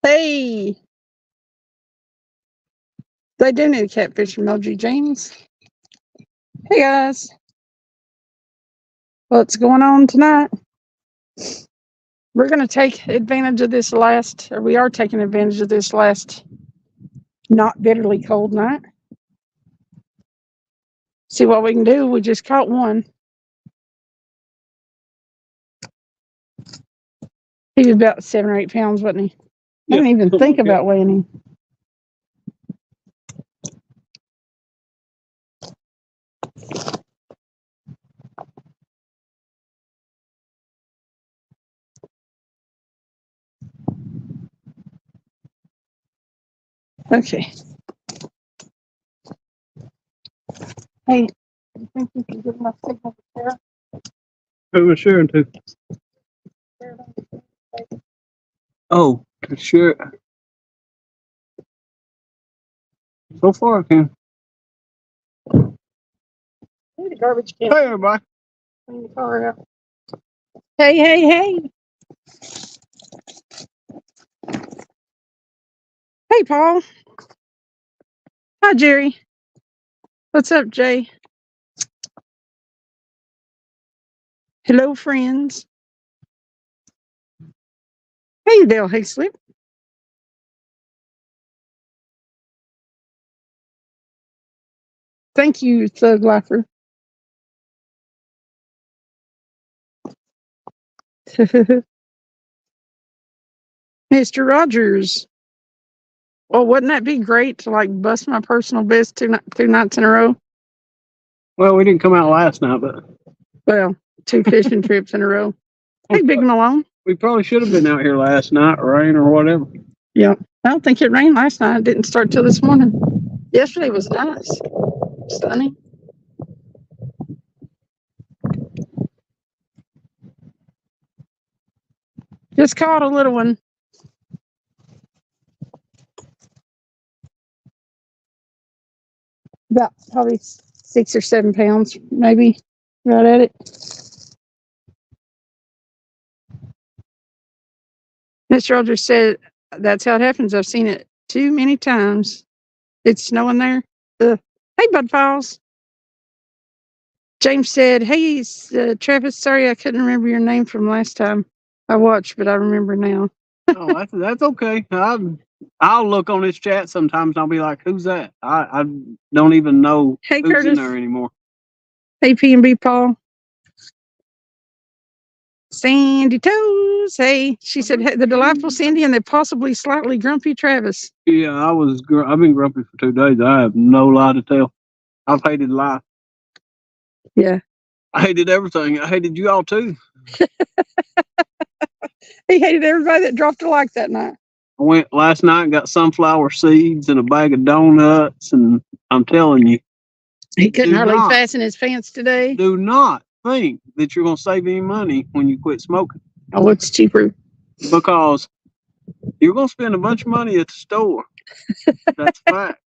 Hey, they do need a catfish emoji, James. Hey guys, what's going on tonight? We're going to take advantage of this last, or we are taking advantage of this last not bitterly cold night. See what we can do. We just caught one. He was about 7 or 8 pounds, wasn't he? I didn't even think about weighing him. Okay. Hey, you think you can get enough signal to share? Who was sharing to? Oh, to share. So far, I can. Hey, the garbage can. Hey, everybody. Clean the car out. Hey, hey, hey. Hey, Paul. Hi, Jerry. What's up, Jay? Hello, friends. Hey, Dale Hayslip. Thank you, Thug Lifer. Mr. Rogers. Well, wouldn't that be great to like bust my personal best two nights in a row? Well, we didn't come out last night, but Well, 2 fishing trips in a row. Hey, Big Malone. we probably should have been out here last night, rain or whatever. Yeah, I don't think it rained last night. It didn't start till this morning. Yesterday was nice, sunny. Just caught a little one. About probably 6 or 7 pounds, maybe. Right at it. Mr. Rogers said, that's how it happens. I've seen it too many times. It's snowing there. Hey, Bud Files. James said, hey, Travis, sorry I couldn't remember your name from last time I watched, but I remember now. Oh, that's okay. I'll look on this chat sometimes and I'll be like, who's that? I don't even know Hey, who's Curtis. in there anymore. Hey, P&B Paul. Sandy Toes. Hey, she said, hey, the delightful Sandy and the possibly slightly grumpy Travis. Yeah, I've been grumpy for 2 days. I have no lie to tell. I've hated life. Yeah. I hated everything. I hated you all too. He hated everybody that dropped a like that night. I went last night and got sunflower seeds and a bag of donuts, and I'm telling you, he couldn't hardly fasten his pants today. Do not think that you're going to save any money when you quit smoking. Oh, it's cheaper. Because you're going to spend a bunch of money at the store. That's a fact.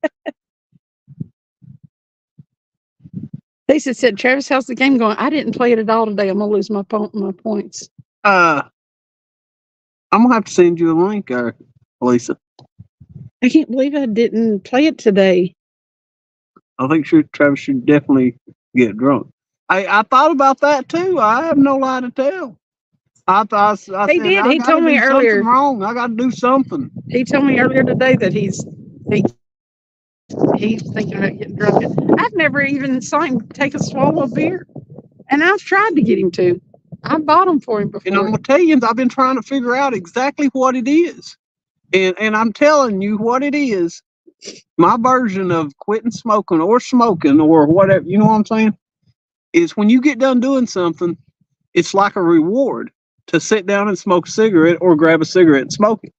Lisa said, Travis, how's the game going? I didn't play it at all today. I'm going to lose my points. I'm going to have to send you a link, Lisa. I can't believe I didn't play it today. I think Travis should definitely get drunk. I thought about that too. I have no lie to tell. I he said, did. He told me earlier. Wrong. I got to do something. He told me earlier today that he's thinking about getting drunk. I've never even saw him take a swallow of beer, and I've tried to get him to. I bought them for him before. And I'm gonna tell you, I've been trying to figure out exactly what it is, and I'm telling you what it is. My version of quitting smoking or whatever, you know what I'm saying, is when you get done doing something, it's like a reward to sit down and smoke a cigarette or grab a cigarette and smoke it.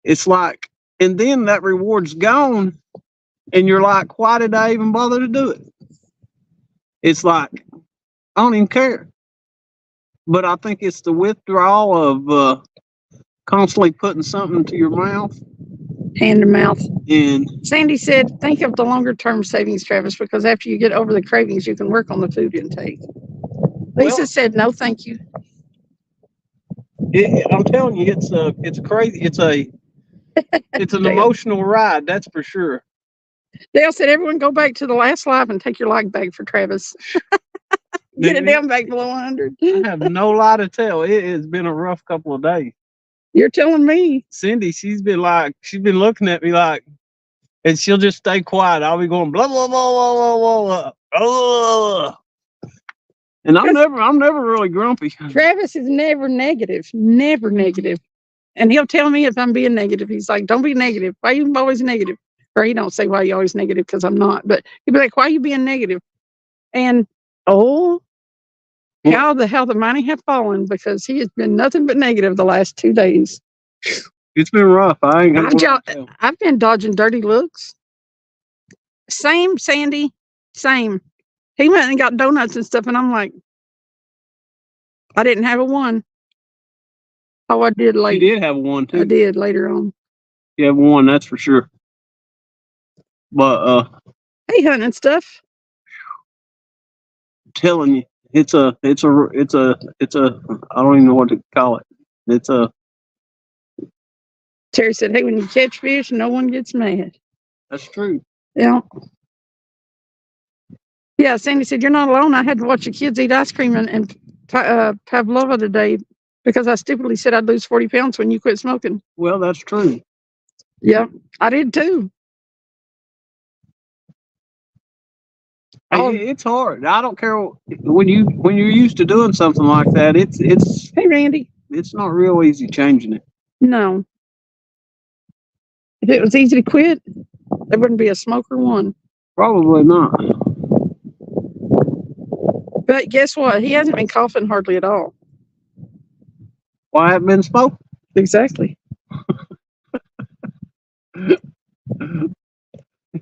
It's like, and then that reward's gone, and you're like, why did I even bother to do it? It's like, I don't even care. But I think it's the withdrawal of constantly putting something to your mouth. Hand to mouth. And Sandy said, think of the longer term savings, Travis, because after you get over the cravings, you can work on the food intake. Lisa said, no, thank you. I'm telling you, it's crazy. It's an Dale. emotional ride, that's for sure. Dale said, everyone go back to the last live and take your like bag for Travis. Get it down back below 100. I have no lie to tell. It has been a rough couple of days. You're telling me. Cindy, she's been looking at me like, and she'll just stay quiet. I'll be going blah blah blah blah blah blah blah. And I'm never really grumpy. Travis is never negative. And he'll tell me if I'm being negative. He's like, don't be negative. Why are you always negative? Or he don't say why you always negative, because I'm not. But he'll be like, why are you being negative? And how the mighty have fallen, because he has been nothing but negative the last 2 days. It's been rough. I've been dodging dirty looks. Same, Sandy. Same. He went and got donuts and stuff, and I'm like, I didn't have a one. Oh, I did later. You did have one too. I did later on. You have one, that's for sure. But hey, hunting stuff. I'm telling you, it's a I don't even know what to call it. It's a Terry said, hey, when you catch fish, no one gets mad. That's true. Yeah. Yeah, Sandy said, you're not alone. I had to watch the kids eat ice cream and pavlova today because I stupidly said I'd lose 40 pounds when you quit smoking. Well, that's true. Yeah, I did too. It's hard. I don't care when you're used to doing something like that. It's hey, Randy. It's not real easy changing it. No. If it was easy to quit, there wouldn't be a smoker one. Probably not. But guess what? He hasn't been coughing hardly at all. Why haven't been smoking? Exactly.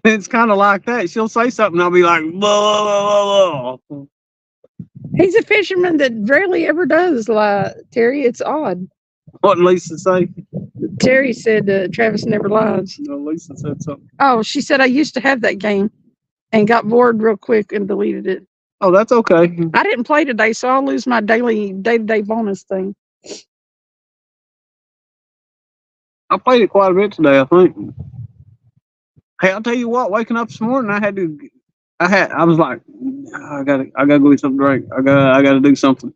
It's kind of like that. She'll say something, I'll be like, blah, blah, blah, blah. He's a fisherman that rarely ever does lie, Terry. It's odd. What did Lisa say? Terry said Travis never lies. No, Lisa said something. Oh, she said I used to have that game and got bored real quick and deleted it. Oh, that's okay. I didn't play today, so I'll lose my day-to-day bonus thing. I played it quite a bit today, I think. Hey, I'll tell you what, waking up this morning, I was like, I gotta go get something to drink. I gotta do something.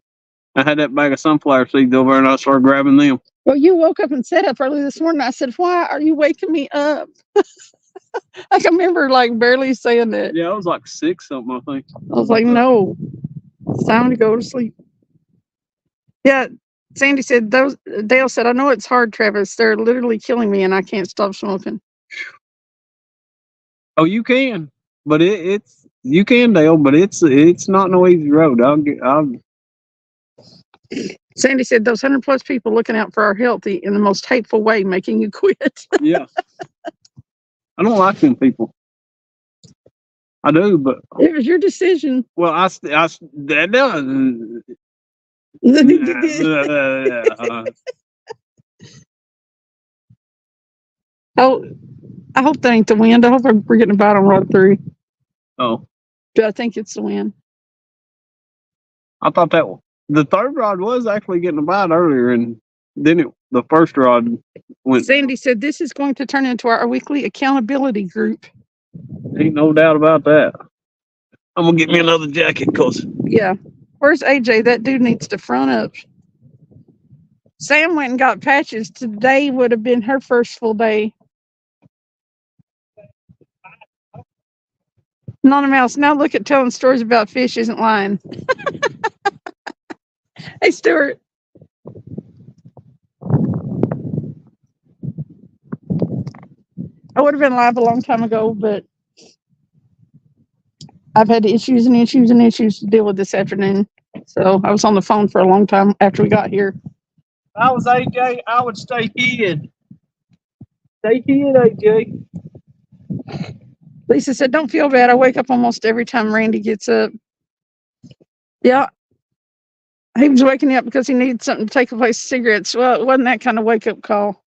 I had that bag of sunflower seeds over and I started grabbing them. Well, you woke up and sat up early this morning. I said, why are you waking me up? I can remember barely saying that. Yeah, I was like 6 something, I think. I was like, no, it's time to go to sleep. Yeah, Sandy said, Dale said, I know it's hard, Travis. They're literally killing me and I can't stop smoking. Oh, you can, but you can, Dale, but it's not no easy road. Sandy said, those 100+ people looking out for our health in the most hateful way, making you quit. Yeah. I don't like them people. I do, but it was your decision. Well, that does. Oh, I hope that ain't the wind. I hope we're getting a bite on rod 3. Oh. But I think it's the wind. I thought the third rod was actually getting a bite earlier, and then the first rod went. Sandy said, this is going to turn into our weekly accountability group. Ain't no doubt about that. I'm going to get me another jacket, cause. Yeah. Where's AJ? That dude needs to front up. Sam went and got patches. Today would have been her first full day. Nonna Mouse, now look at telling stories about fish isn't lying. Hey, Stuart. I would have been live a long time ago, but I've had issues to deal with this afternoon. So I was on the phone for a long time after we got here. If I was AJ, I would stay hid. Stay hid, AJ. Lisa said, don't feel bad. I wake up almost every time Randy gets up. Yeah. He was waking up because he needed something to take a place of cigarettes. Well, it wasn't that kind of wake-up call.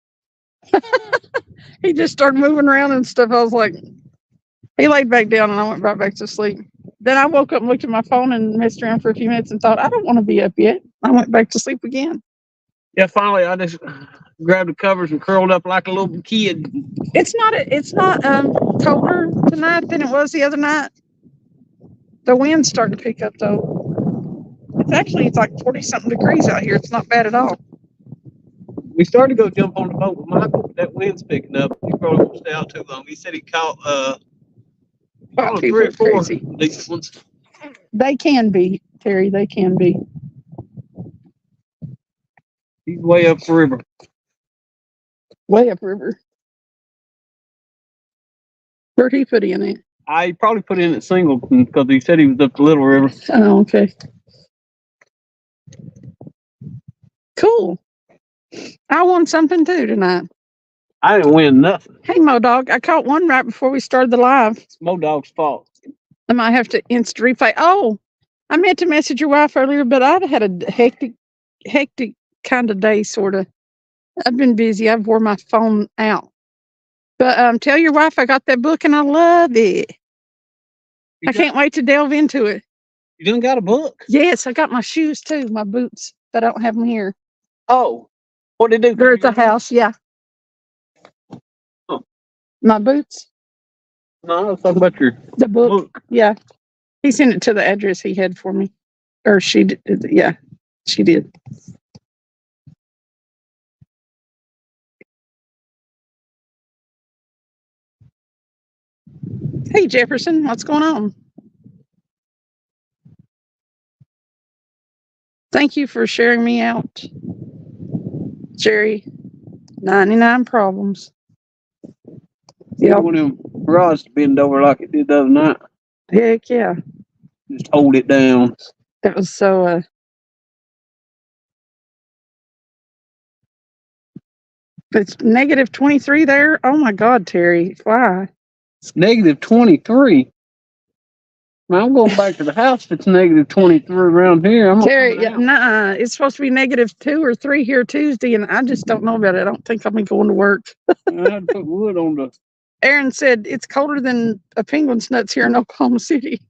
He just started moving around and stuff. I was like, he laid back down and I went right back to sleep. Then I woke up and looked at my phone and messed around for a few minutes and thought, I don't want to be up yet. I went back to sleep again. Yeah, finally, grabbed the covers and curled up like a little kid. It's not colder tonight than it was the other night. The wind's starting to pick up though. It's like 40 something degrees out here. It's not bad at all. We started to go jump on the boat with Michael, but that wind's picking up. He probably won't stay out too long. He said he caught Wow, 3 people or are 4 crazy. decent ones. They can be, Terry. They can be. He's way up the river. Way upriver. Where'd he put in it? I probably put in at Singleton because he said he was up the Little River. Oh, okay. Cool. I won something too tonight. I didn't win nothing. Hey, Modog, I caught one right before we started the live. It's Modog's fault. I might have to instant replay. Oh, I meant to message your wife earlier, but I've had a hectic kind of day, sort of. I've been busy. I've wore my phone out. But tell your wife I got that book and I love it. I can't wait to delve into it. You done got a book? Yes, I got my shoes too, my boots, but I don't have them here. Oh, what did they do? They're at the house, yeah. Oh. My boots? No, I was talking about The book. book. Yeah. He sent it to the address he had for me. Or she did. Yeah, she did. Hey, Jefferson, what's going on? Thank you for sharing me out, Jerry. 99 problems. Yeah. One of them rods to bend over like it did the other night. Heck yeah. Just hold it down. That was so, it's negative 23 there. Oh my God, Terry. Why? It's negative 23. Man, I'm going back to the house if it's negative 23 around here. Terry, nuh-uh. It's supposed to be negative 2 or 3 here Tuesday, and I just don't know about it. I don't think I'll be going to work. I had to put wood on the. Aaron said it's colder than a penguin's nuts here in Oklahoma City.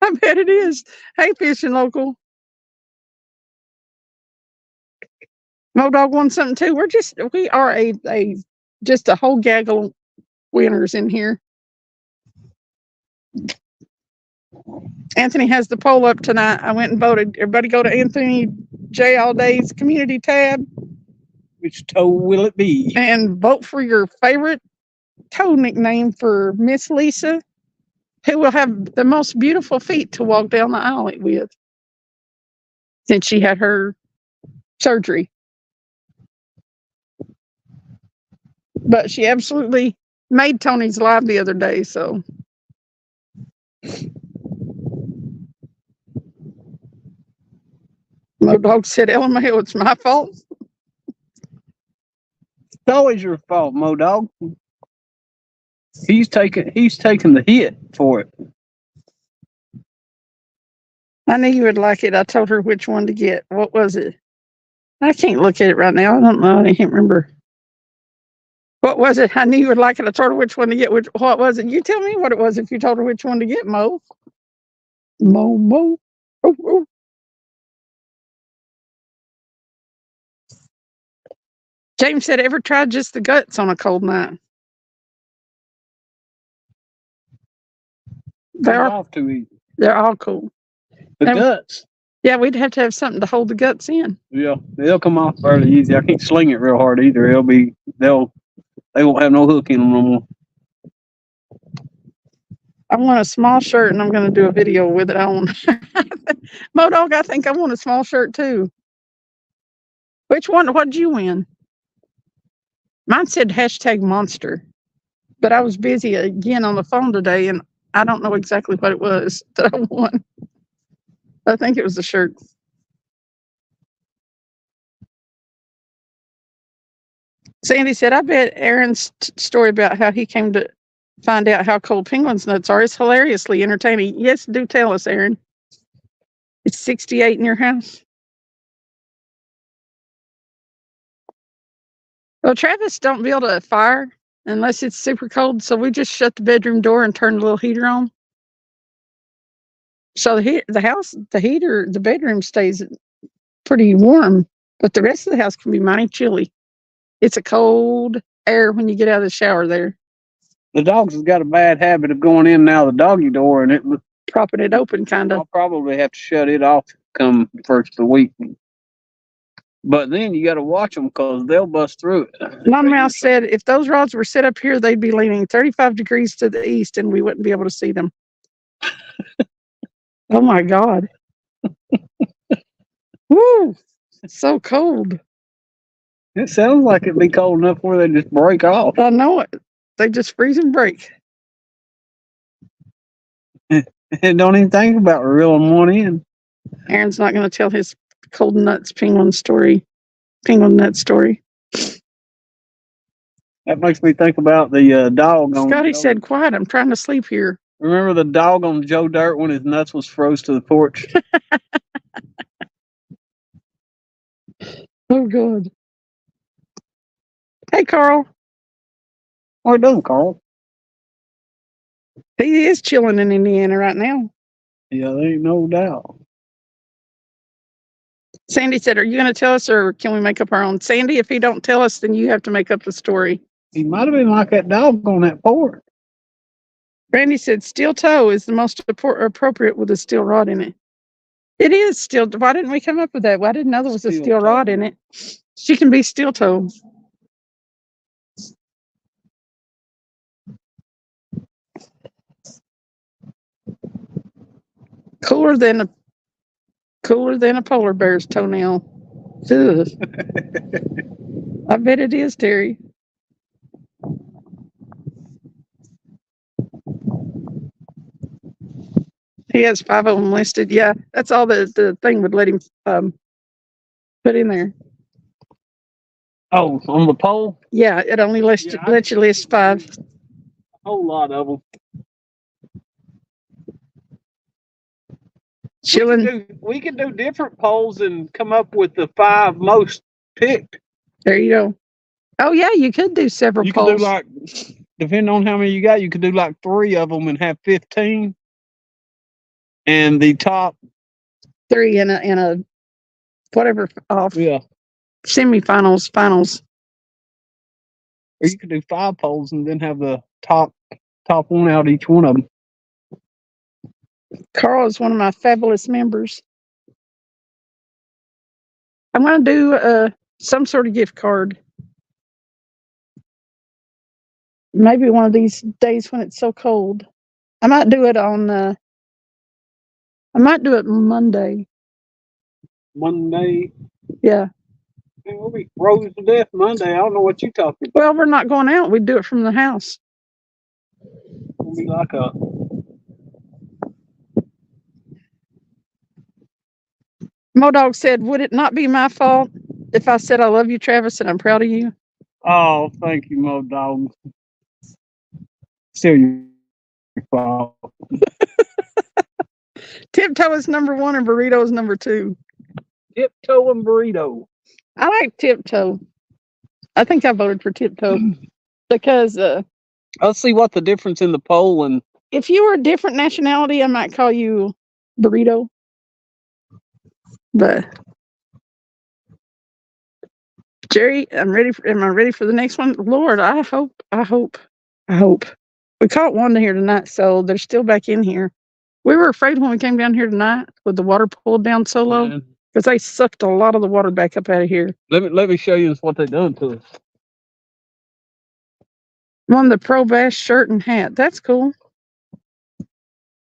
I bet it is. Hey, Fishing Local. Modog won something too. We are just a whole gaggle of winners in here. Anthony has the poll up tonight. I went and voted. Everybody go to Anthony J. Alday's community tab. Which toe will it be? And vote for your favorite toe nickname for Miss Lisa, who will have the most beautiful feet to walk down the aisle with since she had her surgery. But she absolutely made Tony's live the other day, so. Modog said, LMAO, it's my fault. It's always your fault, Modog. He's taking the hit for it. I knew you would like it. I told her which one to get. What was it? I can't look at it right now. I don't know. I can't remember. What was it? I knew you would like it. I told her which one to get. What was it? You tell me what it was if you told her which one to get, Mo. Mo. Oh. James said, ever tried just the guts on a cold night? They're all cool. The guts. Yeah, we'd have to have something to hold the guts in. Yeah, they'll come off fairly easy. I can't sling it real hard either. They won't have no hook in them no more. I want a small shirt, and I'm going to do a video with it on. Modog, I think I want a small shirt too. Which one? What did you win? Mine said #monster, but I was busy again on the phone today, and I don't know exactly what it was that I won. I think it was a shirt. Sandy said, I bet Aaron's story about how he came to find out how cold penguins' nuts are is hilariously entertaining. Yes, do tell us, Aaron. It's 68 in your house. Well, Travis don't build a fire unless it's super cold, so we just shut the bedroom door and turn the little heater on. So the bedroom stays pretty warm But the rest of the house can be mighty chilly. It's a cold air when you get out of the shower there, The dogs has got a bad habit of going in and out of the doggy door, and propping it open, kind of. I'll probably have to shut it off come first of the week. But then you got to watch them because they'll bust through it. Mom Mouse said if those rods were set up here, they'd be leaning 35 degrees to the east and we wouldn't be able to see them. Oh my God. Woo! It's so cold. It sounds like it'd be cold enough where they just break off. I know it. They just freeze and break. And don't even think about reeling one in. Aaron's not going to tell his cold nuts penguin nut story. That makes me think about the dog on Scotty Joe. said, quiet, I'm trying to sleep here. Remember the dog on Joe Dirt when his nuts was froze to the porch? Oh, God. Hey, Carl. What are you doing, Carl? He is chilling in Indiana right now. Yeah, there ain't no doubt. Sandy said, are you going to tell us or can we make up our own? Sandy, if he don't tell us, then you have to make up the story. He might have been like that dog on that porch. Randy said, steel toe is the most appropriate with a steel rod in it. It is steel. Why didn't we come up with that? Well, I didn't know there was a steel rod in it. She can be steel toe. Cooler than a polar bear's toenail. Ugh. I bet it is, Terry. He has 5 of them listed. Yeah, that's all the thing would let him put in there. Oh, on the pole? Yeah, it only lets you list 5. A whole lot of them. Chilling. We can do different polls and come up with the 5 most picked. There you go. Oh yeah, you could do several You polls. could do like, depending on how many you got, you could do like 3 of them and have 15. And the top 3 in a whatever off semifinals, finals. Or you could do 5 polls and then have the top one out each one of them. Carl is one of my fabulous members. I'm going to do some sort of gift card. Maybe one of these days when it's so cold. I might do it on. I might do it Monday. Monday. Yeah. Man, we'll be frozen to death Monday. I don't know what you're talking about. Well, we're not going out. We do it from the house. It'll be like a. Modog said, would it not be my fault if I said I love you, Travis, and I'm proud of you? Oh, thank you, Mo Dog. Still your fault. Tiptoe is number 1 and Burrito is number 2. Tiptoe and Burrito. I like Tiptoe. I think I voted for Tiptoe because Let's see what the difference in the poll and. If you were a different nationality, I might call you Burrito. But Jerry, am I ready for the next one? Lord, I hope. We caught one here tonight, so they're still back in here. We were afraid when we came down here tonight with the water pulled down so low because they sucked a lot of the water back up out of here. Let me show you what they done to us. Won the Pro Bass shirt and hat. That's cool.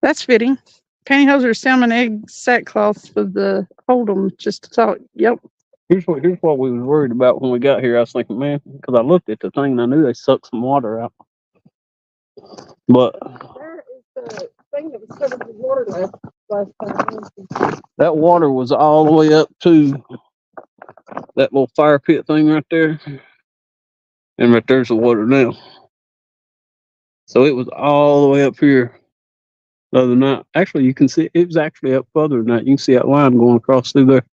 That's fitting. Pantyhose or salmon egg sackcloth with the hold 'em just to talk. Yep. Here's what we was worried about when we got here. I was thinking, man, because I looked at the thing and I knew they sucked some water out. But There is the thing that was covered with water last time. that water was all the way up to that little fire pit thing right there. And right there's the water now. So it was all the way up here the other night. Actually, you can see it was actually up further than that. You can see that line going across through there.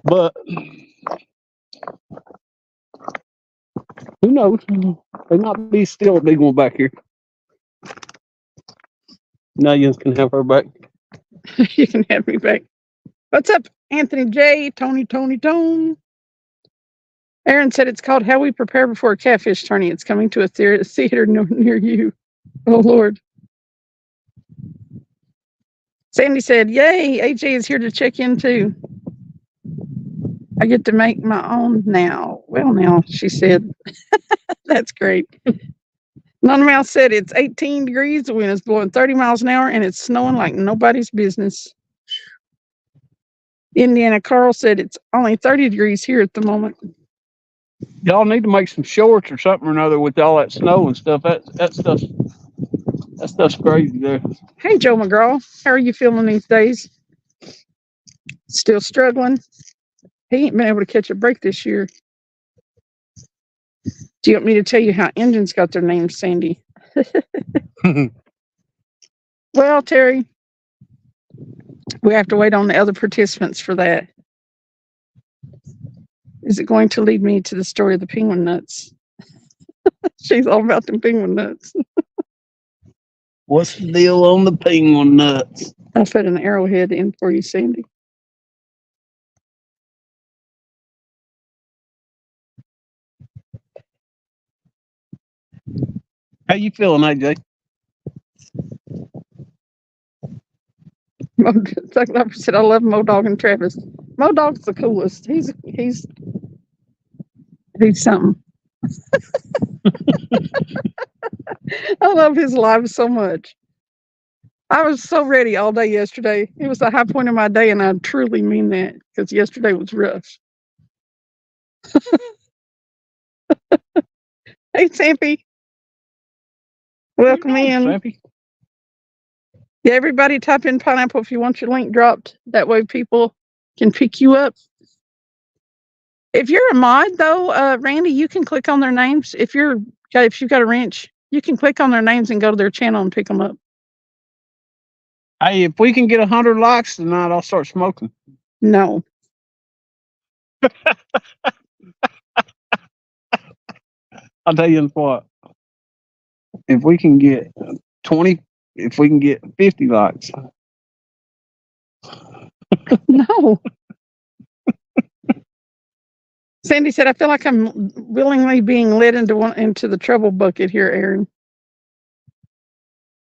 But who knows? They might be still a big one back here. Now you can have her back. You can have me back. What's up, Anthony J? Tony, Tone. Aaron said it's called How We Prepare Before a Catfish Tourney. It's coming to a theater near you. Oh, Lord. Sandy said, yay, AJ is here to check in too. I get to make my own now. Well, now, she said. That's great. None Mouse said it's 18 degrees, the wind is blowing 30 miles an hour, and it's snowing like nobody's business. Indiana Carl said it's only 30 degrees here at the moment. Y'all need to make some shorts or something or another with all that snow and stuff. That stuff's crazy there. Hey, Joe McGraw, how are you feeling these days? Still struggling? He ain't been able to catch a break this year. Do you want me to tell you how engines got their names, Sandy? Well, Terry, we have to wait on the other participants for that. Is it going to lead me to the story of the penguin nuts? She's all about the penguin nuts. What's the deal on the penguin nuts? I'll put an arrowhead in for you, Sandy. How you feeling, AJ? Like I said, I love Mo Dog and Travis. Mo Dog's the coolest. He's something. I love his live so much. I was so ready all day yesterday. It was the high point of my day, and I truly mean that because yesterday was rough. Hey, Sampy. Welcome in. Sampy? Yeah, everybody type in pineapple if you want your link dropped. That way people can pick you up. If you're a mod, though, Randy, you can click on their names. If you've got a wrench, you can click on their names and go to their channel and pick them up. Hey, if we can get 100 likes tonight, I'll start smoking. No. I'll tell you what. If we can get 50 likes. No. Sandy said, I feel like I'm willingly being led into the trouble bucket here, Aaron.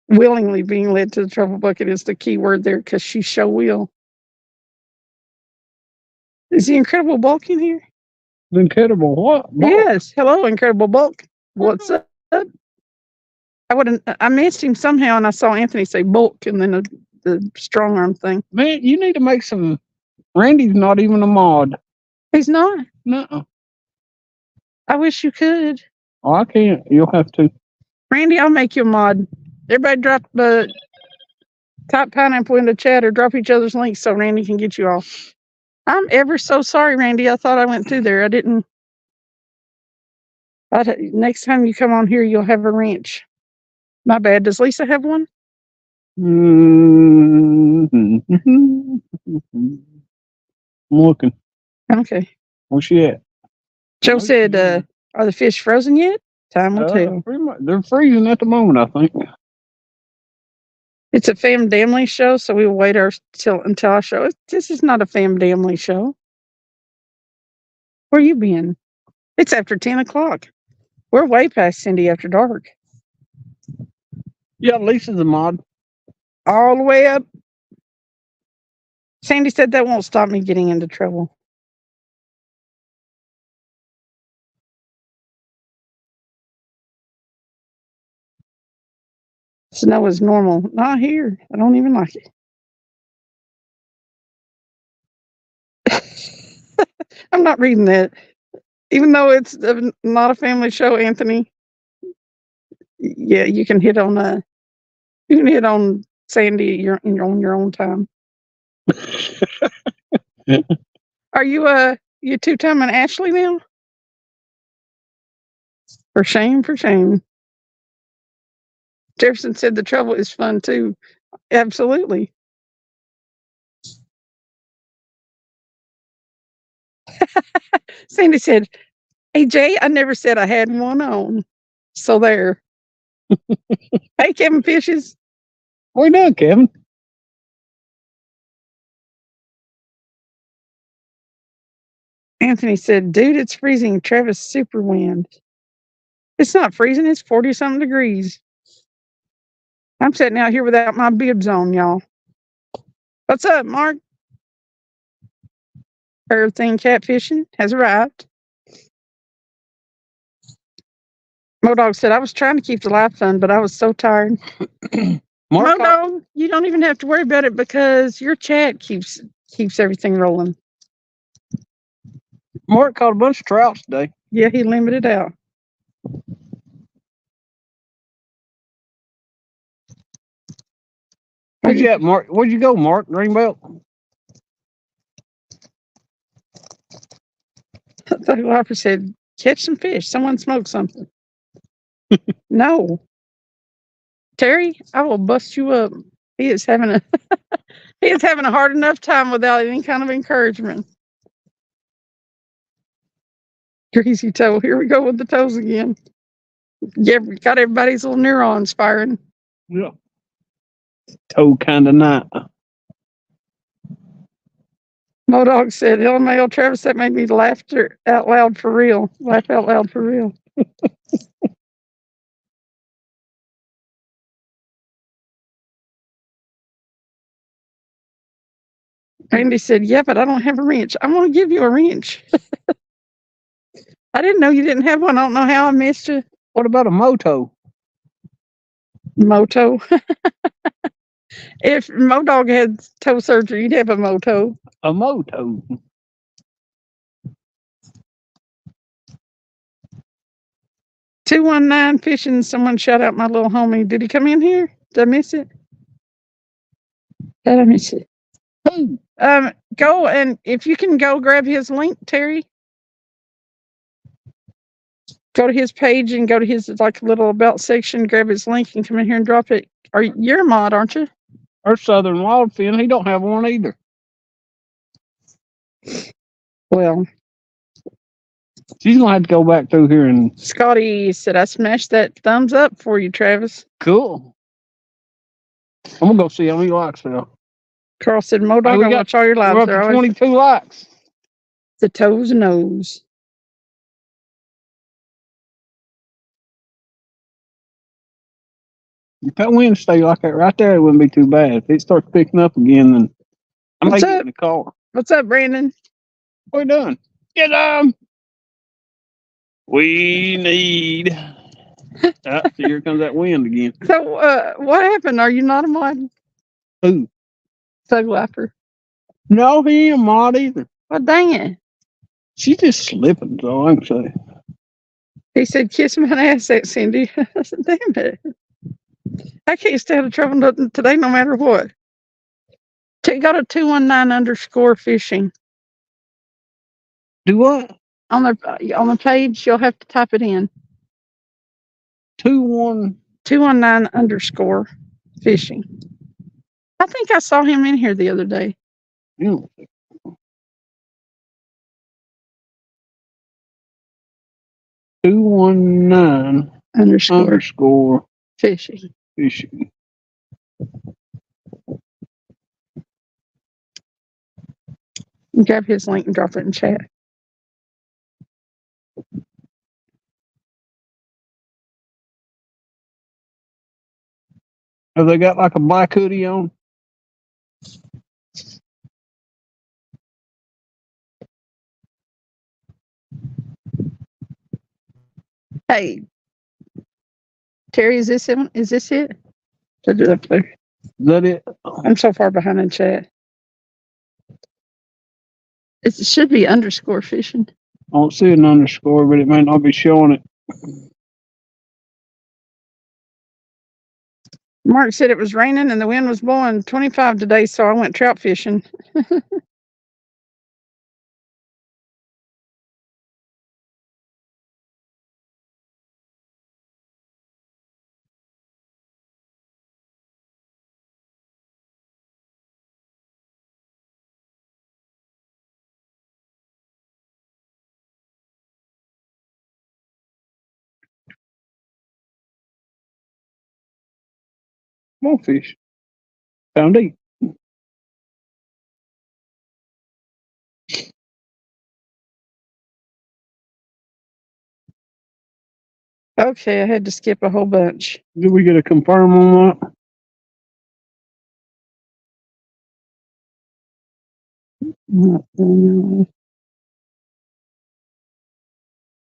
Willingly being led to the trouble bucket is the key word there because she sure will. Is the Incredible Bulk in here? The Incredible what? Bulk? Yes. Hello, Incredible Bulk. What's up? I missed him somehow, and I saw Anthony say bulk and then the strong arm thing. Man, you need to make some. Randy's not even a mod. He's not. No. I wish you could. Oh, I can't. You'll have to. Randy, I'll make you a mod. Everybody drop the type pineapple in the chat or drop each other's links so Randy can get you off. I'm ever so sorry, Randy. I thought I went through there. I didn't. Next time you come on here, you'll have a wrench. My bad. Does Lisa have one? I'm looking. Okay. Where's she at? Joe said, are the fish frozen yet? Time will tell. Pretty much. They're freezing at the moment, I think. It's a family show, so we will wait until I show it. This is not a family show. Where you been? It's after 10 o'clock. We're way past Cindy After Dark. Yeah, Lisa's a mod. All the way up. Sandy said that won't stop me getting into trouble. Snow is normal. Not here. I don't even like it. I'm not reading that. Even though it's not a family show, Anthony. Yeah, you can hit on Sandy on your own time. Are you you two-timing Ashley now? For shame. Jefferson said the trouble is fun too. Absolutely. Sandy said, hey Jay, I never said I had one on. So there. Hey Kevin Fishes. What are you doing, Kevin? Anthony said, dude, it's freezing. Travis, super wind. It's not freezing. It's 40-something degrees. I'm sitting out here without my bibs on, y'all. What's up, Mark? Everything catfishing has arrived. Modog said, I was trying to keep the live fun, but I was so tired. Modog, you don't even have to worry about it because your chat keeps everything rolling. Mark caught a bunch of trouts today. Yeah, he limited out. Where'd you at, Mark? Where'd you go, Mark? Greenbelt? The Harper said, catch some fish. Someone smoked something. No. Terry, I will bust you up. He is having a hard enough time without any kind of encouragement. Greasy toe. Here we go with the toes again. Yeah, got everybody's little neurons firing. Yeah. Toe kind of not. Modog said, LMAO Travis, that made me laugh out loud for real. Laugh out loud for real. Randy said, yeah, but I don't have a wrench. I'm going to give you a wrench. I didn't know you didn't have one. I don't know how I missed you. What about a moto? Moto. If Modog had toe surgery, you'd have a moto. A moto. $219 fishing. Someone shout out my little homie. Did he come in here? Did I miss it? Did I miss it? Who? Go and if you can go grab his link, Terry. Go to his page and go to his like little about section, grab his link and come in here and drop it. You're a mod, aren't you? Our Southern Wildfin, he don't have one either. Well, she's gonna have to go back through here and. Scotty said I smashed that thumbs up for you, Travis. Cool. I'm gonna go see how many likes there. Carl said, Modog, I watch all your lives. We're up to 22 likes. The toes nose. If that wind stay like that right there, it wouldn't be too bad. If it starts picking up again, then I might get in the car. What's up, Brandon? What are we doing? Get them. We need. Here comes that wind again. So, what happened? Are you not a mod? Who? Thug Lifer. No, he ain't a mod either. Well, dang it. She's just slipping, so I can say. He said, kiss my ass, that Cindy. I said, damn it. I can't stay out of trouble today no matter what. Got a 219 _ fishing. Do what? On the page, you'll have to type it in. 219 _ fishing. I think I saw him in here the other day. Yeah. 219 _ fishing. Grab his link and drop it in chat. Have they got like a black hoodie on? Hey, Terry, is this it? Is this it? Is that it? I'm so far behind in chat. It should be _ fishing. I don't see an underscore, but it may not be showing it. Mark said it was raining and the wind was blowing 25 today, so I went trout fishing. More fish. Found eight. Okay, I had to skip a whole bunch. Did we get a confirm on that?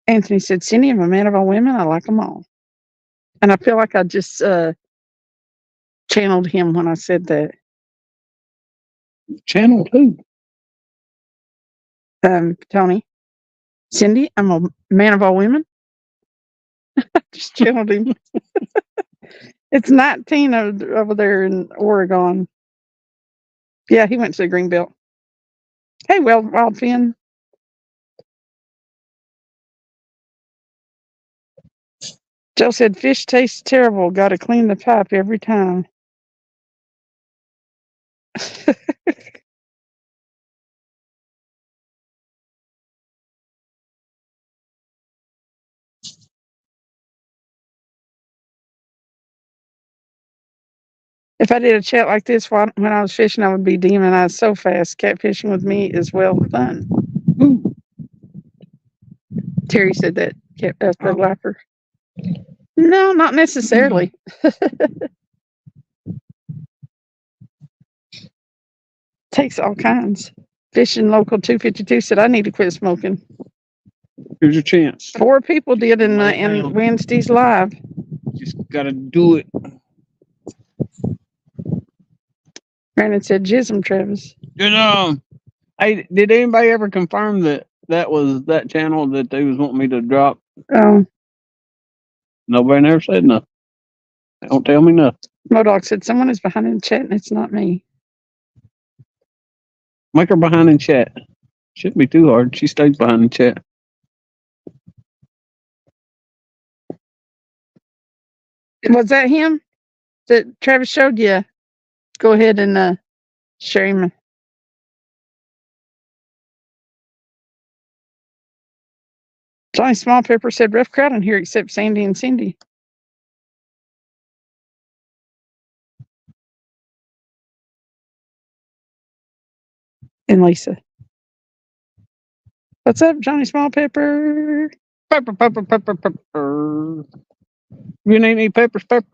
Anthony said, Cindy, I'm a man of all women. I like them all. And I feel like I just channeled him when I said that. Channel 2. Tony, Cindy, I'm a man of all women. Just channeled him. It's 19 over there in Oregon. Yeah, he went to the Greenbelt. Hey, well, Wildfin. Joe said, fish tastes terrible. Got to clean the pipe every time. If I did a chat like this when I was fishing, I would be demonized so fast. Catfishing with me is well fun. Ooh. Terry said that. The lapper. No, not necessarily. Takes all kinds. Fishing Local 252 said, I need to quit smoking. Here's your chance. 4 people did in Wednesday's live. Just gotta do it. Brandon said, Jism, Travis. Good. Hey, did anybody ever confirm that was that channel that they was wanting me to drop? Nobody never said nothing. They don't tell me nothing. Modog said, someone is behind in chat and it's not me. Make her behind in chat. Shouldn't be too hard. She stays behind in chat. Was that him that Travis showed you? Go ahead and share him. Johnny Small Pepper said, rough crowd in here except Sandy and Cindy. And Lisa. What's up, Johnny Small Pepper? Pepper. You need any peppers, Pepper?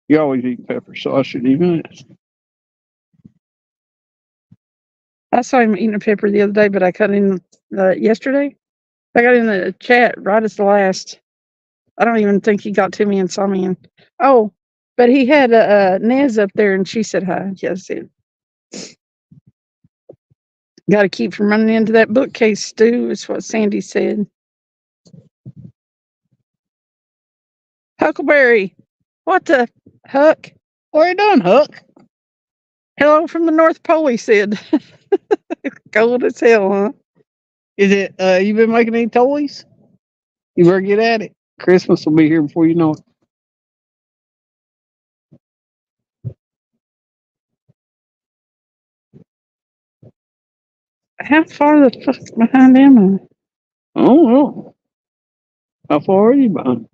You always eat peppers, so I should eat it. I saw him eating a pepper the other day, but I cut in yesterday. I got in the chat right as the last. I don't even think he got to me and saw me. But he had Nez up there, and she said hi. Yes, it. Got to keep from running into that bookcase, Stu, is what Sandy said. Huckleberry, what the Huck? What are you doing, Huck? Hello from the North Pole, he said. Cold as hell, huh? Is it, you been making any toys? You better get at it. Christmas will be here before you know it. How far the fuck behind am I? Oh, well. How far are you behind?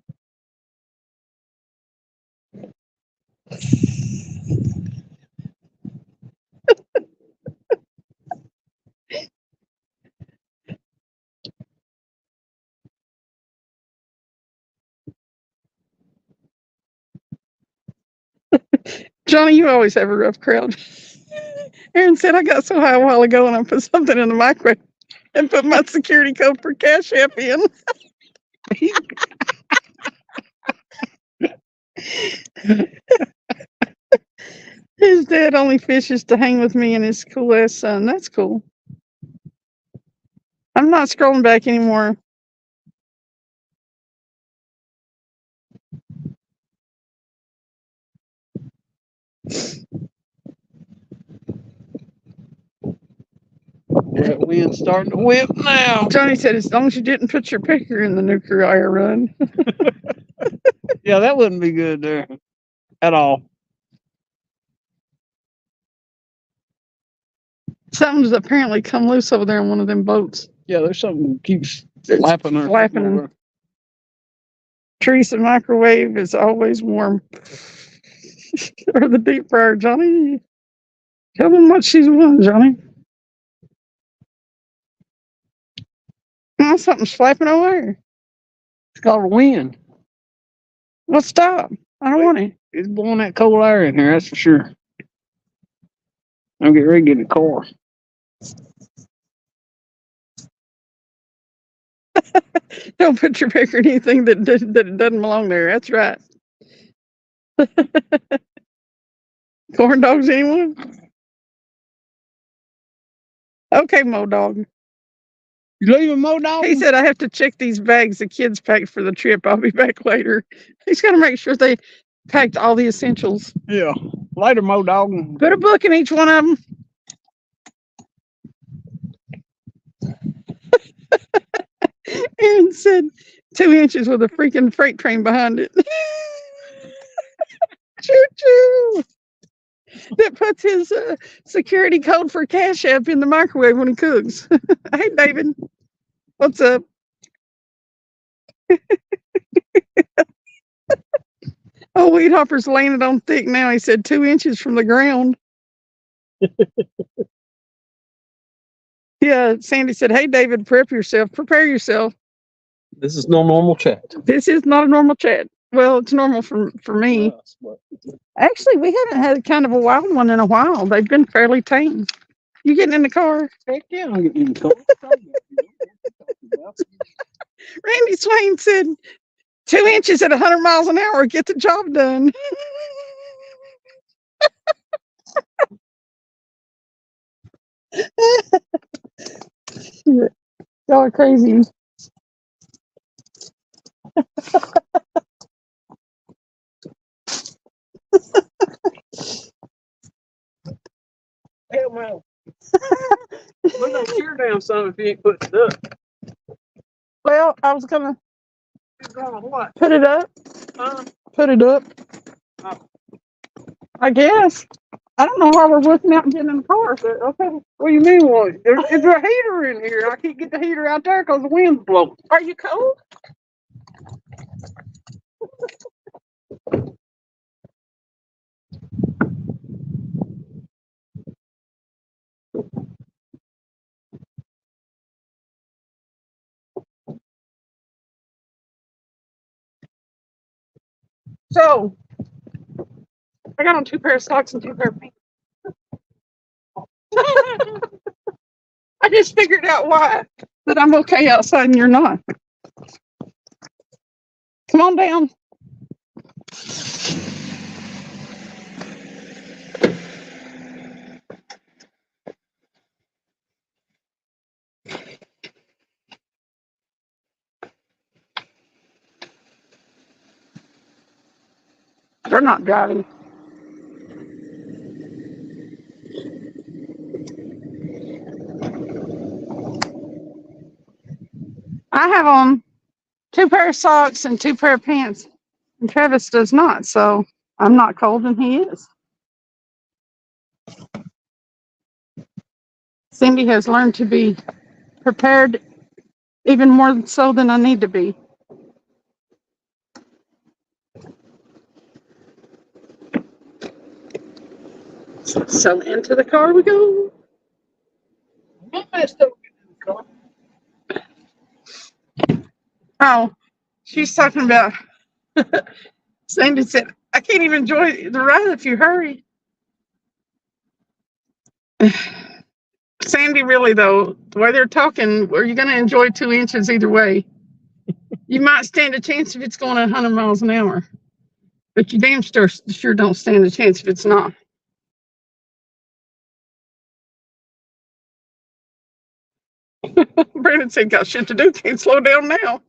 Johnny, you always have a rough crowd. Aaron said I got so high a while ago and I put something in the microwave and put my security code for Cash App in. His dad only fishes to hang with me and his cool ass son. That's cool. I'm not scrolling back anymore. That wind's starting to whip now. Johnny said, as long as you didn't put your picker in the nuclear run. Yeah, that wouldn't be good there at all. Something's apparently come loose over there on one of them boats. Yeah, there's something that keeps flapping her. Flapping. Teresa microwave is always warm. Or the deep fryer, Johnny. Tell them what she's won, Johnny. Oh, something's flapping over there. It's called a wind. Well, stop. I don't want it. It's blowing that cold air in here, that's for sure. I'm getting ready to get in the car. Don't put your pick or anything that doesn't belong there. That's right. Corn dogs, anyone? Okay, Mo Dog. You leaving Mo Dog? He said I have to check these bags the kids packed for the trip. I'll be back later. He's got to make sure they packed all the essentials. Yeah. Later, Mo Dog. Put a book in each one of them. Aaron said 2 inches with a freaking freight train behind it. Choo choo. That puts his security code for Cash App in the microwave when he cooks. Hey, David. What's up? Oh, Weed Hopper's laying it on thick now. He said 2 inches from the ground. Yeah, Sandy said, hey, David, prepare yourself. This is no normal chat. This is not a normal chat. Well, it's normal for me. Actually, we haven't had kind of a wild one in a while. They've been fairly tame. You getting in the car? Heck yeah, I'm getting in the car. Randy Swain said 2 inches at 100 miles an hour, get the job done. Y'all are crazy. Hell no. We're gonna tear down some if you ain't putting it up. Well, I was gonna What? put it up. Put it up. Oh. I guess. I don't know why we're looking out and getting in the car, but okay. What do you mean? What? There's a heater in here. I can't get the heater out there because the wind's blowing. Are you cold? So, I got on 2 pair of socks and 2 pair of pants. I just figured out why. That I'm okay outside and you're not. Come on down. They're not driving. I have on 2 pair of socks and 2 pair of pants. And Travis does not, so I'm not cold and he is. Cindy has learned to be prepared even more so than I need to be. So into the car we go. Oh, she's talking about Sandy said, I can't even enjoy the ride if you hurry. Sandy, really though, the way they're talking, are you going to enjoy 2 inches either way? You might stand a chance if it's going at 100 miles an hour, but you damn sure don't stand a chance if it's not. Brandon said, got shit to do, can't slow down now.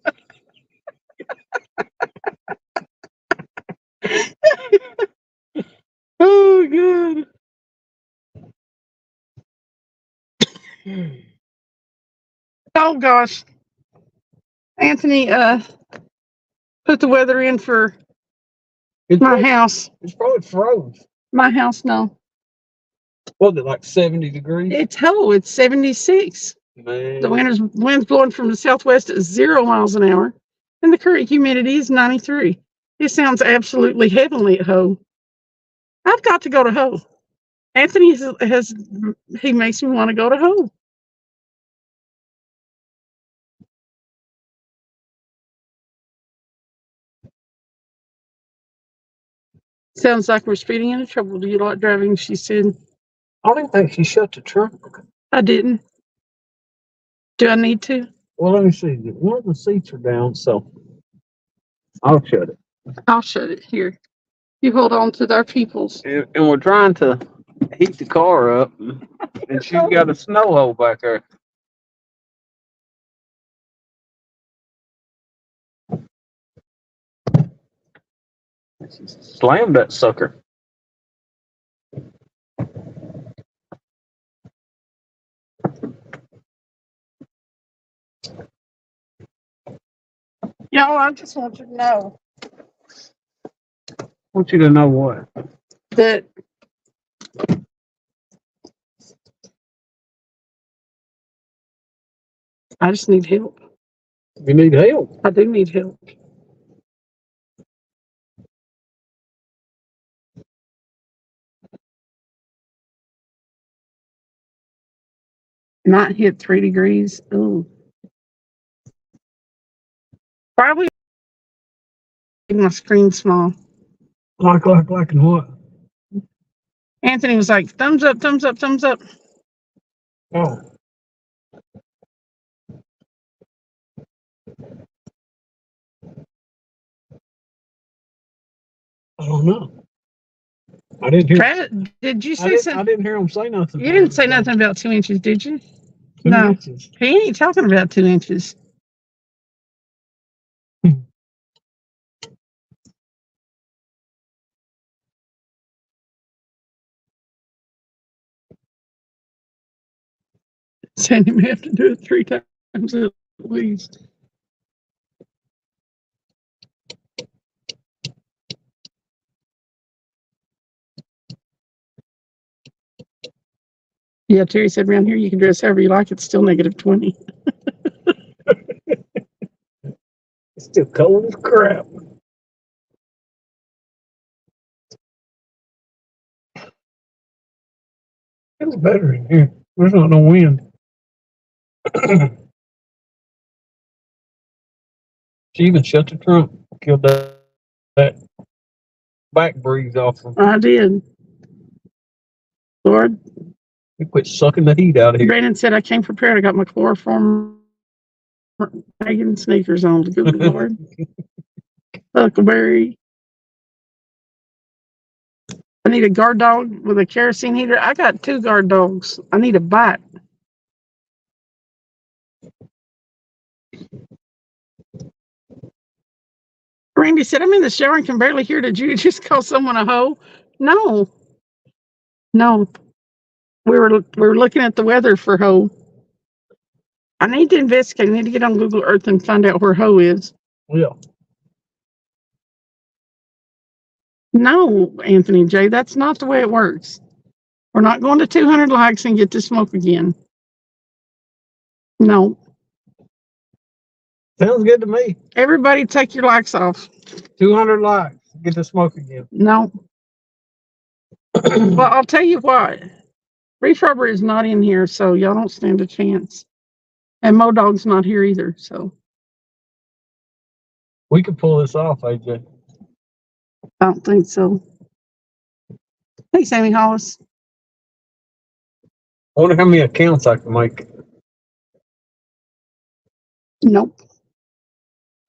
Oh, God. Oh, gosh. Anthony put the weather in for my house. It's probably froze. My house, no. What was it, like 70 degrees? It's 76. Man. The wind's blowing from the southwest at 0 miles an hour, and the current humidity is 93. It sounds absolutely heavenly at Ho. I've got to go to Ho. Anthony he makes me want to go to Ho. Sounds like we're speeding into trouble. Do you like driving? She said. I don't even think she shut the trunk. I didn't. Do I need to? Well, let me see. One of the seats are down, so I'll shut it. I'll shut it here. You hold on to our peoples. And we're trying to heat the car up, and she's got a snow hole back there. Slammed that sucker. Y'all, I just want you to know I want you to know what? that I just need help. You need help. I do need help. Not hit 3 degrees. Ooh. Probably make my screen small. Like and what? Anthony was like, thumbs up, thumbs up, thumbs up. Oh. I don't know. I didn't hear. Travis, did you say I something? didn't hear him say nothing. You didn't say nothing about 2 inches, did you? 2 No. inches. He ain't talking about 2 inches. Sandy may have to do it 3 times at least. Yeah, Terry said around here you can dress however you like. It's still -20. It's still cold as crap. It's better in here. There's not no wind. She even shut the trunk. Killed that back breeze off of. I did. Lord, We quit sucking the heat out of here. Brandon said I came prepared. I got my chloroform Megan sneakers on. Good Lord. Huckleberry. I need a guard dog with a kerosene heater. I got 2 guard dogs. I need a bite. Randy said, I'm in the shower and can barely hear. Did you just call someone a hoe? No. No. We were looking at the weather for hoe. I need to investigate. I need to get on Google Earth and find out where hoe is. Yeah. No, Anthony J, that's not the way it works. We're not going to 200 likes and get to smoke again. No. Sounds good to me. Everybody take your likes off. 200 likes. Get to smoke again. No. Well, I'll tell you what. Reef Rubber is not in here, so y'all don't stand a chance. And Modog's not here either, so We could pull this off, AJ. I don't think so. Hey, Sammy Hollis. I wonder how many accounts I can make. Nope.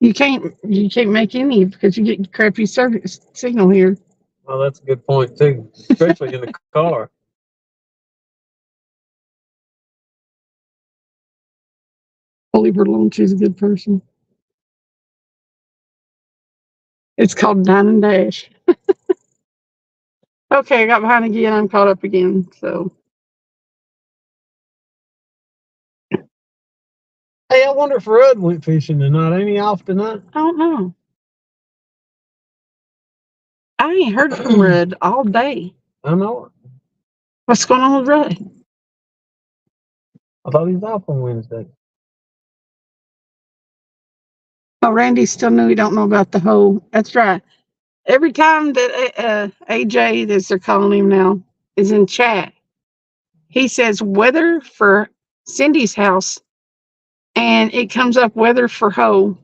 You can't make any because you get crappy service signal here. Oh, that's a good point too, especially in the car. Oliver Lunch is a good person. It's called Dine and Dash. Okay, I got behind again. I'm caught up again. So, Hey, I wonder if Rudd went fishing tonight. Ain't he off tonight? I don't know. I ain't heard from Rudd all day. I know it. What's going on with Rudd? I thought he was off on Wednesday. Oh, Randy still knew he don't know about the hoe. That's right. Every time that AJ, as they're calling him now, is in chat, he says weather for Cindy's house, and it comes up weather for hoe.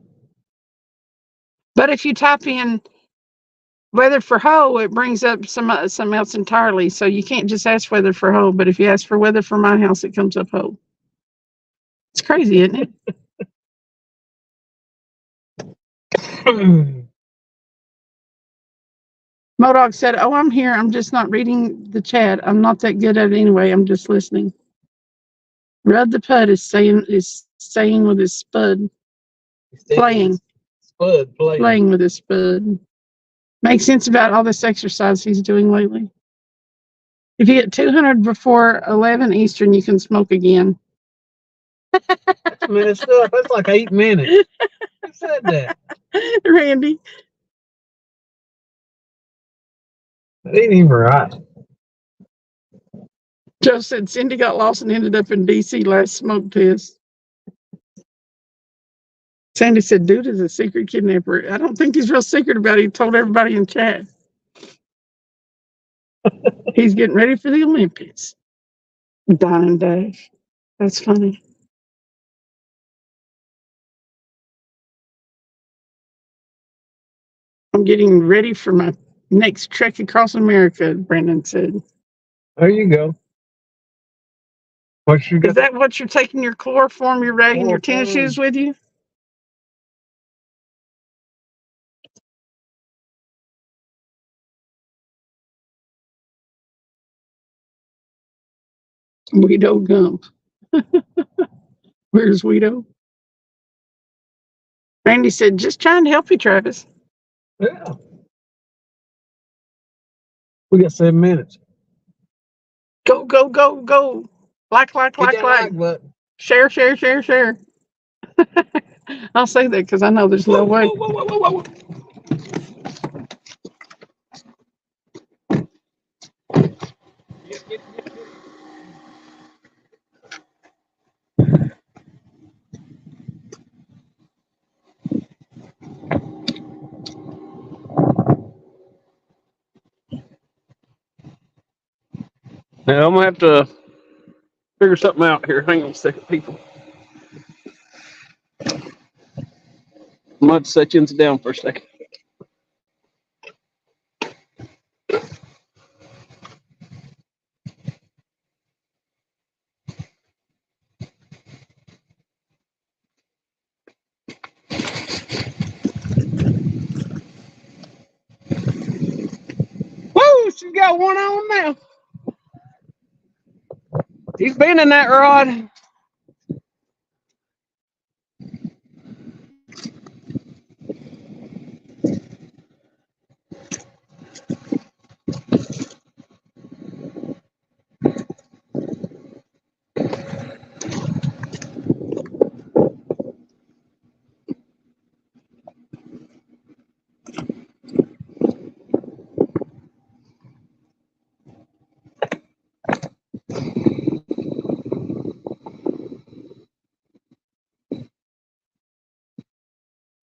But if you type in weather for hoe, it brings up something else entirely. So you can't just ask weather for hoe, but if you ask for weather for my house, it comes up hoe. It's crazy, isn't it? Modog said, "Oh, I'm here. I'm just not reading the chat. I'm not that good at it anyway. I'm just listening." Rub the Pud is saying with his spud, playing with his spud. Makes sense about all this exercise he's doing lately. If you get 200 before 11 Eastern, you can smoke again. That's messed up. That's like 8 minutes. Who said that? Randy. That ain't even right. Joe said Cindy got lost and ended up in D.C. last smoke test. Sandy said, "Dude is a secret kidnapper." I don't think he's real secret about it. He told everybody in chat. He's getting ready for the Olympics. Dying Dash. That's funny. I'm getting ready for my next trek across America, Brandon said. There you go. Is that what you're taking your chloroform, your rag, and your tennis shoes with you? Weedo Gump. Where's Weedo? Randy said, "Just trying to help you, Travis." Yeah. We got 7 minutes. Go, go, go, go. Like. Button. Share. I'll say that because I know there's no way. Whoa. Now I'm gonna have to figure something out here. Hang on a second, people. I'm gonna have to set you down for a second. Woo! She's got one on now. He's been in that rod.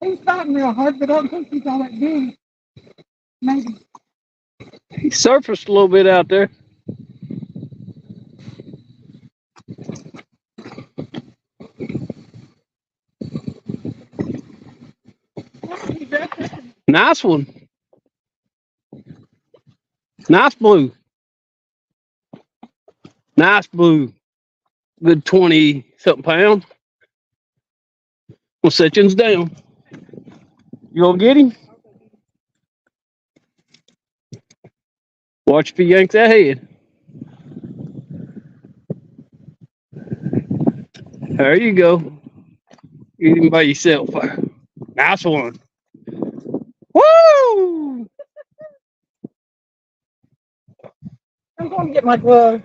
He's fighting real hard, but I don't think he's all that big. Maybe. He surfaced a little bit out there. Nice one. Nice blue. Nice blue. Good 20-something pound. We'll set you down. You gonna get him? Watch if he yanks that head. There you go. Get him by yourself. Nice one. Woo! I'm going to get my glove.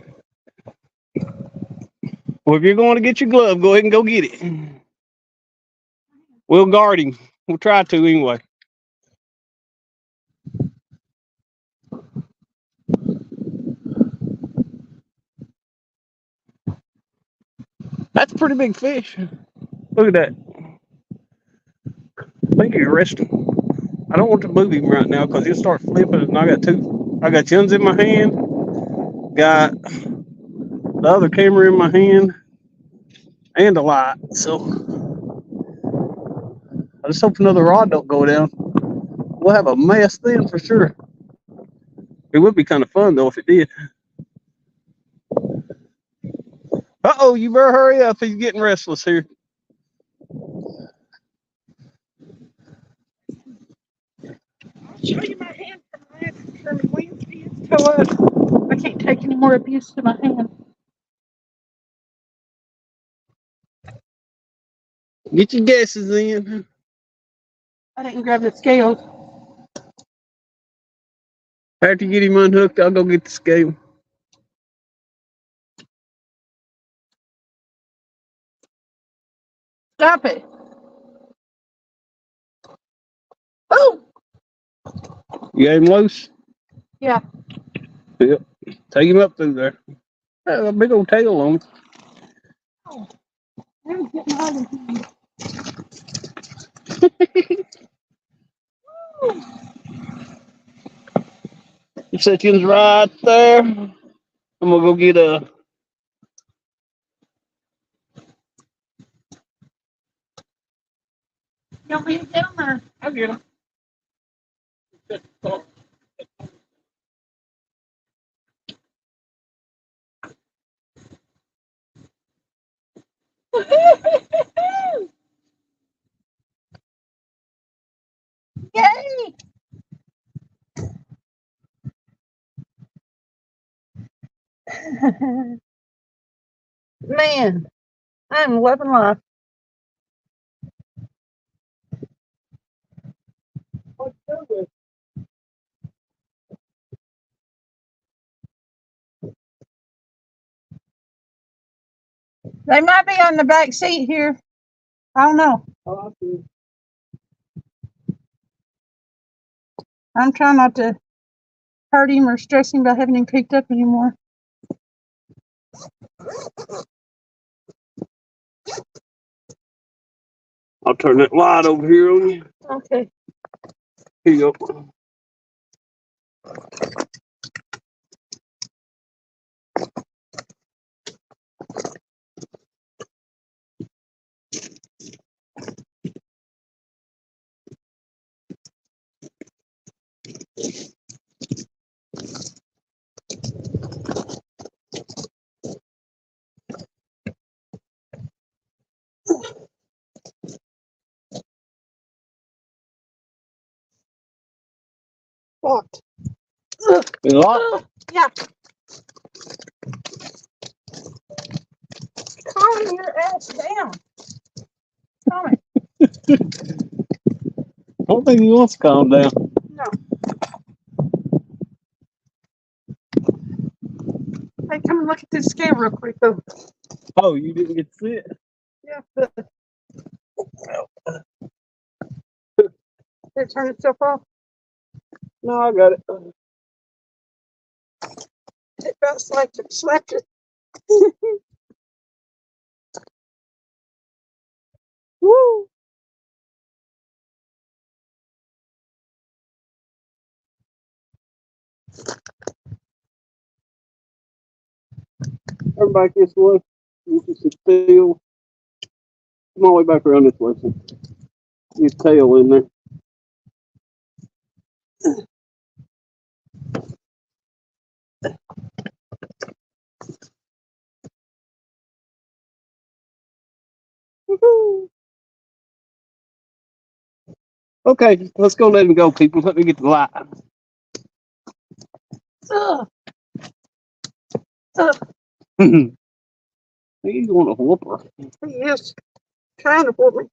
Well, if you're going to get your glove, go ahead and go get it. We'll guard him. We'll try to anyway. That's a pretty big fish. Look at that. I think you arrest him. I don't want to move him right now because he'll start flipping. And I got guns in my hand. Got the other camera in my hand and a light. So I just hope another rod don't go down. we'll have a mess then for sure. It would be kind of fun though if it did. Uh-oh, you better hurry up. He's getting restless here. I'll show you my hand from Wednesday. It's toe up. I can't take any more abuse to my hand. Get your guesses in. I didn't grab the scales. After you get him unhooked, I'll go get the scale. Stop it. Oh! You got him loose? Yeah. Yep. Take him up through there. Got a big old tail on him. Oh. I'm getting out of here. The section's right there. I'm gonna go get a. You want me to get them or? I'll get them. Yay! Man, I'm loving life. They might be on the back seat here. I don't know. I'm trying not to hurt him or stress him by having him picked up anymore. I'll turn that light over here on you. Okay. Here you go. Locked. You locked? Yeah. Calm your ass down. Calm it. I don't think he wants to calm down. No. Hey, come and look at this scale real quick, though. Oh, you didn't get to see it? Yeah. Did it turn itself off? No, I got it. It felt slapped it. Woo! Turn back this way. You can still. Come all the way back around this way. So your tail in there. Woo-hoo. Okay, let's go let him go, people. Let me get the light. Ugh. Ugh. He's want a whooper. He is trying to pull me.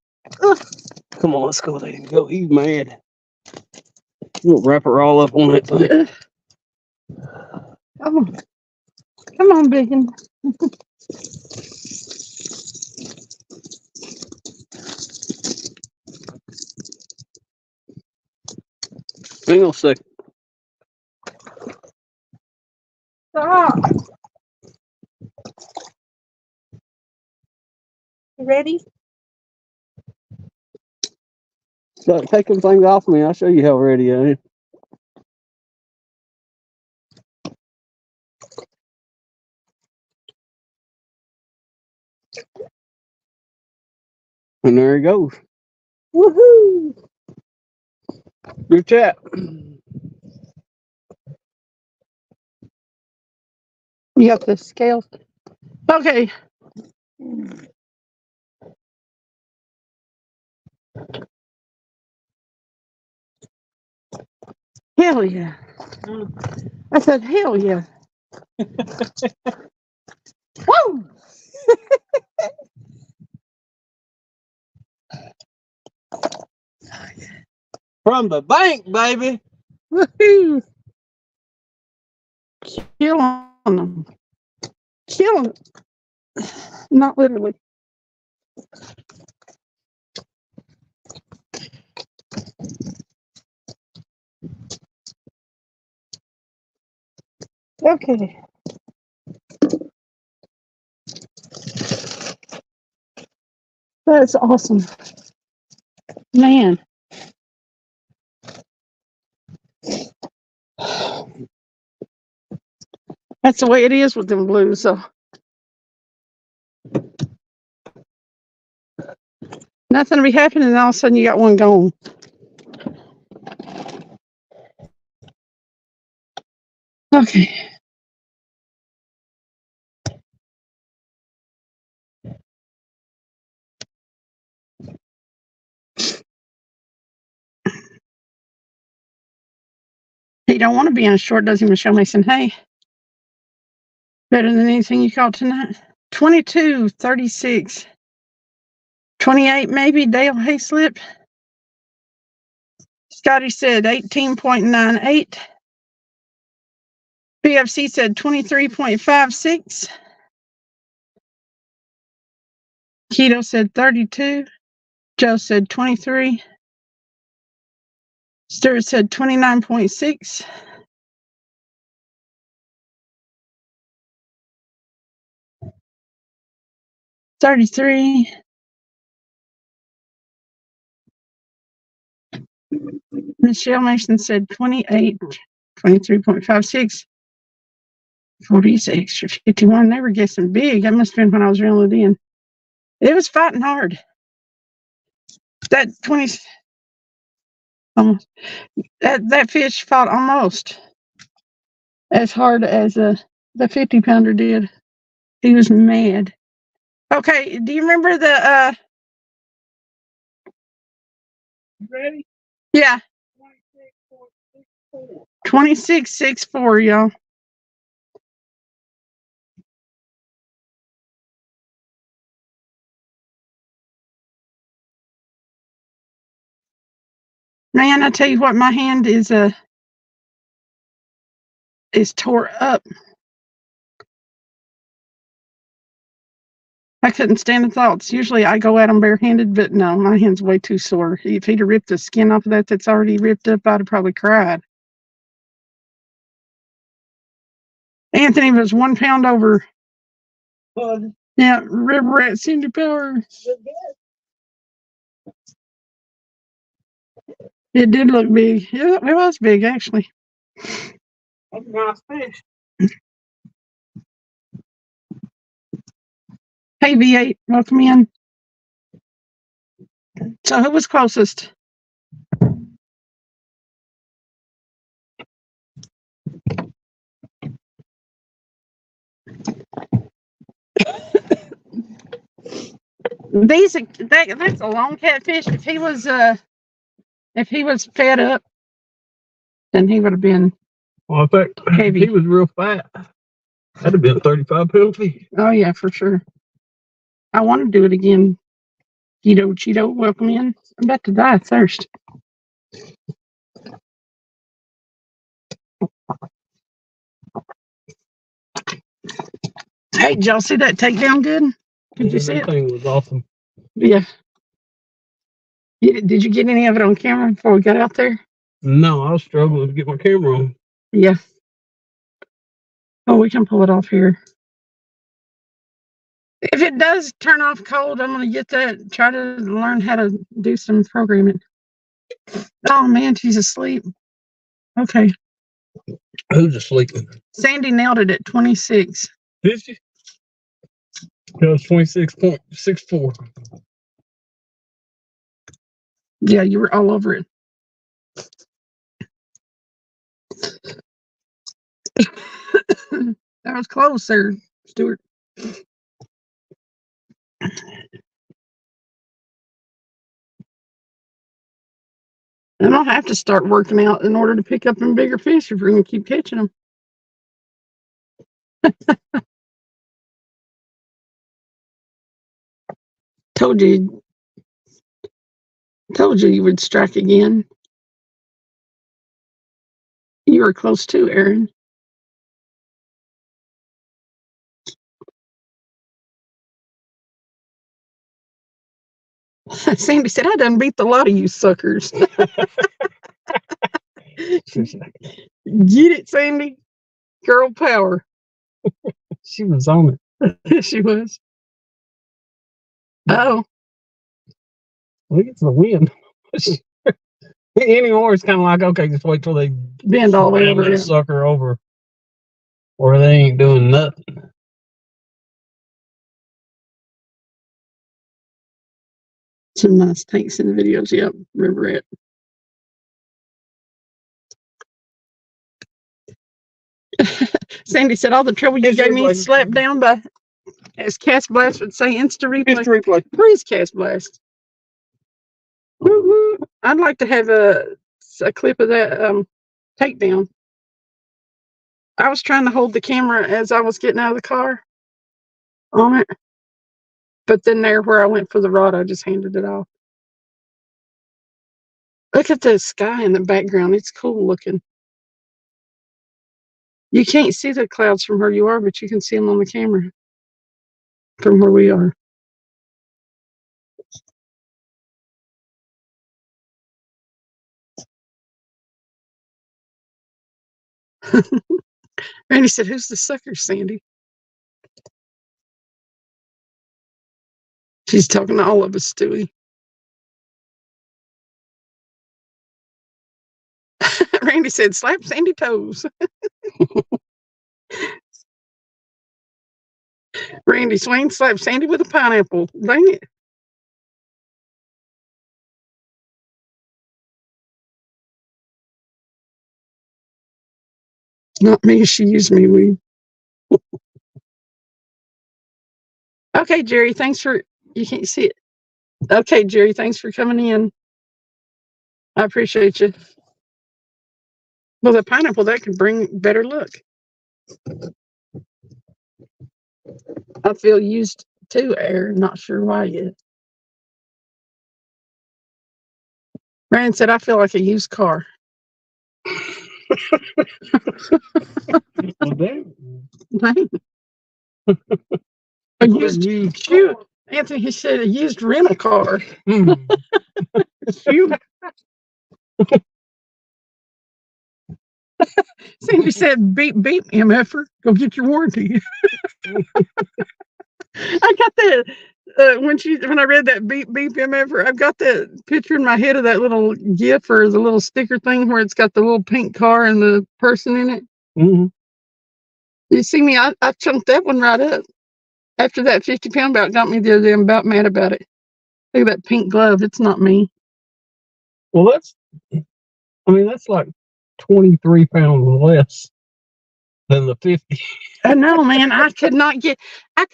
Ugh. Come on, let's go let him go. He's mad. We'll wrap her all up on that thing. Come on. Come on, Biggin. Hang on a second. Stop. You ready? Start taking things off me. I'll show you how ready I am. And there he goes. Woohoo! Your chat. You got the scales. Okay. Hell yeah. I said, hell yeah. Woo! From the bank, baby. Woohoo! Killing them. Killing it. Not literally. Okay. That's awesome. Man. That's the way it is with them blues, so nothing will be happening, and all of a sudden you got one gone. Okay. He don't want to be on short, does he, Michelle Mason? Hey, better than anything you called tonight. 22, 36, 28 maybe, Dale Hayslip. Scotty said 18.98. BFC said 23.56. Keto said 32. Joe said 23. Stuart said 29.6. $33. Michelle Mason said 28, 23.56, 46, 51. They were guessing big. That must have been when I was reeling it in. It was fighting hard. That 20, that fish fought almost as hard as the 50-pounder did. He was mad. Okay, do you remember the ready? Yeah. 26.64, y'all. Man, I tell you what, my hand is tore up. I couldn't stand the thoughts. Usually I go at them barehanded, but no, my hand's way too sore. If he'd have ripped the skin off of that that's already ripped up, I'd have probably cried. Anthony was 1 pound over. Yeah, River Rat Cindy Power. It did look big. Yeah, it was big, actually. That's a nice fish. Hey, V8, welcome in. So who was closest? That's a long catfish. If he was fed up, then he would have been. Well, I think heavy. He was real fat. That'd have been a 35-pound fish. Oh yeah, for sure. I want to do it again. Cheeto, welcome in. I'm about to die of thirst. Hey, did y'all see that takedown good? Did you see it? That thing was awesome. Yeah. Did you get any of it on camera before we got out there? No, I was struggling to get my camera on. Yeah. Oh, we can pull it off here. If it does turn off cold, I'm going to get that, try to learn how to do some programming. Oh, man, she's asleep. Okay. Who's asleep? Sandy nailed it at 26. Did she? That was 26.64. Yeah, you were all over it. That was close there, Stuart. And I'll have to start working out in order to pick up them bigger fish if we're going to keep catching them. Told you you would strike again. You were close too, Aaron. Sandy said, I done beat the lot of you suckers. Get it, Sandy? Girl power. She was on it. She was. Oh. Look, it's the wind. Anymore, it's kind of like, okay, just wait till they Bend all the way ram over. that sucker over, or they ain't doing nothing. Some nice tanks in the videos. Yep, remember it. Sandy said, all the trouble you gave me slapped down by, as Cast Blast would say, Insta replay. Please, Cast Blast. Woo-woo. I'd like to have a clip of that takedown. I was trying to hold the camera as I was getting out of the car on it. But then there where I went for the rod, I just handed it off. Look at the sky in the background. It's cool looking. You can't see the clouds from where you are, but you can see them on the camera from where we are. Randy said, who's the sucker, Sandy? She's talking to all of us, Stewie. Randy said, slap Sandy toes. Randy Swain slapped Sandy with a pineapple. Dang it. Not me, she used me, we. Okay, Jerry, thanks for, you can't see it. Okay, Jerry, thanks for coming in. I appreciate you. Well, the pineapple, that could bring better luck. I feel used too, Aaron. Not sure why yet. Ryan said, I feel like a used car. Well, damn. Dang. A used, shoot. Anthony, he said a used rental car. Shoot. Sandy said, beep, beep, MFer. Go get your warranty. I got that when I read that beep, beep, MFer, I've got that picture in my head of that little GIF or the little sticker thing where it's got the little pink car and the person in it. Mm-hmm. You see me, I chunked that one right up. After that 50-pound belt got me the other day, I'm about mad about it. Look at that pink glove. It's not me. Well, that's like 23 pounds less than the 50. I know, man. I could not get. I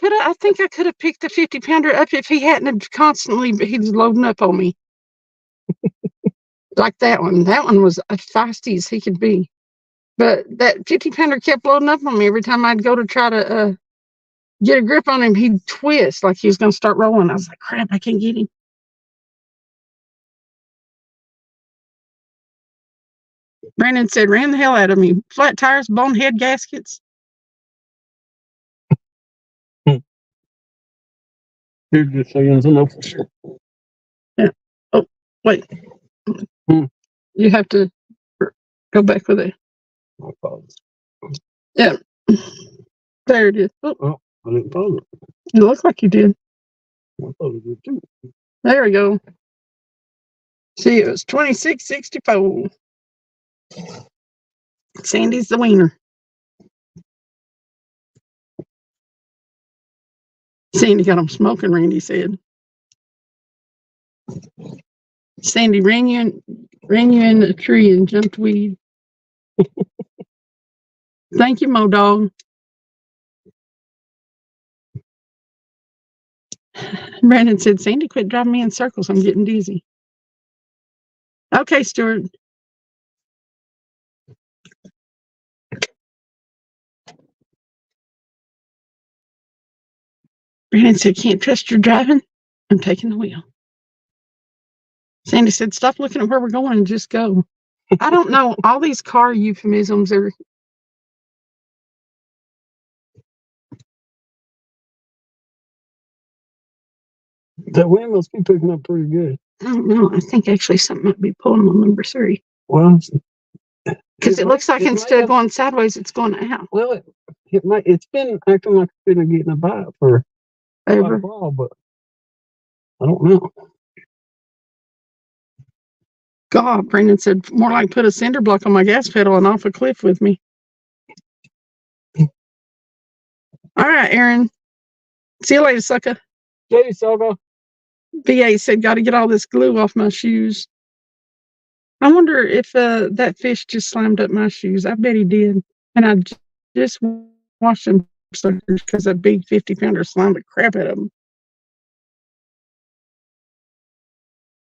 think I could have picked the 50-pounder up if he hadn't have constantly. He's loading up on me. Like that one. That one was as feisty as he could be. But that 50-pounder kept loading up on me every time I'd go to try to get a grip on him. He'd twist like he was going to start rolling. I was like, crap, I can't get him. Brandon said, ran the hell out of me. Flat tires, bonehead gaskets. You're just saying to know for sure. Yeah. Oh, wait. You have to go back with it. Yeah. There it is. Oh, I didn't follow it. You look like you did. I thought it did too. There we go. See, it was 26.64. Sandy's the wiener. Sandy got him smoking, Randy said. Sandy ran you in the tree and jumped weed. Thank you, Mo Dog. Brandon said, Sandy, quit driving me in circles. I'm getting dizzy. Okay, Stuart. Brandon said, can't trust your driving. I'm taking the wheel. Sandy said, stop looking at where we're going and just go. I don't know. All these car euphemisms are. The wind must be picking up pretty good. I don't know. I think actually something might be pulling on number 3. Well, because it looks like instead of going sideways, it's going out. Well, it's been acting like it's been getting a bite for quite a while, but I don't know. God, Brandon said, more like put a cinder block on my gas pedal and off a cliff with me. All right, Aaron. See you later, sucker. Hey, Saga. VA said, got to get all this glue off my shoes. I wonder if that fish just slammed up my shoes. I bet he did. And I just washed them suckers because that big 50-pounder slammed the crap out of them.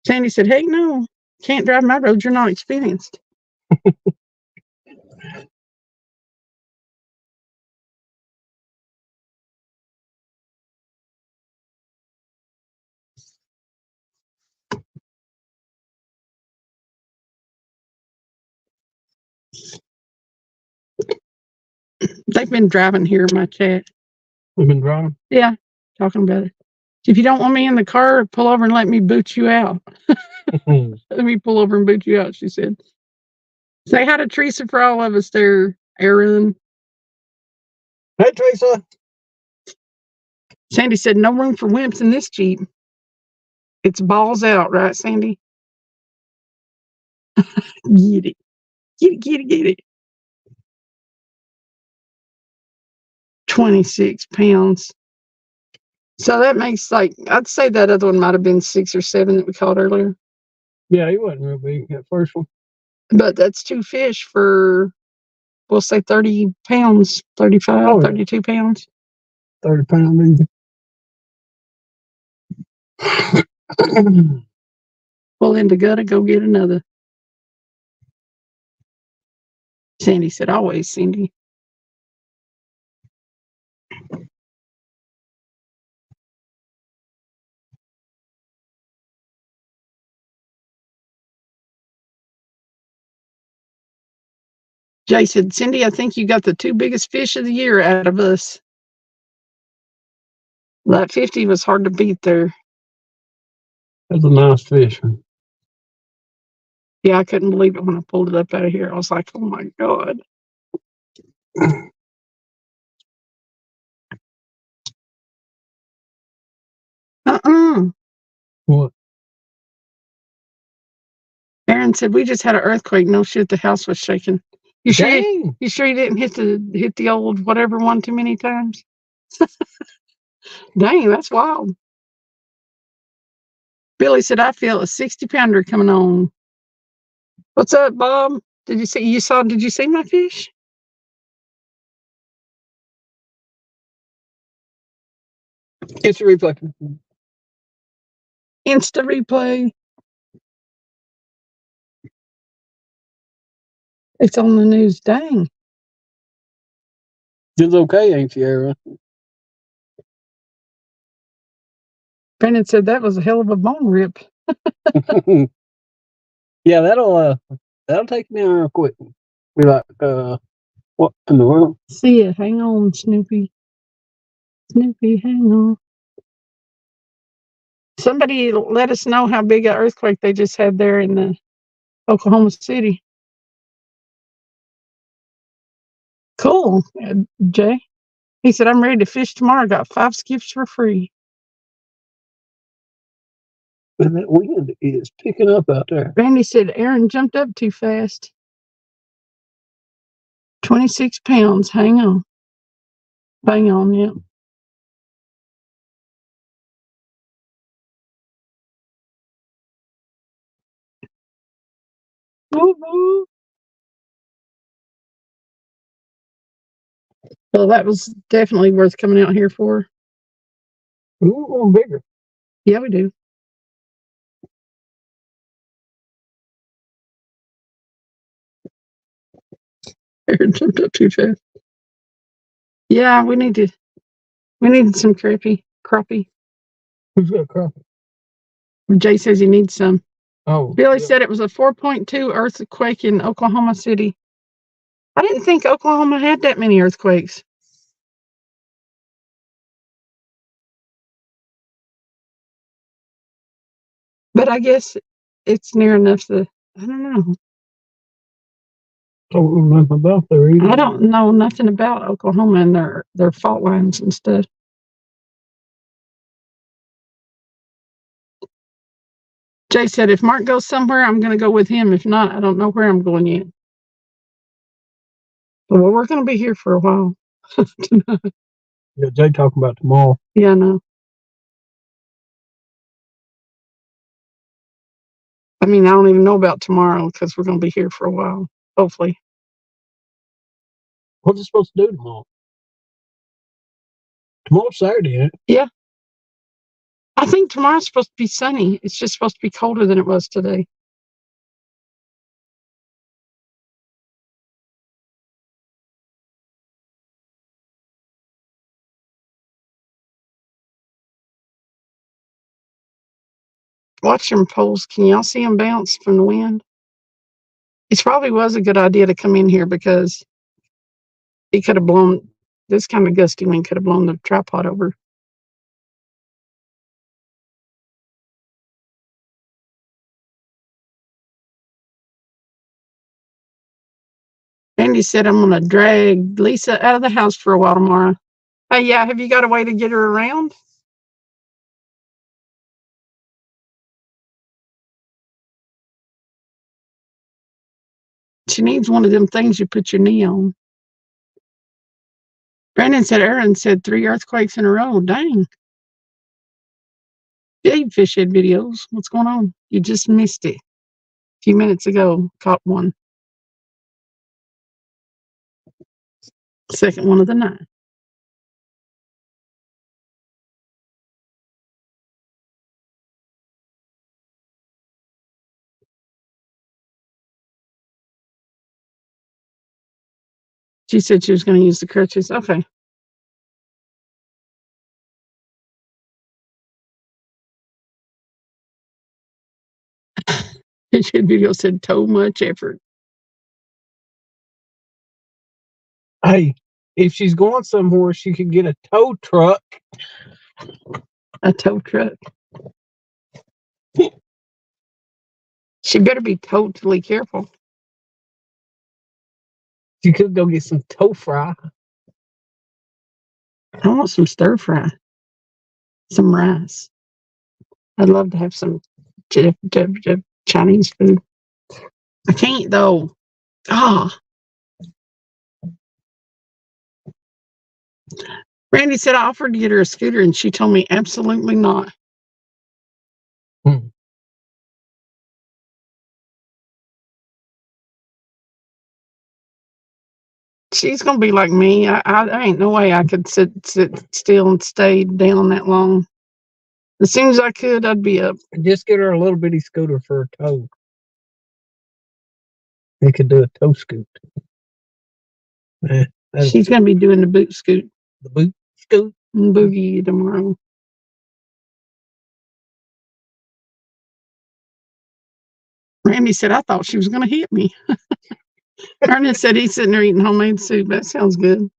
Sandy said, hey, no, can't drive my road. You're not experienced. They've been driving here in my chat. We've been driving? Yeah, talking about it. If you don't want me in the car, pull over and let me boot you out. Let me pull over and boot you out, she said. Say hi to Teresa for all of us there, Aaron. Hey, Teresa. Sandy said, no room for wimps in this Jeep. It's balls out, right, Sandy? Get it. Get it. 26 pounds. So that makes I'd say that other one might have been 6 or 7 that we caught earlier. Yeah, he wasn't real big, that first one. But that's 2 fish for, we'll say 30 pounds, 35, 32 pounds. 30 pounds easy. Pull into gutter, go get another. Sandy said, always, Cindy. Jay said, Cindy, I think you got the 2 biggest fish of the year out of us. That 50 was hard to beat there. That's a nice fish. Yeah, I couldn't believe it when I pulled it up out of here. I was like, oh my God. What? Aaron said, we just had an earthquake. No shit, the house was shaking. You sure you didn't hit the old whatever one too many times? Dang, that's wild. Billy said, I feel a 60-pounder coming on. What's up, Bob? Did you see my fish? It's a replay. Insta replay. It's on the news. Dang. It's okay, ain't you, Aaron? Brandon said that was a hell of a bone rip. Yeah, that'll take me out real quick. Be like, what in the world? See ya. Hang on, Snoopy. Snoopy, hang on. Somebody let us know how big an earthquake they just had there in the Oklahoma City. Cool, Jay. He said, I'm ready to fish tomorrow. Got 5 skips for free. And that wind is picking up out there. Randy said, Aaron jumped up too fast. 26 pounds. Hang on. Bang on, yeah. Woo-hoo. Well, that was definitely worth coming out here for. Ooh, bigger. Yeah, we do. Aaron jumped up too fast. Yeah, we needed some crappie. Who's got crappie? Jay says he needs some. Oh, Billy said it was a 4.2 earthquake in Oklahoma City. I didn't think Oklahoma had that many earthquakes. But I guess it's near enough that I don't know. I don't know nothing about there either. I don't know nothing about Oklahoma and their fault lines and stuff. Jay said, if Mark goes somewhere, I'm going to go with him. If not, I don't know where I'm going yet. Well, we're going to be here for a while. Yeah, Jay talking about tomorrow. Yeah, I know. I mean, I don't even know about tomorrow because we're going to be here for a while, hopefully. What's it supposed to do tomorrow? Tomorrow's Saturday, ain't it? Yeah. I think tomorrow's supposed to be sunny. It's just supposed to be colder than it was today. Watch them poles. Can y'all see them bounce from the wind? It probably was a good idea to come in here because he could have blown this kind of gusty wind could have blown the tripod over. Andy said, I'm going to drag Lisa out of the house for a while tomorrow. Hey, yeah, have you got a way to get her around? She needs one of them things you put your knee on. Brandon said, Aaron said 3 earthquakes in a row. Dang. Jade Fish had videos. What's going on? You just missed it. A few minutes ago, caught one. Second one of the night. She said she was going to use the crutches. Okay. Fish had video said, too much effort. Hey, if she's going somewhere, she could get a tow truck. A tow truck. She better be totally careful. She could go get some tow fry. I want some stir fry. Some rice. I'd love to have some Chinese food. I can't though. Randy said I offered to get her a scooter and she told me absolutely not. She's gonna be like me. I ain't no way I could sit still and stay down that long. As soon as I could, I'd be up. Just get her a little bitty scooter for a tow. They could do a tow scoot. She's gonna be doing the boot scoot. The boot scoot and boogie tomorrow. Randy said I thought she was gonna hit me. Ernest said he's sitting there eating homemade soup. That sounds good.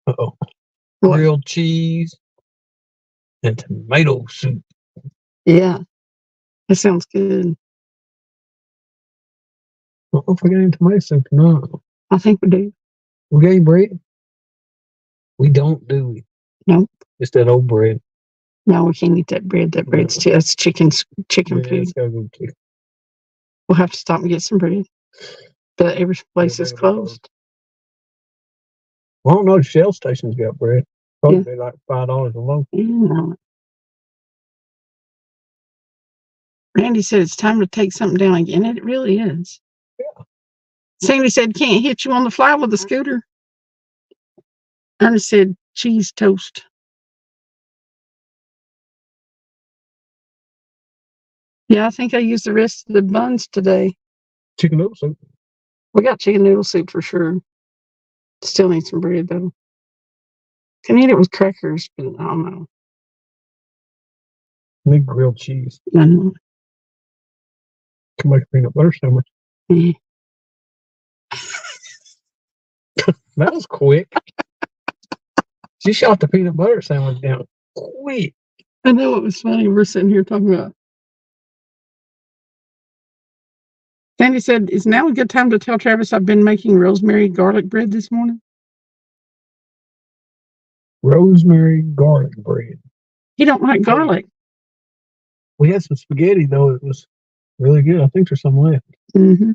Uh-oh. Grilled cheese and tomato soup. Yeah. That sounds good. I don't know if we got any tomato soup or not. I think we do. We got any bread? We don't, do we? Nope. Just that old bread. No, we can't eat that bread. That bread's that's chicken food. It's gotta go chicken. We'll have to stop and get some bread. But every place is closed. Well, I don't know. The Shell station's got bread. Probably like $5 a loaf. No. Randy said it's time to take something down again. It really is. Yeah. Sandy said can't hit you on the fly with a scooter. Ernest said cheese toast. Yeah, I think I used the rest of the buns today. Chicken noodle soup. We got chicken noodle soup for sure. Still need some bread though. Can eat it with crackers, but I don't know. Need grilled cheese. I know. Can make a peanut butter sandwich. Eh. That was quick. She shot the peanut butter sandwich down quick. I know it was funny. We're sitting here talking about. Sandy said, "Is now a good time to tell Travis I've been making rosemary garlic bread this morning?" Rosemary garlic bread. He don't like garlic. We had some spaghetti though. It was really good. I think there's some left. Mm-hmm.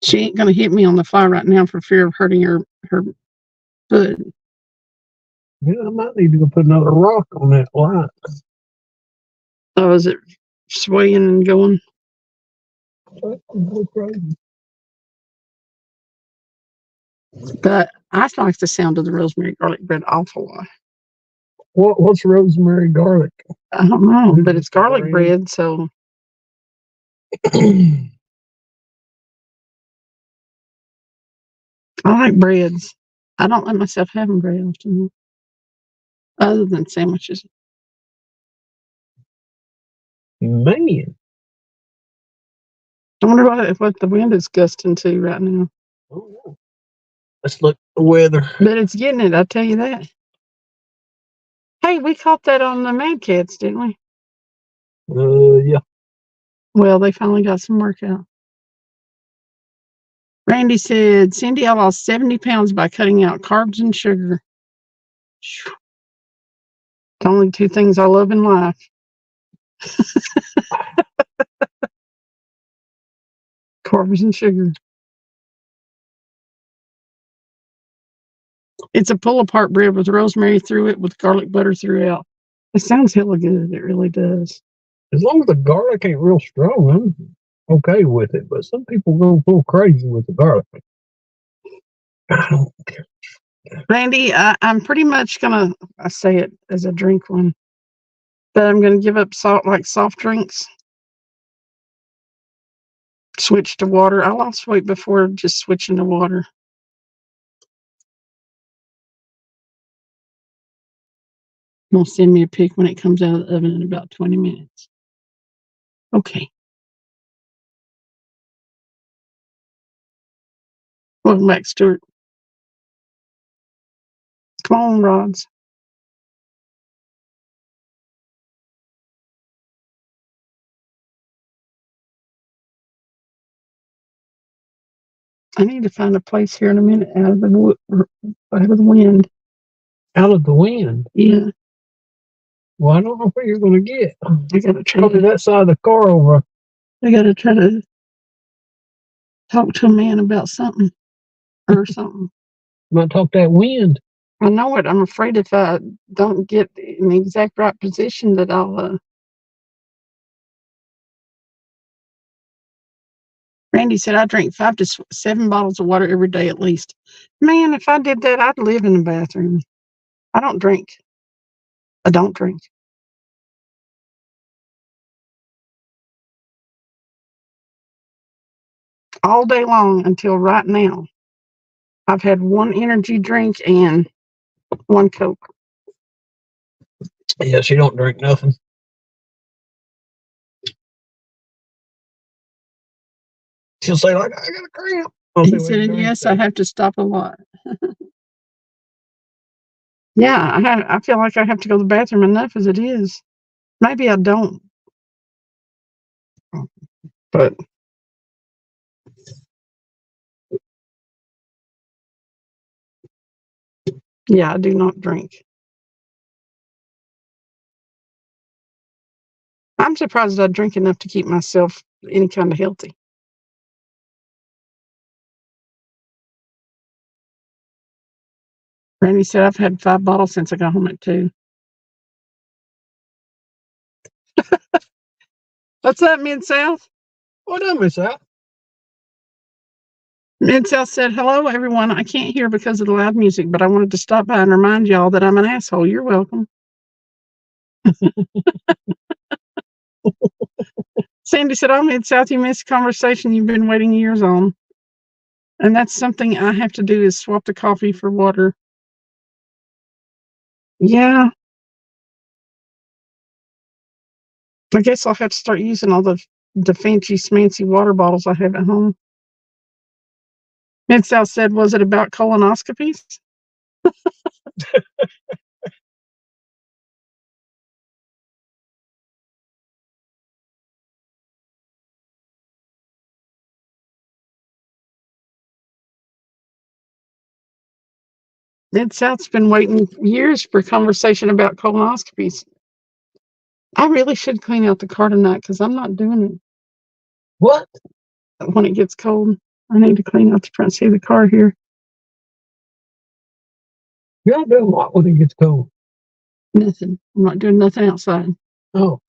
She ain't gonna hit me on the fly right now for fear of hurting her foot. Yeah, I might need to go put another rock on that light. Oh, is it swaying and going? But I like the sound of the rosemary garlic bread awful lot. What's rosemary garlic? I don't know, but it's garlic bread, so I like breads. I don't let myself have them very often, other than sandwiches. Man. I wonder what the wind is gusting to right now. Oh, let's look at the weather. But it's getting it, I tell you that. Hey, we caught that on the Mad Cats, didn't we? Yeah. Well, they finally got some work out. Randy said, "Cindy, I lost 70 pounds by cutting out carbs and sugar. The only two things I love in life." Carbs and sugar. It's a pull-apart bread with rosemary through it with garlic butter throughout. It sounds hella good. It really does. As long as the garlic ain't real strong, I'm okay with it. But some people go crazy with the garlic. I don't care. Randy, I'm pretty much gonna, I say it as a drink one, but I'm gonna give up salt like soft drinks. Switch to water. I lost weight before just switching to water. You'll send me a pic when it comes out of the oven in about 20 minutes. Okay. Welcome back, Stuart. Come on, Rods. I need to find a place here in a minute out of the wind. Out of the wind? Yeah. Well, I don't know where you're going to get. I gotta try Probably that side of the car over. I gotta try to talk to a man about something or something. You might talk that wind. I know it. I'm afraid if I don't get in the exact right position that I'll. Randy said I drink 5 to 7 bottles of water every day at least. Man, if I did that, I'd live in the bathroom. I don't drink. I don't drink. All day long until right now. I've had one energy drink and one Coke. Yeah, she don't drink nothing. She'll say, like, I got a cramp. He said, and yes, I have to stop a lot. Yeah, I feel like I have to go to the bathroom enough as it is. Maybe I don't. But yeah, I do not drink. I'm surprised I drink enough to keep myself any kind of healthy. Randy said I've had 5 bottles since I got home at 2. What's up, Mid-South? What up, Miss Al? Mid-South said, hello, everyone. I can't hear because of the loud music, but I wanted to stop by and remind y'all that I'm an asshole. You're welcome. Sandy said, oh, Mid-South, you missed a conversation you've been waiting years on. And that's something I have to do is swap the coffee for water. Yeah. I guess I'll have to start using all the fancy smancy water bottles I have at home. Mid-South said, was it about colonoscopies? Mid-South's been waiting years for a conversation about colonoscopies. I really should clean out the car tonight because I'm not doing it. What? When it gets cold, I need to clean out the front seat of the car here. You're not doing what when it gets cold? Nothing. I'm not doing nothing outside. Oh.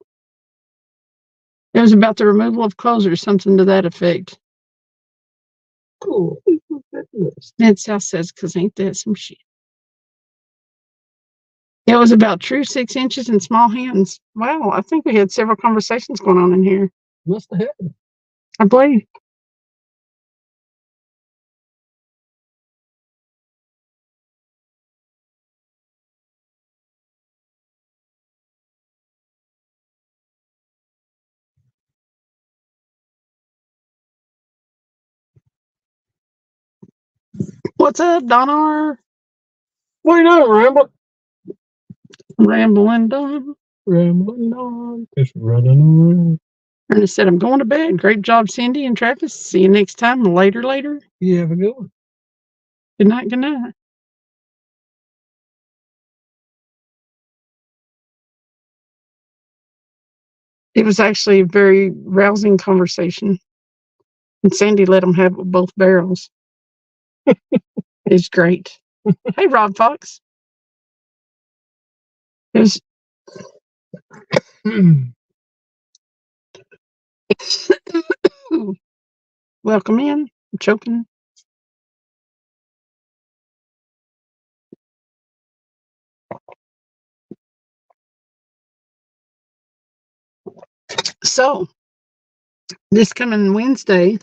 It was about the removal of clothes or something to that effect. Cool. Mid-South says, because ain't that some shit? It was about true 6 inches and small hands. Wow, I think we had several conversations going on in here. Must have happened. I believe. What's up, Donar? What are you doing, Ramble? Rambling Don. Rambling on. Just running around. Ernest said, I'm going to bed. Great job, Cindy and Travis. See you next time. Later. You have a good one. Good night. It was actually a very rousing conversation. And Sandy let them have both barrels. It's great. Hey, Rob Fox. It was welcome in. I'm choking. So, this coming Wednesday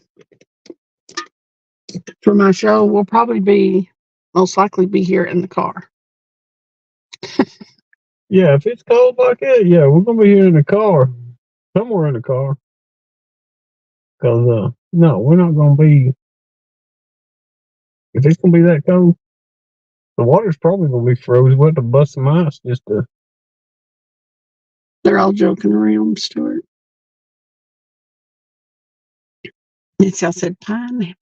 for my show, we'll probably most likely be here in the car. Yeah, if it's cold like that, yeah, we're gonna be here in the car. Somewhere in the car. Cause no, we're not gonna be. If it's gonna be that cold, the water's probably gonna be frozen. We'll have to bust some ice just to. They're all joking around, Stuart. It's I said pineapple.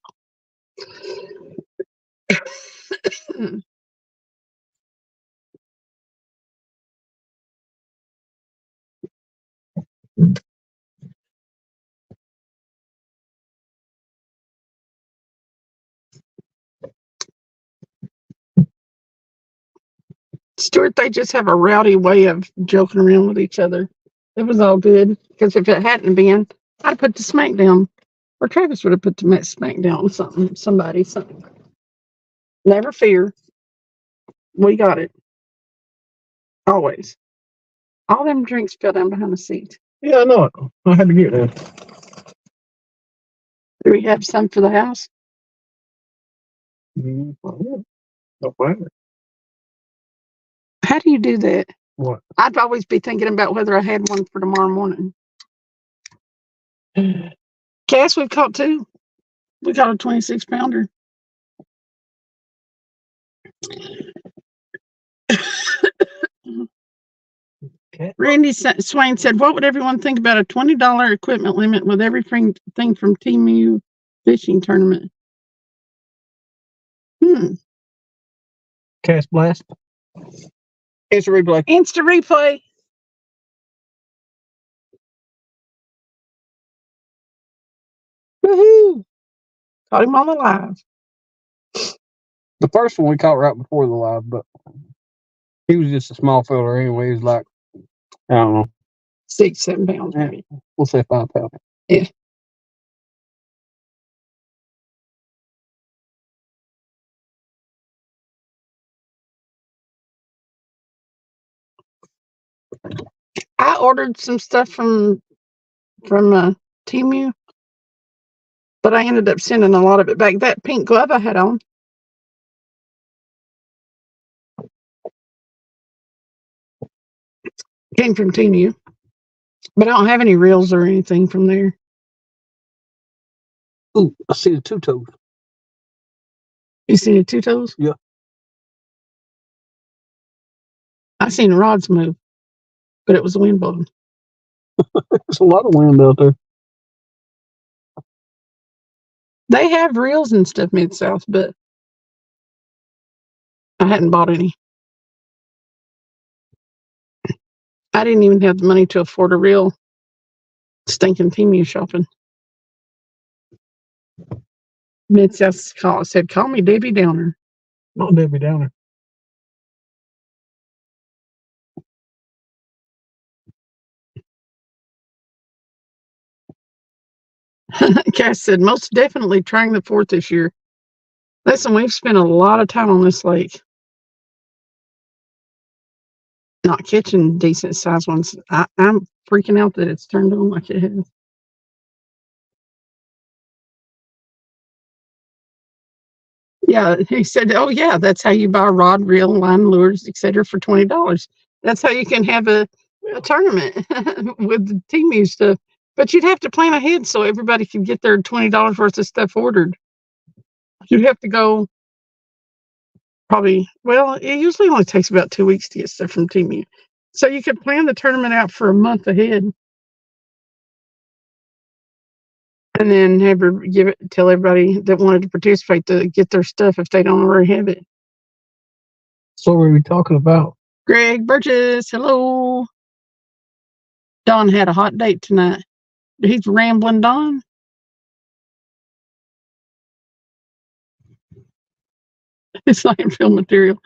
Stuart, they just have a rowdy way of joking around with each other. It was all good because if it hadn't been, I'd put the smack down, or Travis would have put the smack down on somebody. Never fear, we got it. Always. All them drinks fell down behind the seat. Yeah, I know it. I had to get there. Do we have some for the house? No matter. How do you do that? What? I'd always be thinking about whether I had one for tomorrow morning. Cass, we've caught two. We caught a 26-pounder. Randy Swain said, what would everyone think about a $20 equipment limit with everything from TMU fishing tournament? Cast blast. Instant replay. Instant replay. Woohoo! Caught him on the live. The first one we caught right before the live, but he was just a small filler anyway. He was like, I don't know, 6-7 pounds, maybe. We'll say 5 pounds. Yeah. I ordered some stuff from Temu, but I ended up sending a lot of it back. That pink glove I had on. Came from Temu, but I don't have any reels or anything from there. Ooh, I see the two toes. You seen the two toes? Yeah. I seen the rods move, but it was a wind blowing. There's a lot of wind out there. They have reels and stuff Mid-South, but I hadn't bought any. I didn't even have the money to afford a reel. Stinking Temu shopping. Mid-South said, call me Debbie Downer. Not Debbie Downer. Cass said, most definitely trying the 4th this year. Listen, we've spent a lot of time on this lake. Not catching decent sized ones. I'm freaking out that it's turned on like it has. Yeah, he said, oh yeah, that's how you buy rod, reel, line, lures, etc. for $20. That's how you can have a tournament with the Temu stuff. But you'd have to plan ahead so everybody could get their $20 worth of stuff ordered. You'd have to go probably, well, it usually only takes about 2 weeks to get stuff from Temu. So you could plan the tournament out for a month ahead. And then tell everybody that wanted to participate to get their stuff if they don't already have it. So what are we talking about? Greg Burgess, hello. Don had a hot date tonight. He's rambling, Don. It's landfill material.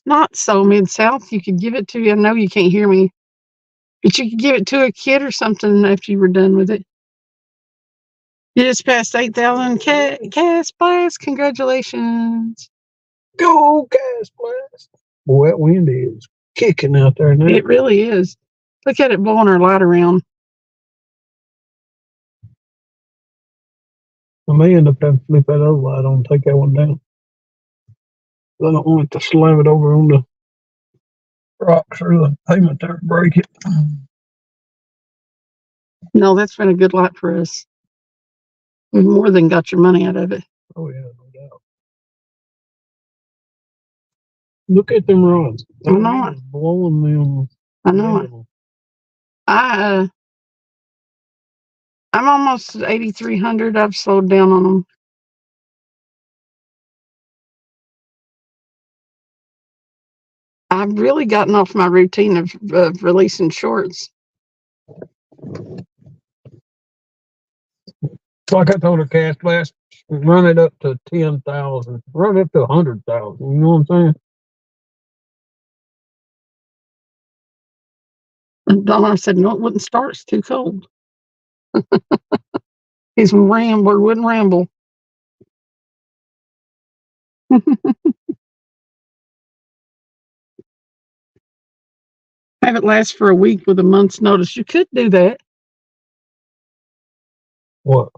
Not so Mid-South. You could give it to, I know you can't hear me, but you could give it to a kid or something after you were done with it. You just passed 8,000 Cass Blast. Congratulations. Go Cass Blast. Boy, that wind is kicking out there now. It really is. Look at it blowing our light around. I may end up having to flip that other light on and take that one down. I don't want it to slam it over on the rocks or the pavement there and break it. No, that's been a good light for us. We've more than got your money out of it. Oh yeah, no doubt. Look at them rods. I know it. Blowing them. I know it. I'm almost at 8,300. I've slowed down on them. I've really gotten off my routine of releasing shorts. Like I told her, Cass Blast, run it up to 10,000. Run it up to 100,000. You know what I'm saying? And Donna said, no, it wouldn't start. It's too cold. His rambler wouldn't ramble. Have it last for a week with a month's notice. You could do that. What?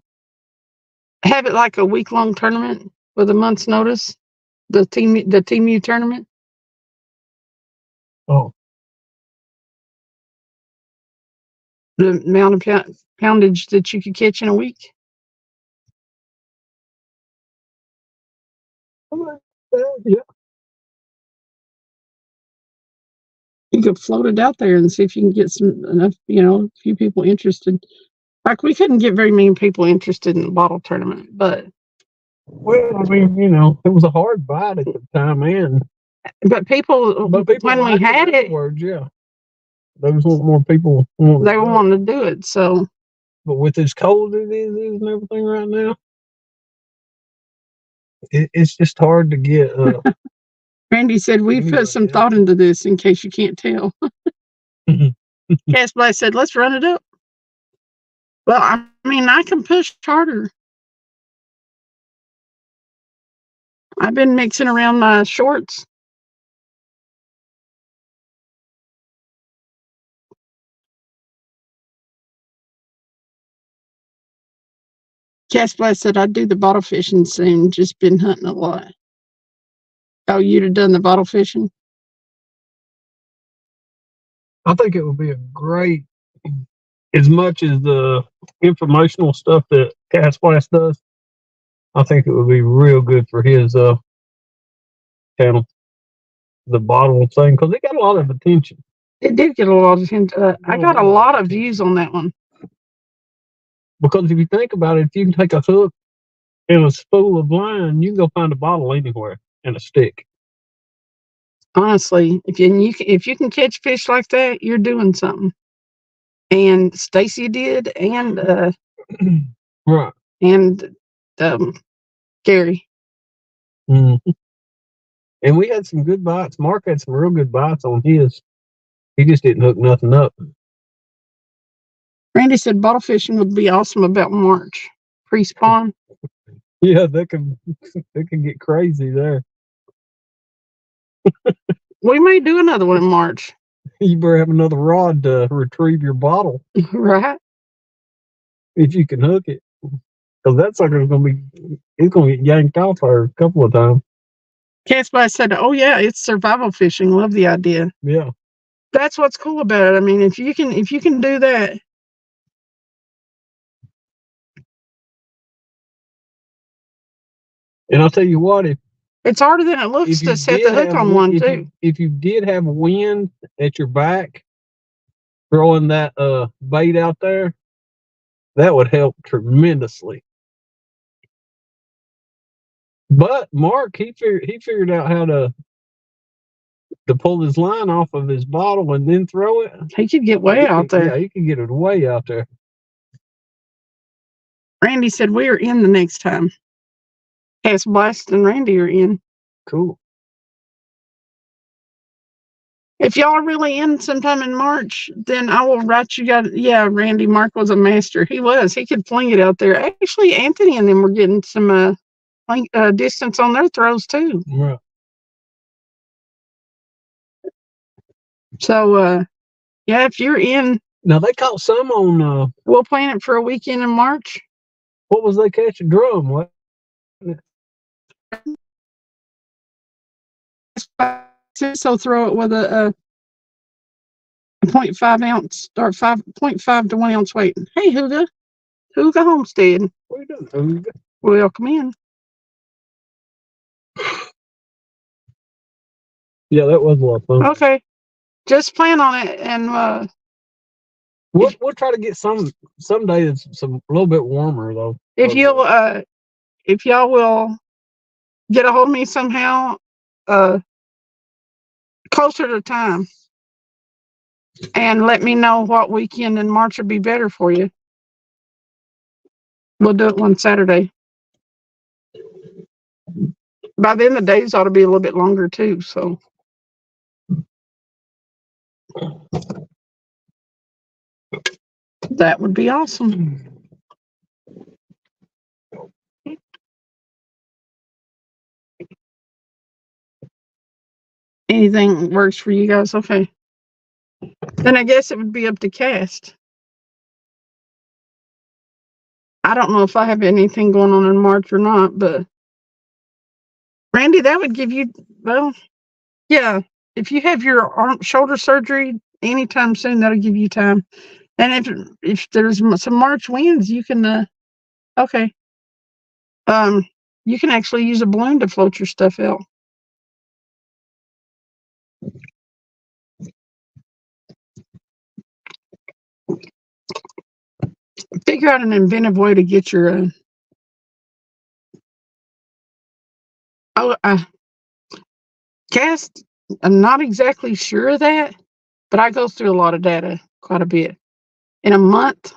Have it like a week-long tournament with a month's notice. The Temu tournament. Oh. The amount of poundage that you could catch in a week. Yeah. You could float it out there and see if you can get enough, a few people interested. Like we couldn't get very many people interested in the bottle tournament, but. Well, I mean, it was a hard bite at the time, but people when we had it, yeah, there was more people. They were wanting to do it, so. But with as cold as it is and everything right now, it's just hard to get. Randy said we put some thought into this, in case you can't tell. Cass Blast said, "Let's run it up." Well, I mean, I can push harder. I've been mixing around my shorts. Casper said, I'd do the bottle fishing soon. Just been hunting a lot. Oh, you'd have done the bottle fishing? I think it would be a great, as much as the informational stuff that Cass Blast does, I think it would be real good for his channel, the bottle thing, because it got a lot of attention. It did get a lot of attention. I got a lot of views on that one. Because if you think about it, if you can take a hook and a spool of line, you can go find a bottle anywhere and a stick. Honestly, if you can catch fish like that, you're doing something. And Stacy did, and Right. and Gary. Mm-hmm. And we had some good bites. Mark had some real good bites on his. He just didn't hook nothing up. Randy said bottle fishing would be awesome about March. Pre-spawn. Yeah, that can get crazy there. We may do another one in March. You better have another rod to retrieve your bottle. Right? If you can hook it. Because that sucker's gonna get yanked off there a couple of times. Casper said, oh yeah, it's survival fishing. Love the idea. Yeah. That's what's cool about it. I mean, if you can do that. And I'll tell you what, it's harder than it looks to set the hook on one too. If you did have wind at your back, throwing that bait out there, that would help tremendously. But Mark, he figured out how to pull his line off of his bottle and then throw it. He could get way out there. Yeah, he could get it way out there. Randy said we are in the next time. Cass Blast and Randy are in. Cool. If y'all are really in sometime in March, then I will write you guys. Yeah, Randy, Mark was a master. He was. He could fling it out there. Actually, Anthony and them were getting some distance on their throws too. Right. So, yeah, if you're in. Now, they caught some on... we'll plan it for a weekend in March. What was they catching? Drum, what? So throw it with a 0.5 ounce or 5.5 to 1 ounce weight. Hey, Huga Homestead. What are you doing, Huga? Welcome in. Yeah, that was a lot of fun. Okay, just plan on it, and we'll try to get some days some a little bit warmer though. If y'all will get a hold of me somehow, closer to time, and let me know what weekend in March would be better for you. We'll do it one Saturday. By then, the days ought to be a little bit longer too. So. That would be awesome. Anything works for you guys? Okay. Then I guess it would be up to Cast. I don't know if I have anything going on in March or not, but Randy, that would give you, well, yeah, if you have your shoulder surgery anytime soon, that'll give you time. And if there's some March winds, you can, okay. You can actually use a balloon to float your stuff out. Figure out an inventive way to get your, Cast, I'm not exactly sure of that, but I go through a lot of data, quite a bit. In a month,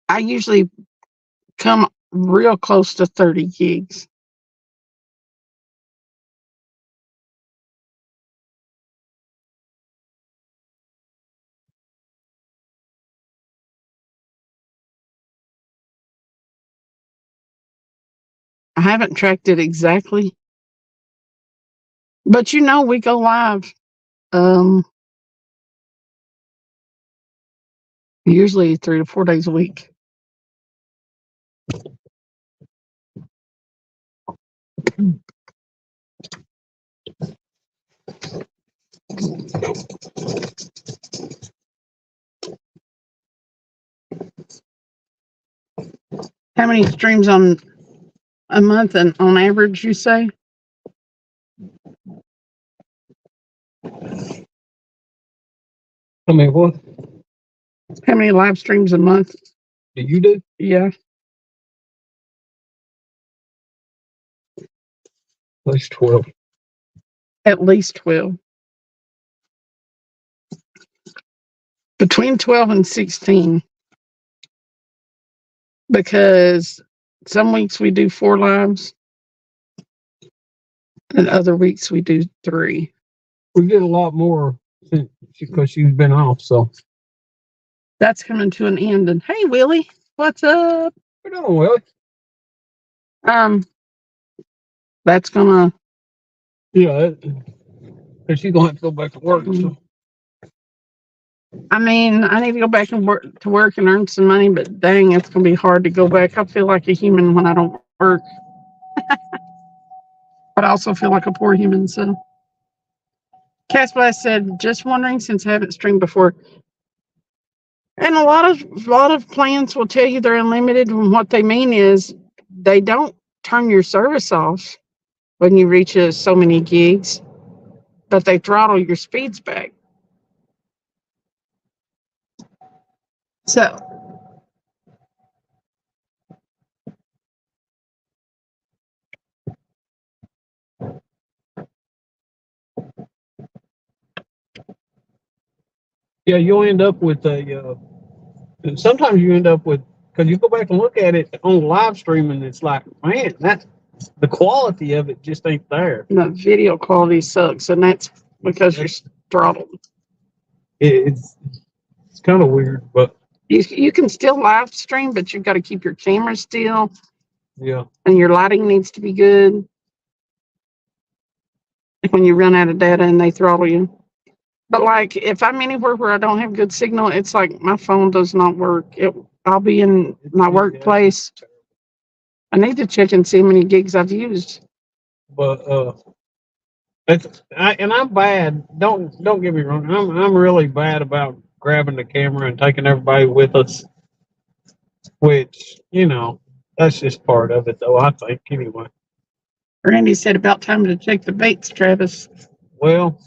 I usually come real close to 30 gigs. I haven't tracked it exactly, but we go live usually 3 to 4 days a week. How many streams on a month and on average, you say? I mean, what How many live streams a month? do you do? Yeah. At least 12. At least 12. Between 12 and 16. Because some weeks we do 4 lives and other weeks we do 3. We did a lot more because she's been off, so. That's coming to an end. And hey, Willie, what's up? We're doing well. That's gonna. Yeah, because she's gonna have to go back to work. So. I mean, I need to go back and work and earn some money, but dang, it's gonna be hard to go back. I feel like a human when I don't work, but I also feel like a poor human. So, Casper said, just wondering since I haven't streamed before. And a lot of plans will tell you they're unlimited, and what they mean is they don't turn your service off when you reach so many gigs, but they throttle your speeds back. So, Yeah, you'll end up with sometimes you end up with, because you go back and look at it on live stream and it's like, man, that the quality of it just ain't there. the video quality sucks, and that's because you're throttled. It's kind of weird, but You can still live stream, but you've got to keep your camera still, yeah, and your lighting needs to be good. When you run out of data and they throttle you. But like, if I'm anywhere where I don't have good signal, it's like my phone does not work. I'll be in my workplace. I need to check and see how many gigs I've used. but I'm bad. Don't get me wrong. I'm really bad about grabbing the camera and taking everybody with us. Which, that's just part of it, though. I think anyway. Randy said about time to check the baits, Travis. Well,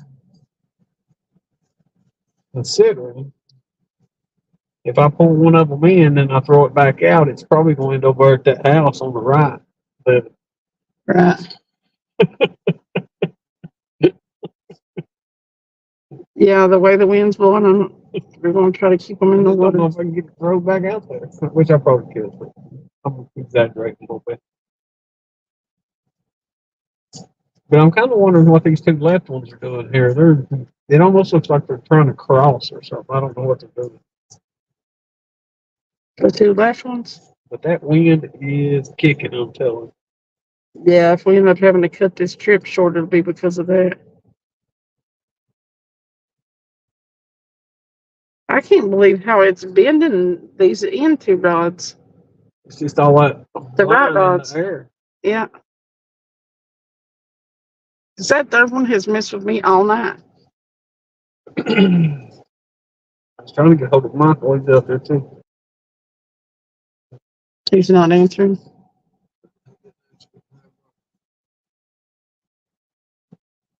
considering if I pull one of them in and I throw it back out, it's probably going to over at that house on the right. But Right. Yeah, the way the wind's blowing, we're going to try to keep them in the I don't know water. if I can get it thrown back out there, which I probably could, but I'm exaggerating a little bit. But I'm kind of wondering what these 2 left ones are doing here. It almost looks like they're trying to cross or something. I don't know what they're doing. The 2 left ones? But that wind is kicking, I'm telling you. Yeah, if we end up having to cut this trip short, it'll be because of that. I can't believe how it's bending these into rods. It's just all that The right line in rods. the air. Yeah. Because that third one has messed with me all night. I was trying to get hold of Michael. He's out there too. He's not answering.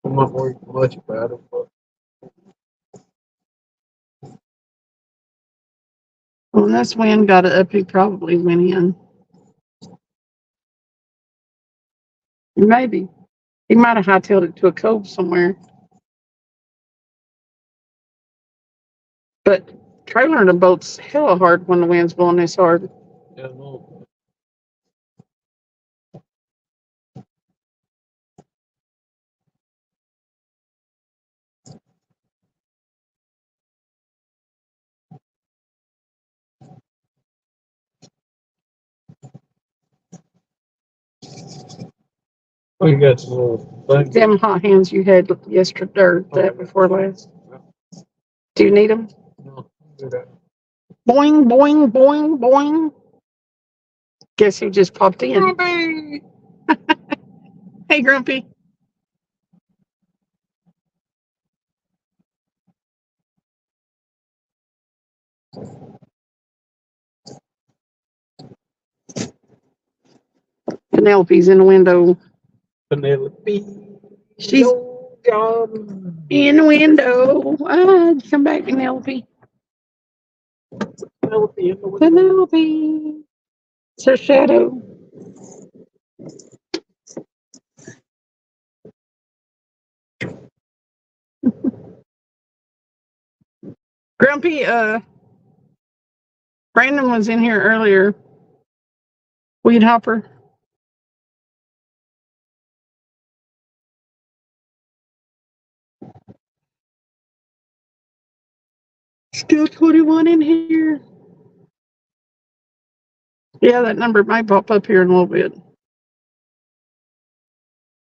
I'm not worried much about it, but When this wind got it up, he probably went in. Maybe. He might have hightailed it to a cove somewhere. But trailering a boat's hella hard when the wind's blowing this hard. yeah, no. Oh, you got some little things. Them hot hands you had yesterday, or that before last. Do you need them? No, do that. Boing, boing, boing, boing. Guess who just popped in? Grumpy. Hey, Grumpy. Penelope's in the window. Penelope. She's in the window. Come back, Penelope. Penelope in the window. Penelope. It's her shadow. Grumpy, Brandon was in here earlier. Weed Hopper. Still 21 in here. Yeah, that number might pop up here in a little bit.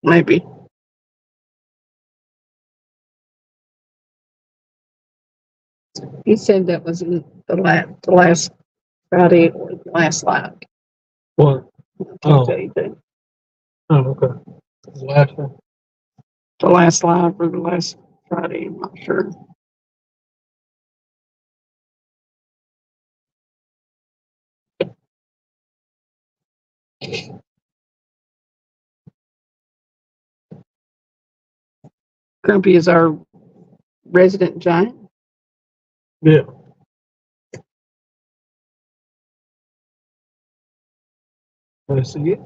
Maybe. He said that was in the last Friday or the last live. What? Oh. Okay, Oh, okay. The last one. the last live or the last Friday, I'm not sure. Grumpy is our resident giant. Yeah. Let's see it.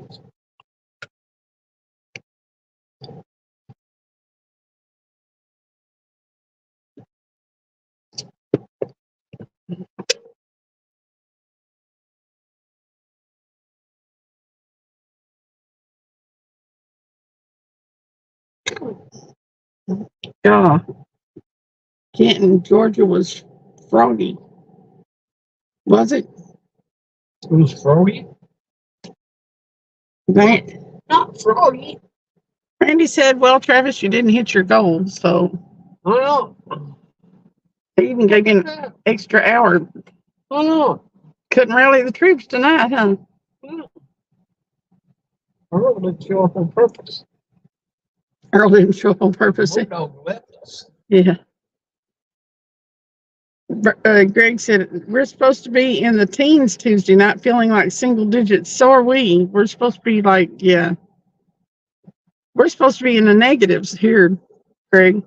Yeah. Canton, Georgia was froggy. Was it? It was froggy. Not froggy. Randy said, well, Travis, you didn't hit your goal, so I know. he even gave you an extra hour. I know. Couldn't rally the troops tonight, huh? Yeah. Earl didn't show up on purpose. Earl didn't show up on purpose. Dog left us. Yeah. Greg said, we're supposed to be in the teens Tuesday night, feeling like single digits. So are we. We're supposed to be like, yeah. We're supposed to be in the negatives here, Greg.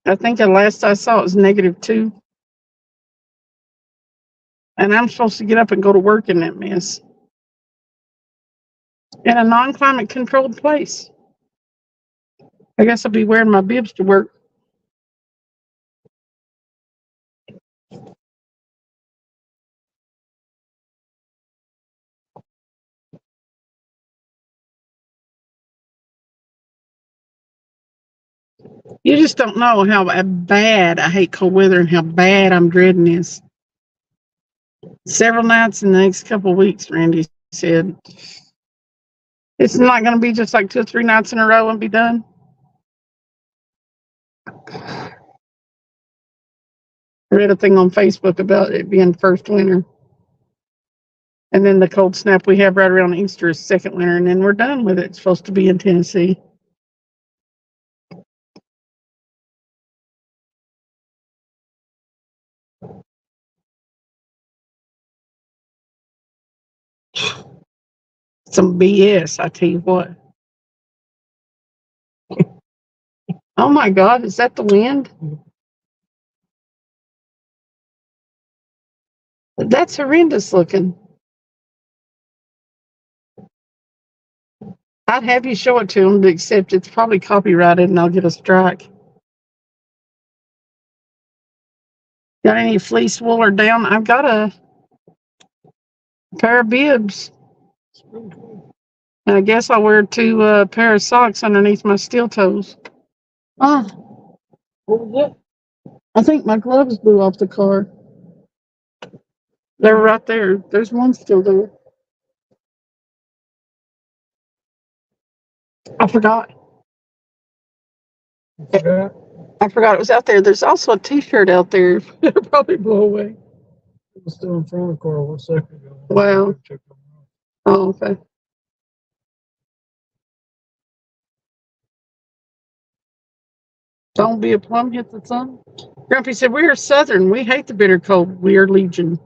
I think the last I saw it was -2. And I'm supposed to get up and go to work in that mess. In a non-climate controlled place. I guess I'll be wearing my bibs to work. You just don't know how bad I hate cold weather and how bad I'm dreading this. Several nights in the next couple of weeks, Randy said. It's not going to be just like 2 or 3 nights in a row and be done. I read a thing on Facebook about it being first winter. And then the cold snap we have right around Easter is second winter, and then we're done with it. It's supposed to be in Tennessee. Some BS, I tell you what. Oh my God, is that the wind? That's horrendous looking. I'd have you show it to them, except it's probably copyrighted and I'll get a strike. Got any fleece wool or down? I've got a pair of bibs. And I guess I'll wear 2 pair of socks underneath my steel toes. Oh, What was I think my gloves blew off the car. They're right there. There's one still there. I forgot. that? I forgot it was out there. There's also a t-shirt out there. It'll probably blow away. It was still in front of the car 1 second ago. Wow. Oh, okay. Don't be a plum hit the sun. Grumpy said, "We are Southern. We hate the bitter cold. We are Legion."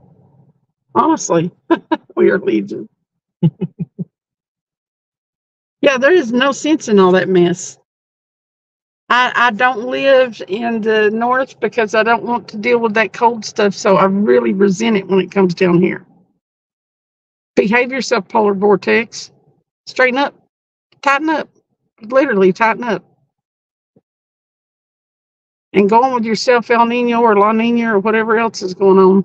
Honestly, we are Legion. Yeah, there is no sense in all that mess. I don't live in the north because I don't want to deal with that cold stuff, so I really resent it when it comes down here. Behave yourself, polar vortex. Straighten up. Tighten up. Literally tighten up. And go on with yourself, El Nino or La Nina or whatever else is going on.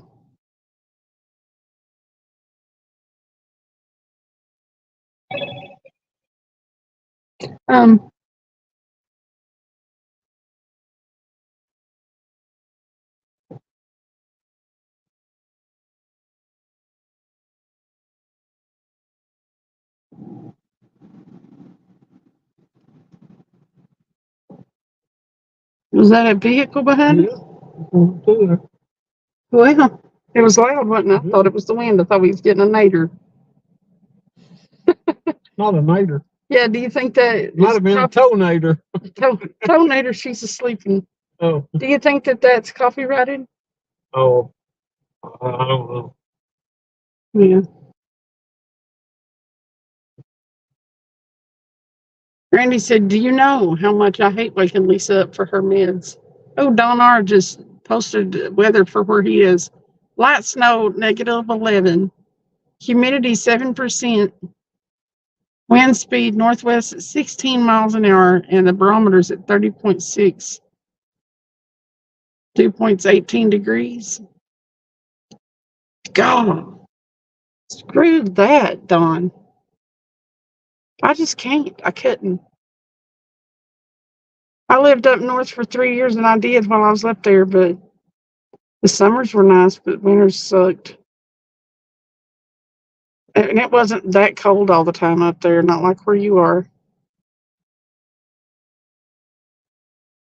Um, was that a vehicle behind us? Yeah. Well, it was loud, wasn't it? I thought it was the wind. I thought he was getting a nader. Not a nader. Yeah, do you think that might have been a toenator? Toenator, she's asleep. Oh. Do you think that that's copyrighted? Oh, I don't know. Yeah. Randy said, "Do you know how much I hate waking Lisa up for her meds?" Oh, Don R just posted weather for where he is. Light snow, -11. Humidity 7%. Wind speed northwest at 16 miles an hour, and the barometer's at 30.6. Dew point's 18 degrees. God, screw that, Don. I just can't. I couldn't. I lived up north for 3 years, and I did while I was up there, but the summers were nice, but winters sucked. And it wasn't that cold all the time up there, not like where you are.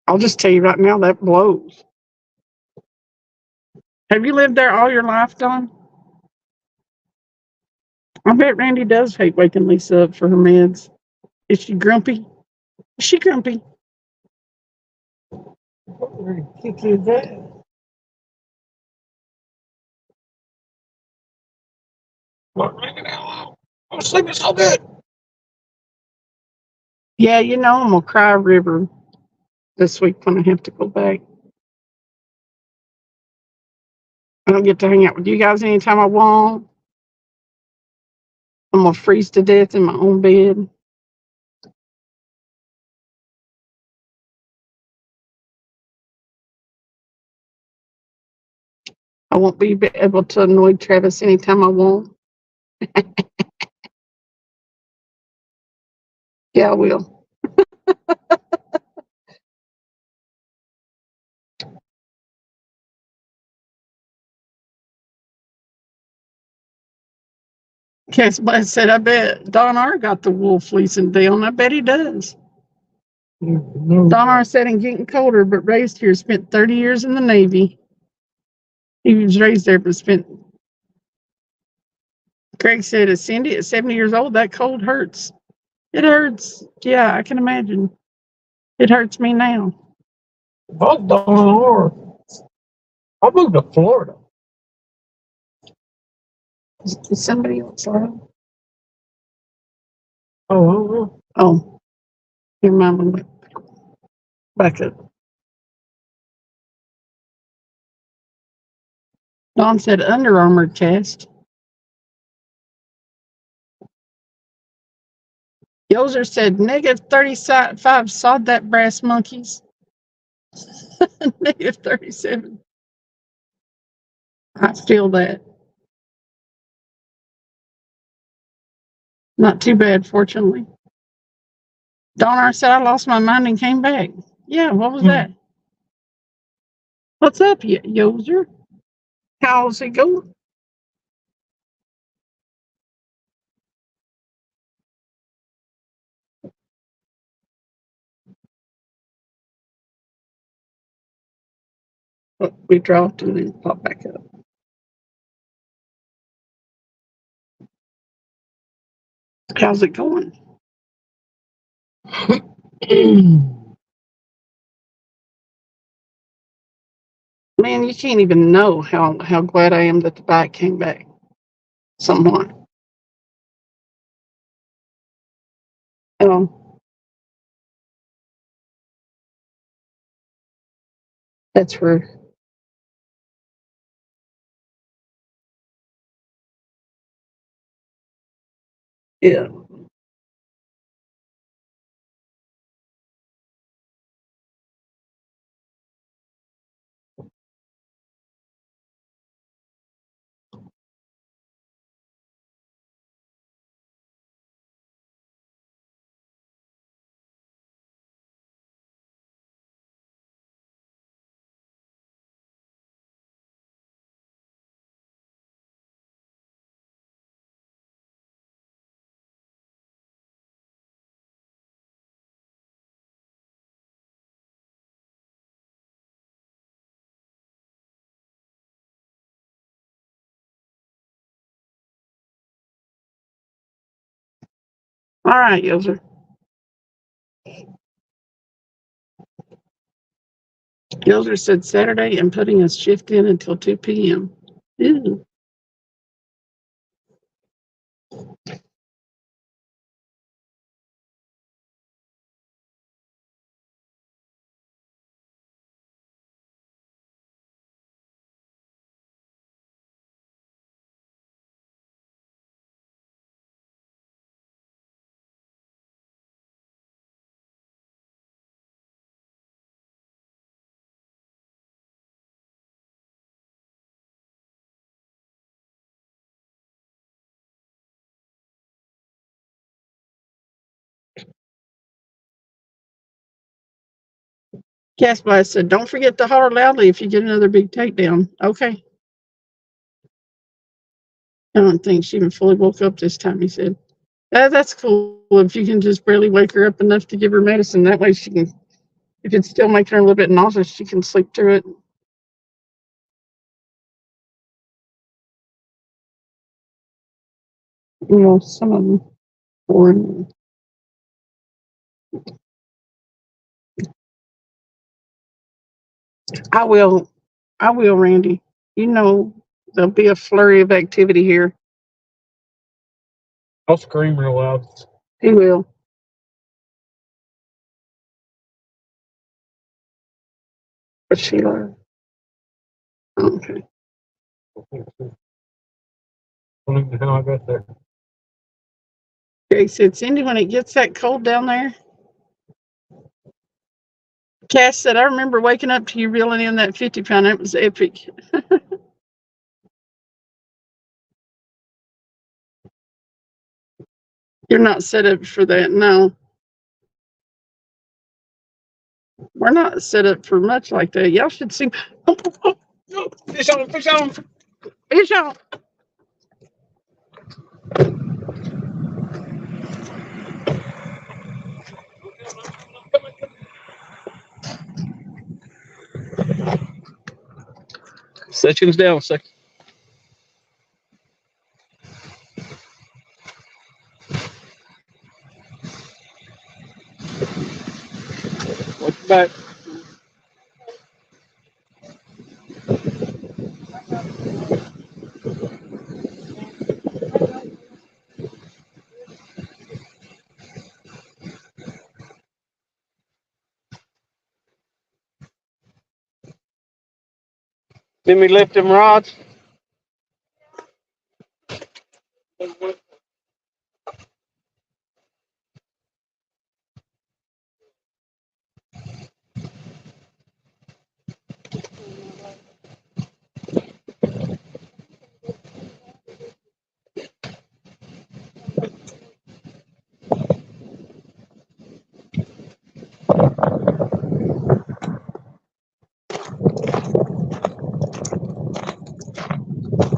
I'll just tell you right now, that blows. Have you lived there all your life, Don? I bet Randy does hate waking Lisa up for her meds. Is she grumpy? Is she grumpy? Kick you that. I'm sleeping so good. Yeah, you know I'm gonna cry a river this week when I have to go back. I don't get to hang out with you guys anytime I want. I'm gonna freeze to death in my own bed. I won't be able to annoy Travis anytime I want. Yeah, I will. Cass Blatt said, "I bet Don R got the wool fleecing deal." I bet he does. Don R said, "And getting colder, but raised here, spent 30 years in the Navy." He was raised there, but spent. Craig said, "As Cindy at 70 years old, that cold hurts." It hurts. Yeah, I can imagine. It hurts me now. But Don R, I moved to Florida. Is somebody else on? Oh, I don't know. Oh, your mom went back up. Don said Under Armour test. Yoser said -35 sod that brass monkeys. -37. I feel that. Not too bad, fortunately. Don R said I lost my mind and came back. Yeah, what was that? What's up, Yoser? How's it going? We dropped and then popped back up. How's it going? Man, you can't even know how glad I am that the bike came back somewhat. Oh, that's rude. Yeah. All right, Yoser. Yoser said Saturday and putting a shift in until 2 p.m. Ew. Gasby said, don't forget to holler loudly if you get another big takedown. Okay. I don't think she even fully woke up this time, he said. That's cool if you can just barely wake her up enough to give her medicine. That way she can, if it's still making her a little bit nauseous, she can sleep through it. You know, some of them. Or, I will, Randy. You know, there'll be a flurry of activity here. I'll scream real loud. He will. But Sheila. Okay. I don't even know how I got there. He said, Cindy, when it gets that cold down there, Cass said, I remember waking up to you reeling in that 50-pound. It was epic. You're not set up for that. No, we're not set up for much like that. Y'all should see. Fish on, fish on. Fish on. Sections down, second. Watch your back. Let me lift them rods.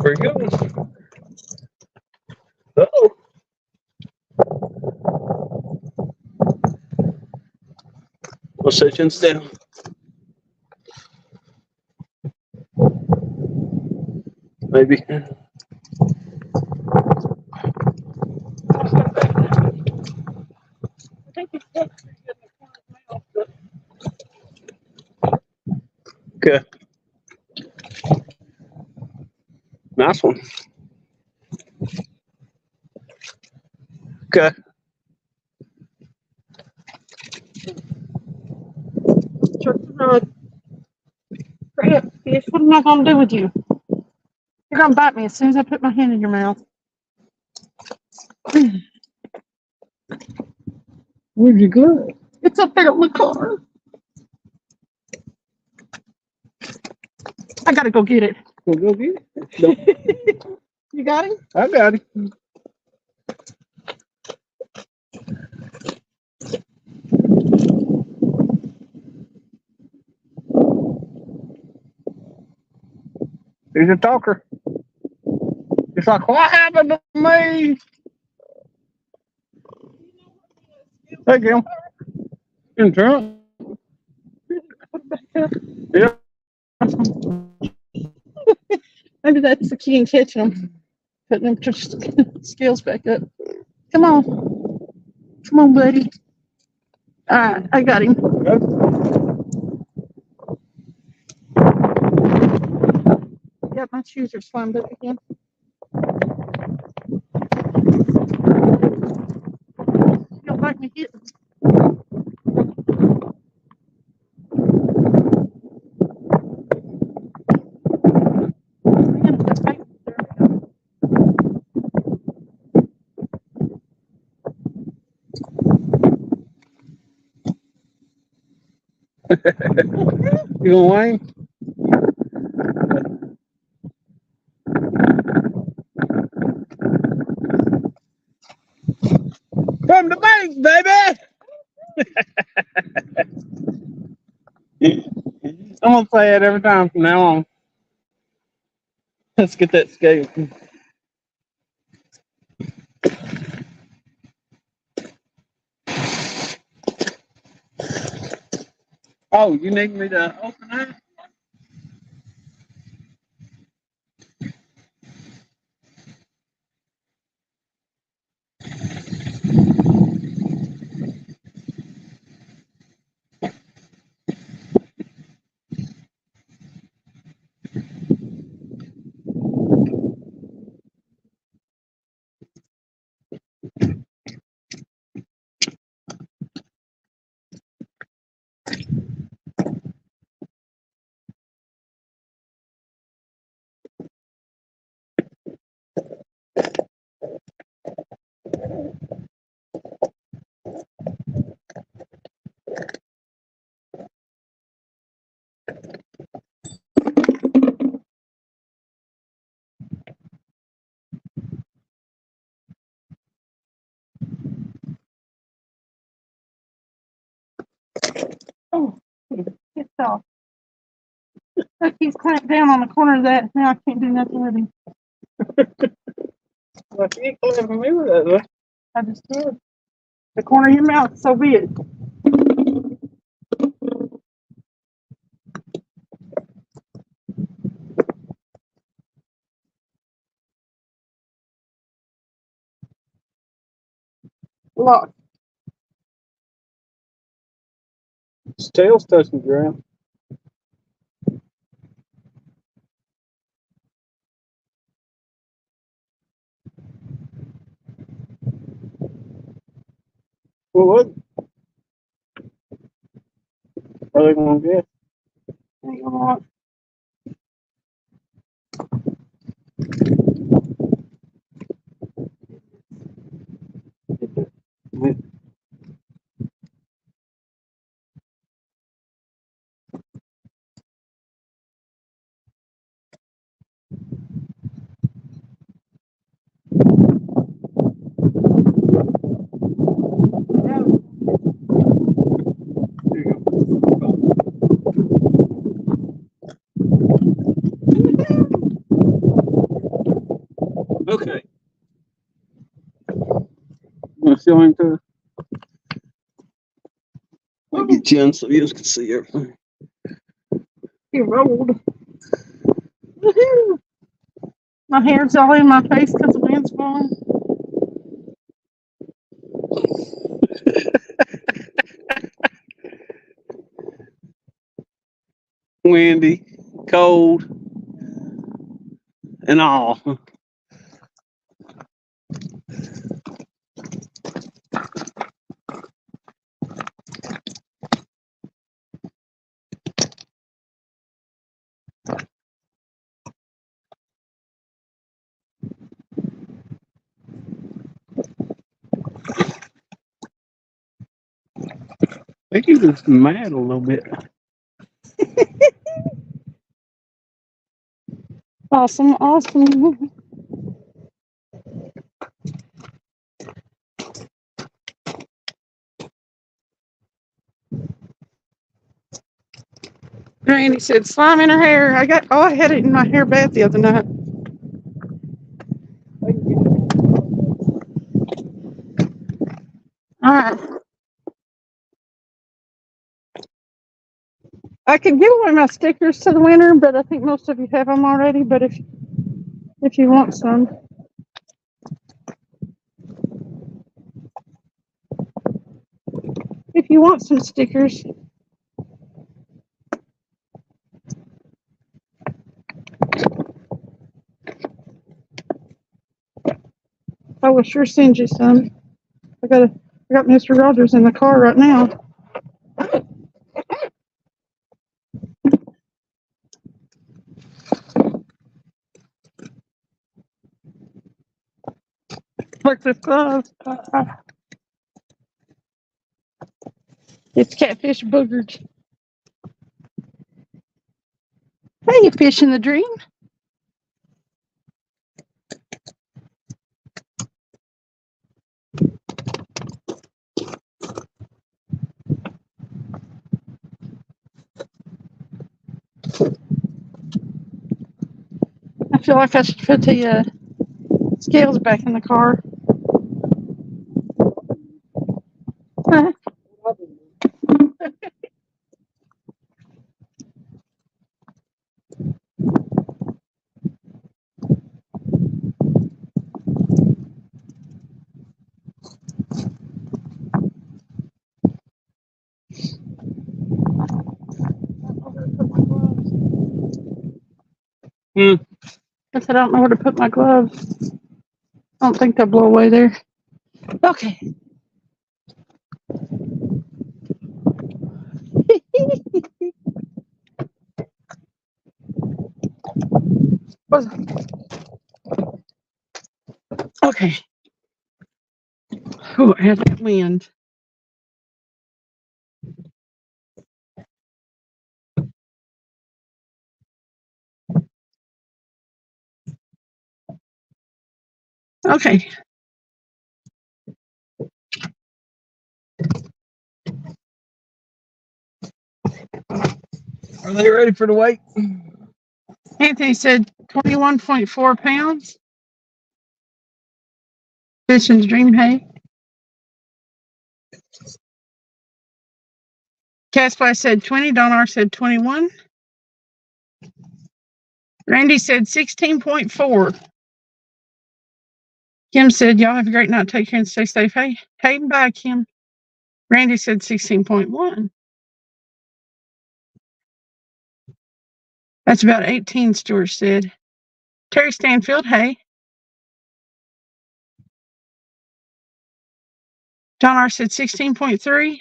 Very good. Uh-oh. Well, sections down. Maybe. Okay. Nice one. Okay. Hurry up, fish. What am I gonna do with you? You're gonna bite me as soon as I put my hand in your mouth. Where'd you go? It's up there in the car. I gotta go get it. Well, go get it. No, You got it? I got it. He's a talker. It's like, what happened to me? Hey, Gil. In trunk. Yeah. Maybe that's the key in catching them. Putting them scales back up. Come on. Come on, buddy. All right, I got him. Yep, my shoes are slammed up again. You don't like me getting You gonna whine? From the bank, baby! I'm gonna say it every time from now on. Let's get that scale. Oh, you need me to open that? Oh, it's off. Look, he's clamped down on the corner of that. Now I can't do nothing with him. Well, you ain't clapping me with that, though. I just did. The corner of your mouth, so be it. Look, His tail's touching the ground. Well, what are they gonna get? ain't gonna lie. There you go. Okay. You gonna show him to? I'll get you in so you can see everything. He rolled. Woohoo! My hair's all in my face because the wind's blowing. windy, cold, and all. I think he was mad a little bit. Awesome, awesome. Randy said slime in her hair. I had it in my hair bath the other night. All right. I could give away my stickers to the winner, but I think most of you have them already. But if you want some, if you want some stickers, I will sure send you some. I got Mr. Rogers in the car right now. Look this glove. It's catfish boogers. Hey, fish in the dream. I feel like I should put the scales back in the car. I said, I don't know where to put my gloves. I don't think they'll blow away there. Okay. Okay. Oh, I had that wind. Okay. Are they ready for the weight? Anthony said 21.4 pounds. Fishing's dream hay. Caspi said 20. Donar said 21. Randy said 16.4. Kim said, y'all have a great night. Take care and stay safe. Hey, bye, Kim. Randy said 16.1. That's about 18, Stuart said. Terry Stanfield, hey. John R. said 16.3.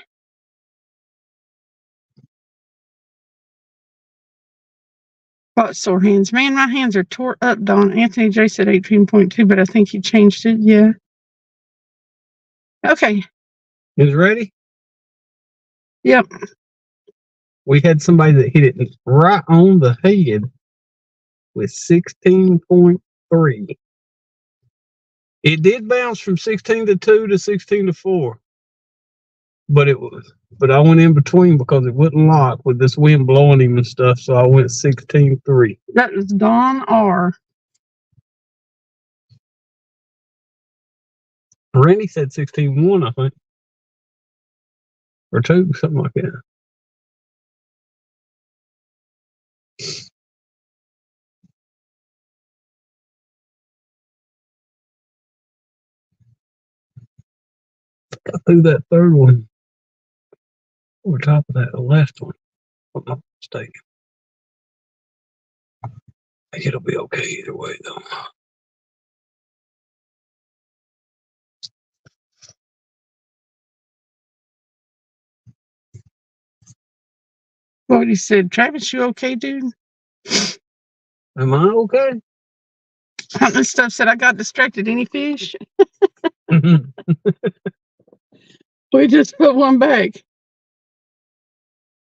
What sore hands? Man, my hands are tore up, Don. Anthony J said 18.2, but I think he changed it. Yeah. Okay. Is ready? Yep. We had somebody that hit it right on the head with 16.3. It did bounce from 16 to 2 to 16 to 4. But I went in between because it wouldn't lock with this wind blowing him and stuff, so I went 16.3. That was Don R. Randy said 16.1, I think. Or 2, something like that. I threw that third one over top of that last one, if I'm not mistaken. think it'll be okay either way, though. What he said, Travis, you okay, dude? Am I okay? Hunting stuff said I got distracted. Any fish? We just put one back.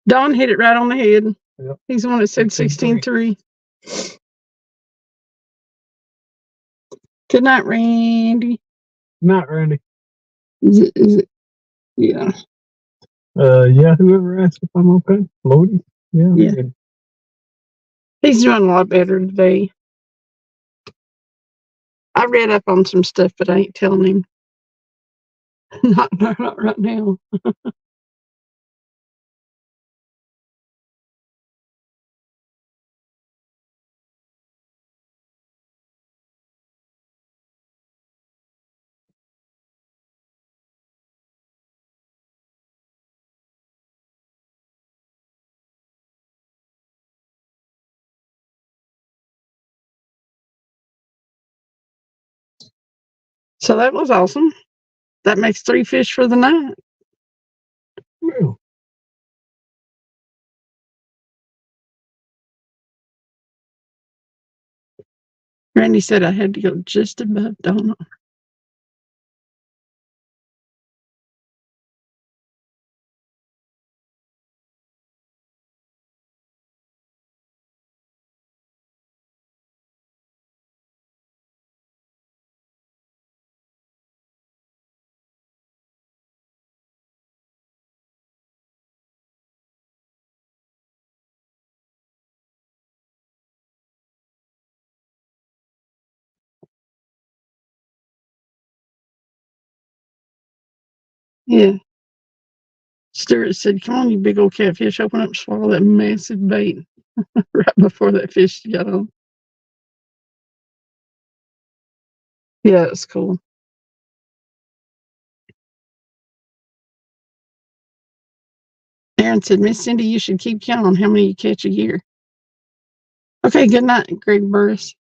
Don hit it right on the head. Yep. He's the one that said 16-3. Good night, Randy. Not Randy. Is it? Yeah. Yeah, whoever asked if I'm okay. Lodi? Yeah. Yeah. He's doing a lot better today. I read up on some stuff, but I ain't telling him. Not right now. So that was awesome. That makes 3 fish for the night. Well, Randy said I had to go just above Donna. Yeah. Stuart said, come on, you big old catfish, open up and swallow that massive bait right before that fish got on. Yeah, it's cool. Aaron said, Miss Cindy, you should keep count on how many you catch a year. Okay, good night, Greg Burris.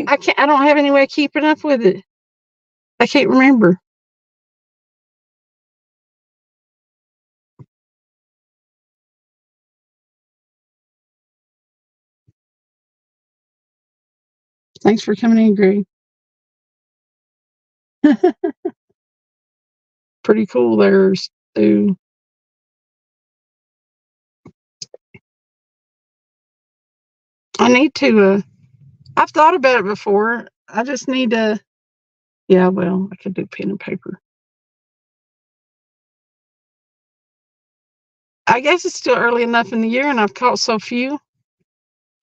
I don't have any way of keeping up with it. I can't remember. Thanks for coming in, Greg. Pretty cool there, Stu. I need to, I've thought about it before. I just need to, yeah, well, I could do pen and paper. I guess it's still early enough in the year and I've caught so few.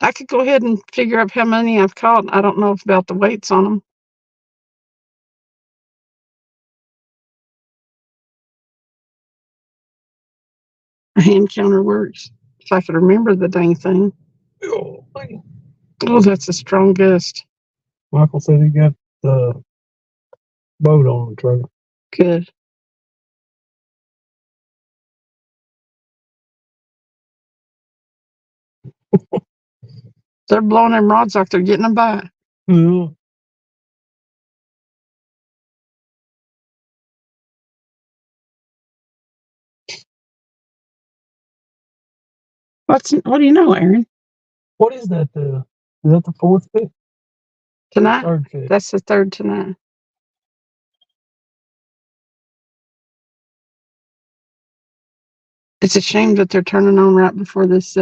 I could go ahead and figure out how many I've caught. I don't know about the weights on them. A hand counter works. If I could remember the dang thing. oh, Oh, that's the strongest. Michael said he got the boat on the trailer. Good. They're blowing them rods like they're getting them by. Yeah. What do you know, Aaron? What is that? Is that the fourth fish? Tonight? Third fish. That's the third tonight. It's a shame that they're turning on right before this.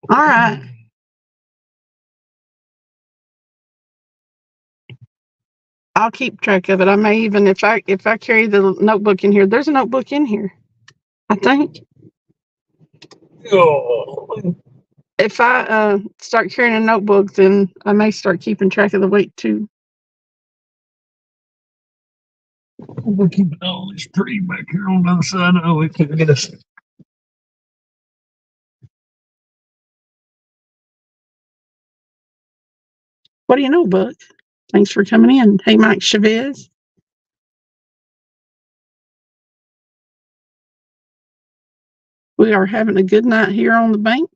All right. I'll keep track of it. I may even, if I carry the notebook in here, there's a notebook in here, I think. Oh. If I start carrying a notebook, then I may start keeping track of the weight too. We're keeping all this tree back here on the other side. Oh, we can't get us. What do you know, Buck? Thanks for coming in. Hey, Mike Chavez. We are having a good night here on the bank.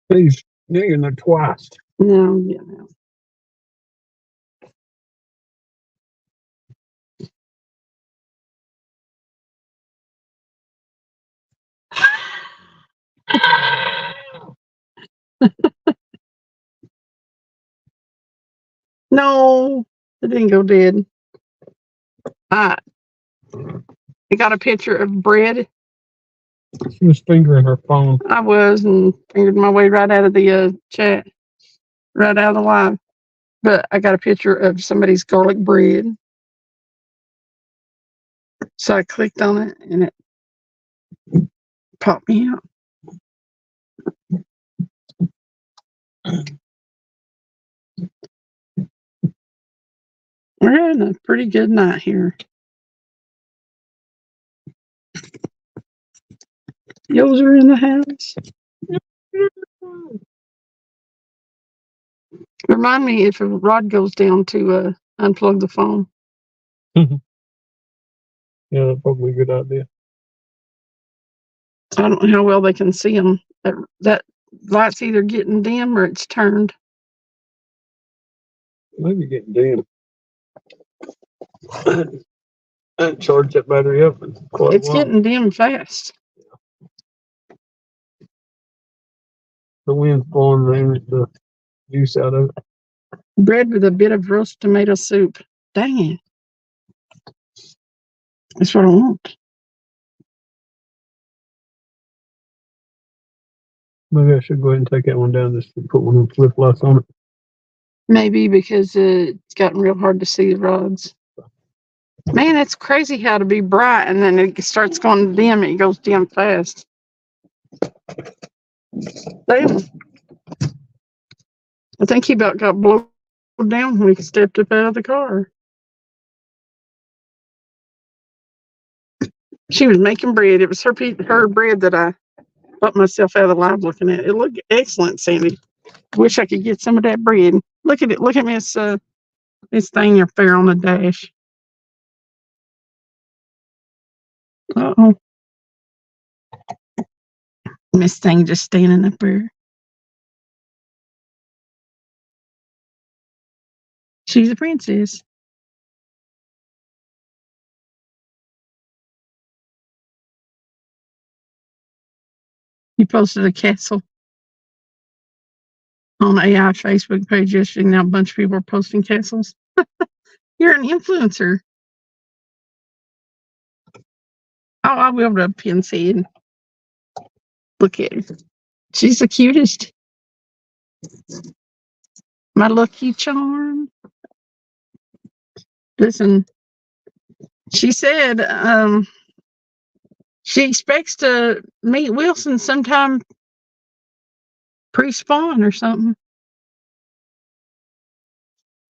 He's digging there twice. No, yeah, no. No, it didn't go dead. I got a picture of bread. She was fingering her phone. I was and fingered my way right out of the chat, right out of the live. But I got a picture of somebody's garlic bread. So I clicked on it and it popped me out. We're having a pretty good night here. Yo's are in the house. Remind me if a rod goes down to unplug the phone. Yeah, that's probably a good idea. I don't know how well they can see them. That light's either getting dim or it's turned. Maybe getting dim. I charge that battery up. It's getting dim fast. The wind's blowing the juice out of it. Bread with a bit of roast tomato soup. Dang it. That's what I want. Maybe I should go ahead and take that one down just to put one of the flip flops on it. Maybe because it's gotten real hard to see the rods. Man, it's crazy how to be bright and then it starts going dim. It goes dim fast. Damn. I think he about got blown down when he stepped up out of the car. She was making bread. It was her bread that I bumped myself out of the live looking at. It looked excellent, Sandy. Wish I could get some of that bread. Look at it. Look at Miss thing up there on the dash. Uh-oh. Miss Thing just standing up there. She's a princess. He posted a castle on AI Facebook page yesterday. Now a bunch of people are posting castles. You're an influencer. Oh, I'll be able to pin head. Look at her. She's the cutest. My lucky charm. Listen, she said she expects to meet Wilson sometime pre-spawn or something.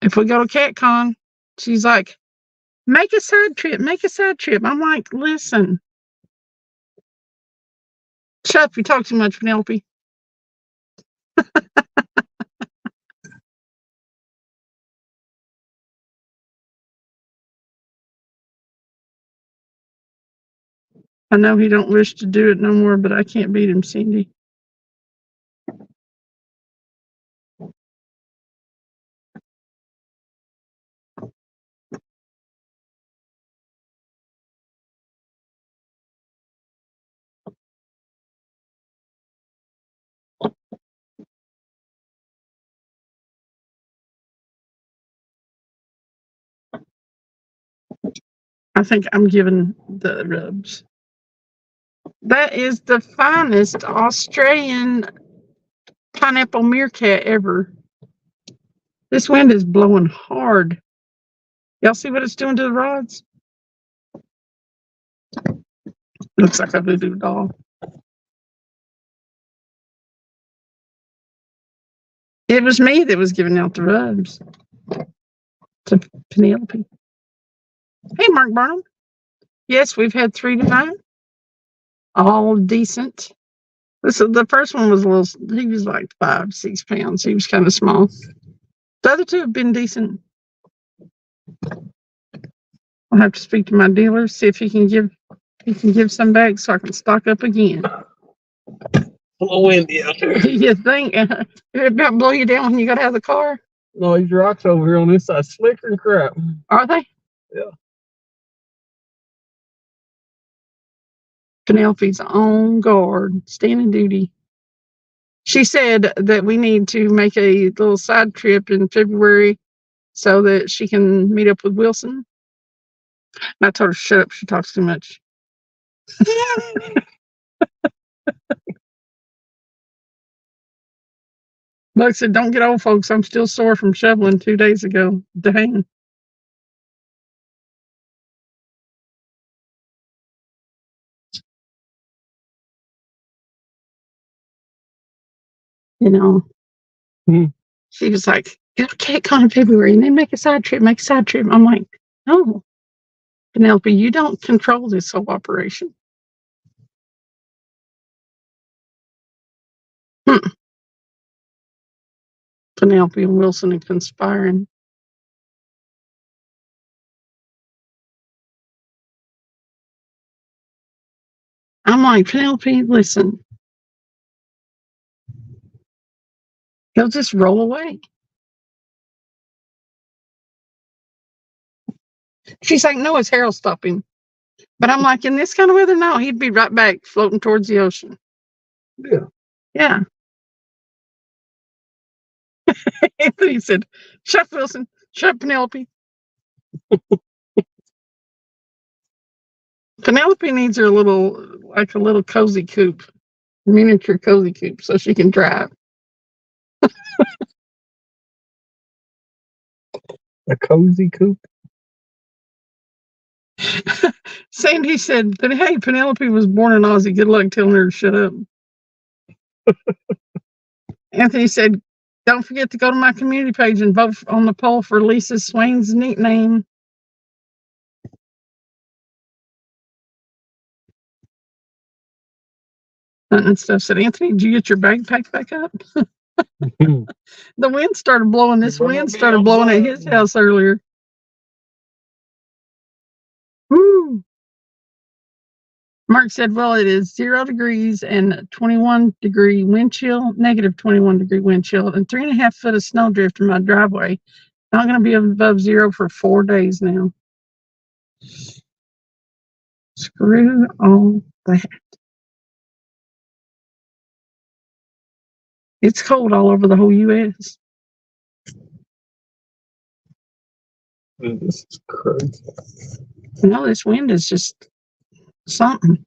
If we go to CatCon, she's like, make a side trip. I'm like, listen. Shut up, you talk too much, Penelope. I know he don't wish to do it no more, but I can't beat him, Cindy. I think I'm giving the rubs. That is the finest Australian pineapple meerkat ever. This wind is blowing hard. Y'all see what it's doing to the rods? Looks like a voodoo doll. It was me that was giving out the rubs to Penelope. Hey, Mark Barnum. Yes, we've had 3 tonight. All decent. The first one was a little, he was like 5, 6 pounds. He was kind of small. The other 2 have been decent. I'll have to speak to my dealer, see if he can give some back so I can stock up again. A little windy out there. You think it about blow you down when you got out of the car? No, these rocks over here on this side slicker and crap. Are they? Yeah. Penelope's on guard, standing duty. She said that we need to make a little side trip in February so that she can meet up with Wilson. And I told her, shut up, she talks too much. Buck said, don't get old, folks. I'm still sore from shoveling 2 days ago. Dang. You know, She was like, okay, come in February and then make a side trip, I'm like, no, Penelope, you don't control this whole operation. Penelope and Wilson are conspiring. I'm like, Penelope, listen. He'll just roll away. She's like, no, his hair will stop him. But I'm like, in this kind of weather, no, he'd be right back floating towards the ocean. Yeah. Yeah. Anthony said, shut Wilson, shut Penelope. Penelope needs her like a little cozy coop, miniature cozy coop, so she can drive. A cozy coop. Sandy said, hey, Penelope was born in Aussie. Good luck telling her to shut up. Anthony said, don't forget to go to my community page and vote on the poll for Lisa Swain's nickname. And stuff said, Anthony, did you get your bag packed back up? The wind started blowing. This wind started blowing at his house earlier. Woo. Mark said, well, it is 0 degrees and 21-degree wind chill, negative 21-degree wind chill, and 3.5 foot of snowdrift in my driveway. Not going to be above 0 for 4 days now. Screw all that. It's cold all over the whole U.S. This is crazy. You know, this wind is just something.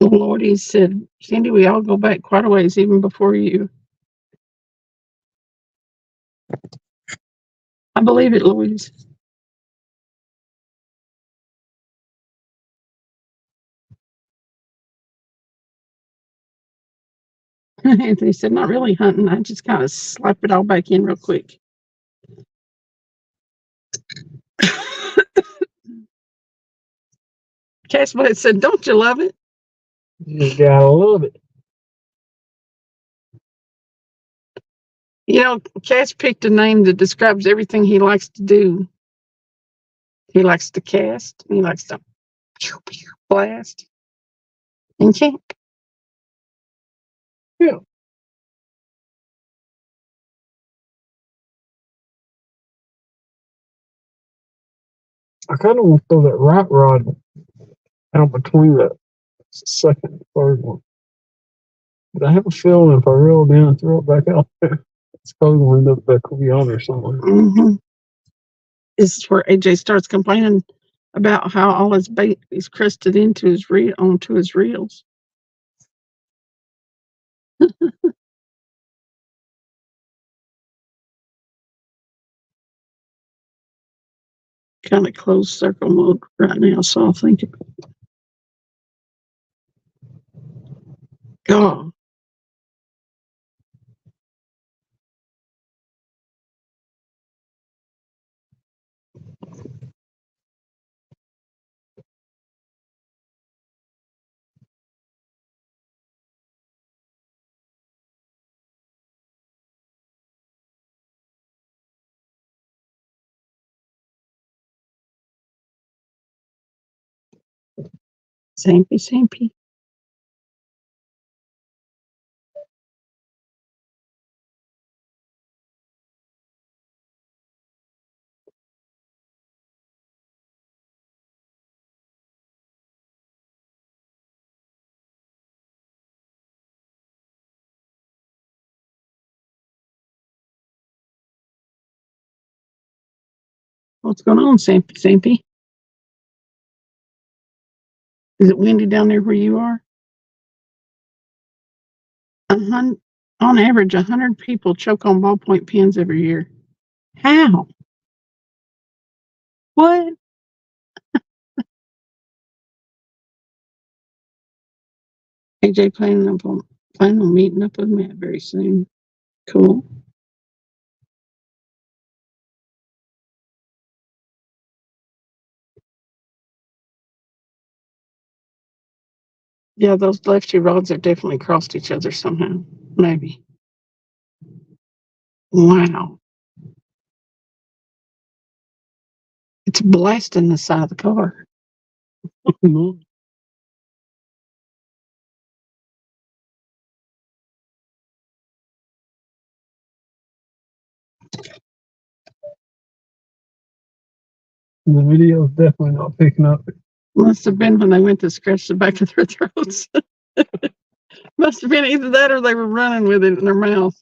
Lordy said, Cindy, we all go back quite a ways even before you. I believe it, Louise. Anthony said, not really hunting. I just kind of slap it all back in real quick. Casper said, don't you love it? You gotta love it. You know, Cass picked a name that describes everything he likes to do. He likes to cast. He likes to blast and camp. Yeah. I kind of want to throw that right rod out between the second and third one. But I have a feeling if I reel it in and throw it back out there, It's probably gonna end up back beyond or something. Mm-hmm. This is where AJ starts complaining about how all his bait is crusted into his onto his reels. Kind of closed circle mode right now, so I think, God, Sampy. What's going on, Sampy? Is it windy down there where you are? On average, 100 people choke on ballpoint pens every year. How? What? AJ planning on meeting up with Matt very soon. Cool. Yeah, those lefty rods have definitely crossed each other somehow. Maybe. Wow. It's blasting the side of the car. No. The video's definitely not picking up. Must have been when they went to scratch the back of their throats. Must have been either that or they were running with it in their mouth.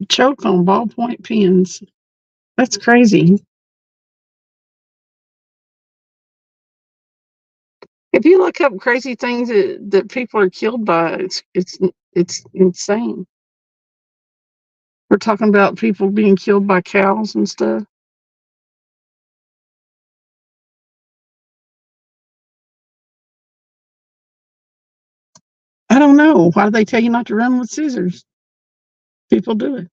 Choke on ballpoint pens. That's crazy. If you look up crazy things that people are killed by, it's insane. We're talking about people being killed by cows and stuff. I don't know. Why do they tell you not to run with scissors? People do it.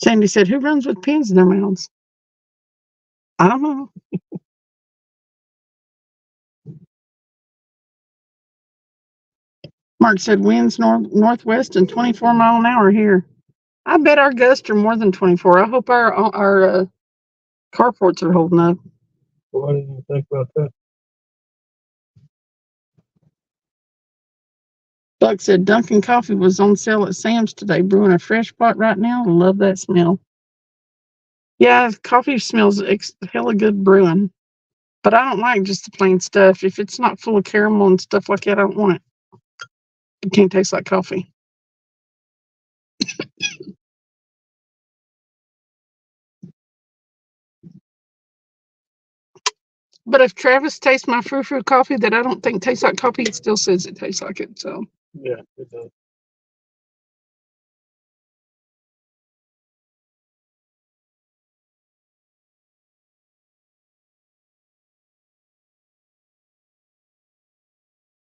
Sandy said, "Who runs with pins in their mouths?" I don't know. Mark said, "Winds northwest and 24 mile an hour here." I bet our gusts are more than 24. I hope our carports are holding up. Well, I didn't even think about that. Buck said Dunkin' Coffee was on sale at Sam's today, brewing a fresh pot right now. Love that smell. Yeah, coffee smells hella good brewing, but I don't like just the plain stuff. If it's not full of caramel and stuff like that, I don't want it. It can't taste like coffee. But if Travis tastes my frou-frou coffee that I don't think tastes like coffee, it still says it tastes like it. So Yeah, it does.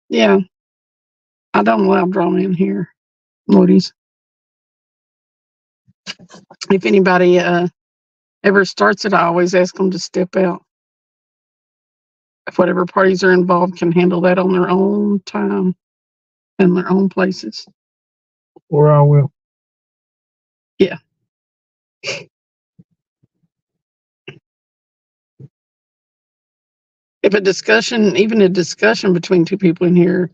yeah, I don't allow drama in here, Lordies. If anybody ever starts it, I always ask them to step out. If whatever parties are involved can handle that on their own time and their own places. Or I will. Yeah. If even a discussion between two people in here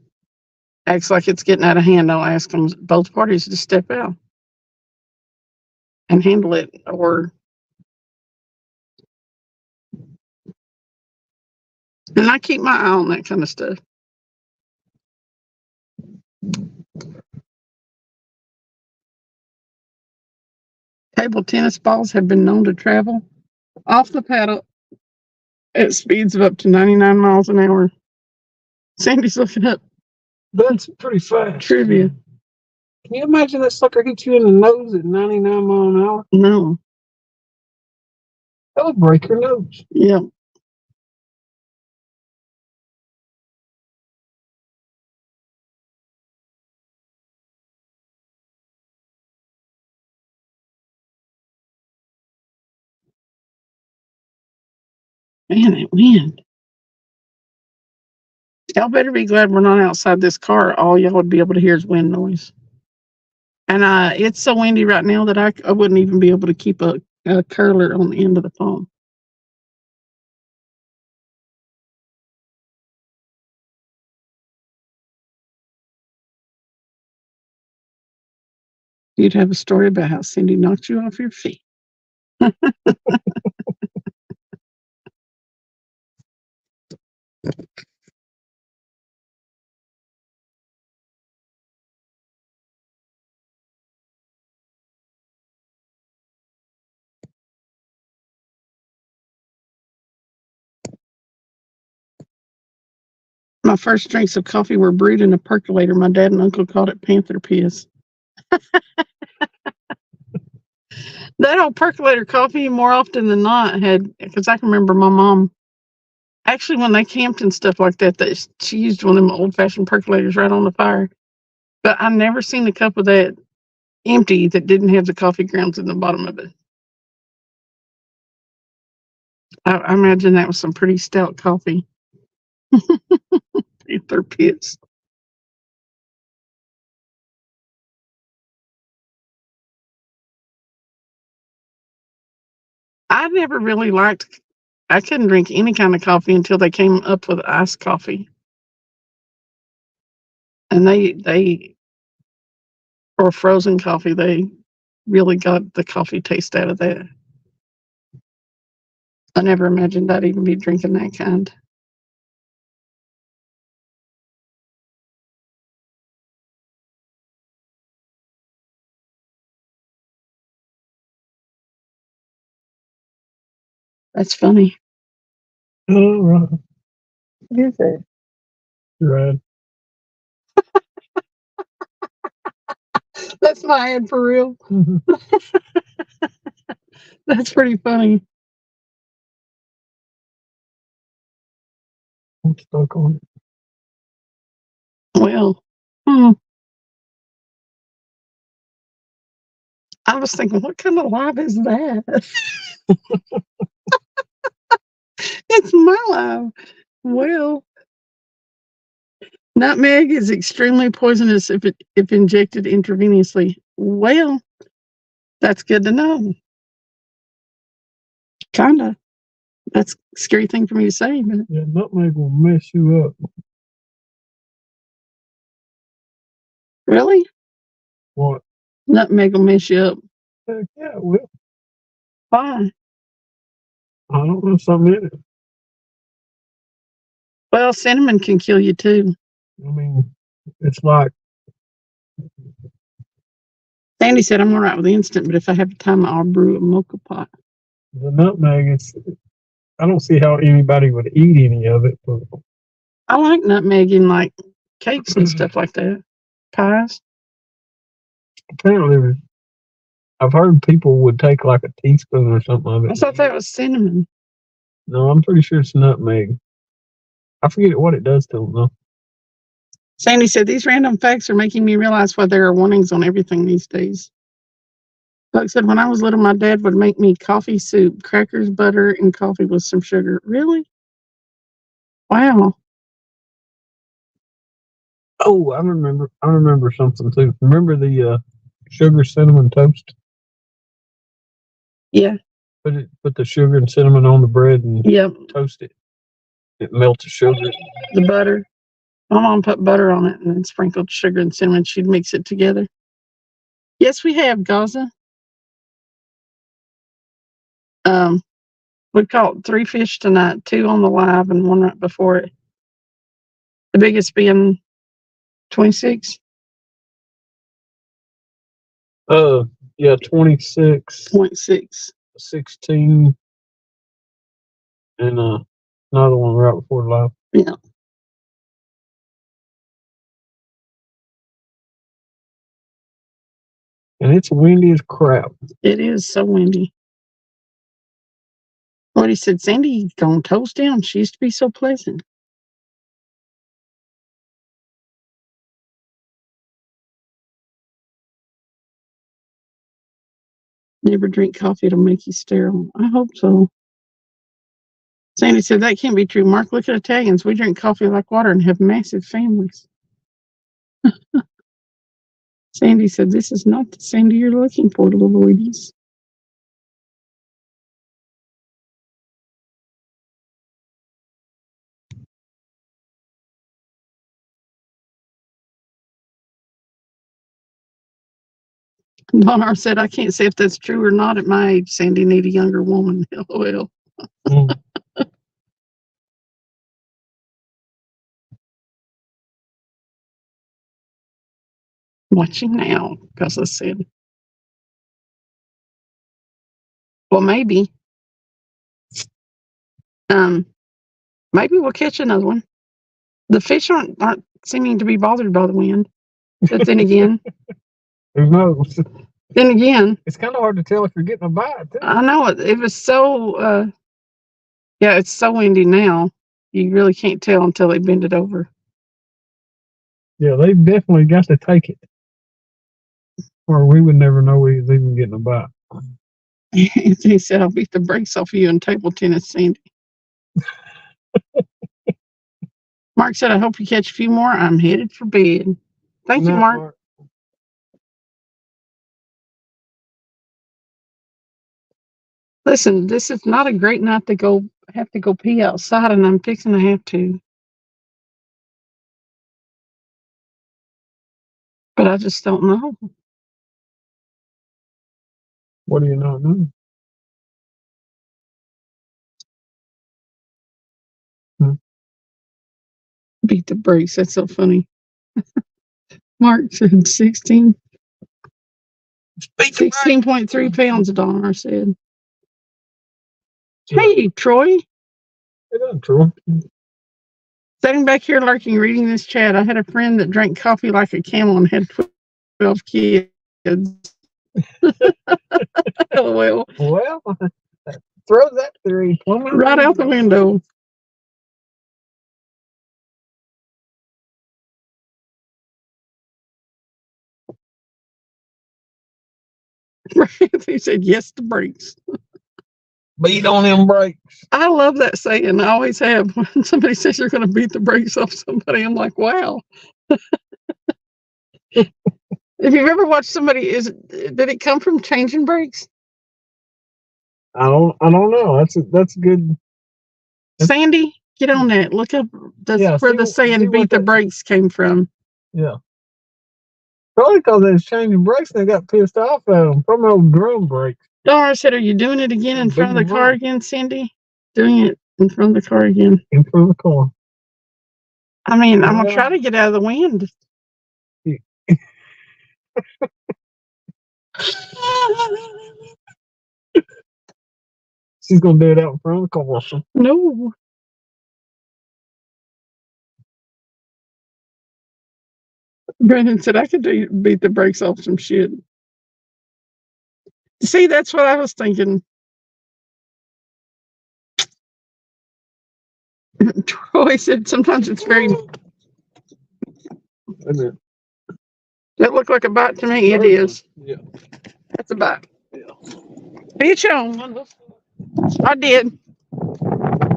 acts like it's getting out of hand, I'll ask them, both parties, to step out and handle it. And I keep my eye on that kind of stuff. Table tennis balls have been known to travel off the paddle at speeds of up to 99 miles an hour. Sandy's looking up That's pretty fast. trivia. Can you imagine that sucker hit you in the nose at 99 miles an hour? No. That would break your nose. Yeah. Man, that wind. Y'all better be glad we're not outside this car. All y'all would be able to hear is wind noise. And it's so windy right now that I wouldn't even be able to keep a curler on the end of the phone. You'd have a story about how Cindy knocked you off your feet. My first drinks of coffee were brewed in a percolator. My dad and uncle called it panther piss. That old percolator coffee, more often than not, had, because I can remember my mom, actually, when they camped and stuff like that, she used one of them old fashioned percolators right on the fire. But I never seen a cup of that empty that didn't have the coffee grounds in the bottom of it. I imagine that was some pretty stout coffee. Panther piss. I never really liked, I couldn't drink any kind of coffee until they came up with iced coffee. And they, or frozen coffee, they really got the coffee taste out of that. I never imagined I'd even be drinking that kind. That's funny. Oh, right. What is it? Right. That's my ad for real. That's pretty funny. I'm stuck on it. Well, I was thinking, what kind of live is that? It's my live. Well, nutmeg is extremely poisonous if injected intravenously. Well, that's good to know. Kinda. That's a scary thing for me to say, but Yeah, nutmeg will mess you up. really? What? Nutmeg will mess you up. Heck yeah, it will. Why? I don't know something in it. Well, cinnamon can kill you too. I mean, it's like, Sandy said I'm all right with instant, but if I have time, I'll brew a mocha pot. the nutmeg, I don't see how anybody would eat any of it. But I like nutmeg in like cakes and stuff like that. Pies. apparently, I've heard people would take like a teaspoon or something of it. I thought that was cinnamon. No, I'm pretty sure it's nutmeg. I forget what it does to them though. Sandy said these random facts are making me realize why there are warnings on everything these days. Buck said when I was little, my dad would make me coffee soup, crackers, butter, and coffee with some sugar. Really? Wow. Oh, I remember something too. Remember the sugar cinnamon toast? Yeah. Put the sugar and cinnamon on the bread and Yep. toast it. It melts the sugar. The butter. My mom put butter on it and then sprinkled sugar and cinnamon. She'd mix it together. Yes, we have Gaza. We caught 3 fish tonight, 2 on the live and 1 right before it. The biggest being 26. Yeah, 26, 0.6. 16, and another one right before live. Yeah. And it's windy as crap. It is so windy. What he said, Sandy gone toast down. She used to be so pleasant. Never drink coffee, it'll make you sterile. I hope so. Sandy said that can't be true. Mark, look at Italians. We drink coffee like water and have massive families. Sandy said, this is not the Sandy you're looking for, little ladies. Donar said, I can't say if that's true or not at my age. Sandy need a younger woman. LOL. Mm. Watching now, because I said, well, maybe. Maybe we'll catch another one. The fish aren't seeming to be bothered by the wind. But then again, Who knows? it's kind of hard to tell if you're getting a bite, too. I know it was so, yeah, it's so windy now. You really can't tell until they bend it over. Yeah, they definitely got to take it. Or we would never know we was even getting a bite. He said, I'll beat the brakes off of you in table tennis, Sandy. Mark said, I hope you catch a few more. I'm headed for bed. Thank you, Mark. Listen, this is not a great night to have to go pee outside, and I'm fixing to have to. But I just don't know. What do you not know? Beat the brakes. That's so funny. Mark said 16.3 pounds, Donner said. Hey, Troy. Hey, Troy. Sitting back here lurking, reading this chat. I had a friend that drank coffee like a camel and had 12 kids. Well, Throw that theory right out the window. He said, yes, the brakes. Beat on them brakes. I love that saying. I always have. When somebody says you're going to beat the brakes off somebody, I'm like, wow. If you've ever watched somebody, did it come from changing brakes? I don't know. That's good. Sandy, get on that. Look up where the saying beat the brakes came from. Yeah. Probably because they was changing brakes and they got pissed off at them from old drum brakes. Dara said, are you doing it again in front of the car again, Cindy? Doing it in front of the car again. In front of the car. I mean, I'm going to try to get out of the wind. Yeah. She's going to do it out in front of the car. No. Brendan said, I could beat the brakes off some shit. See, that's what I was thinking. Troy said, sometimes it's very... That looked like a bite to me. It is. Yeah. That's a bite. Yeah. Bitch on. I did.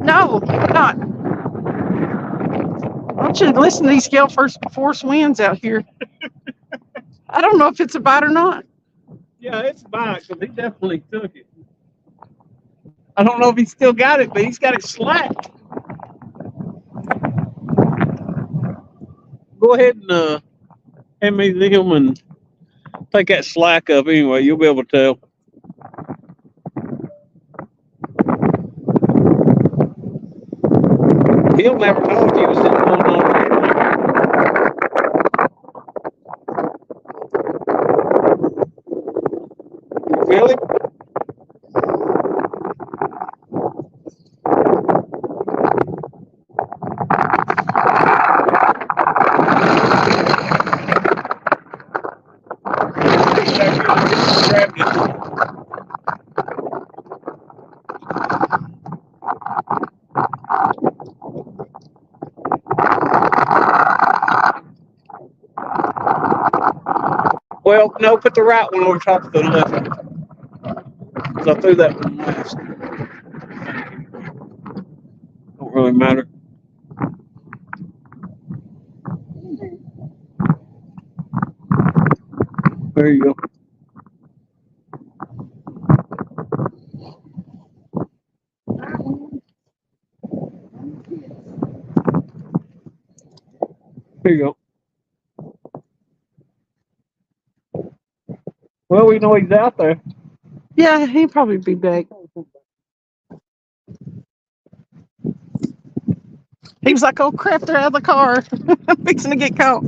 No, maybe not. I want you to listen to these gale force winds out here. I don't know if it's a bite or not. Yeah, it's a bite because he definitely took it. I don't know if he's still got it, but he's got it slacked. Go ahead and hand me them and take that slack up anyway. You'll be able to tell. He'll never talk to you what's going on. Well, no, put the right one over top of the left one. 'Cause I threw that one last. Don't really matter. There you go. There you go. Well, we know he's out there. Yeah, he'll probably be back. He was like, oh crap, they're out of the car. I'm fixing to get caught.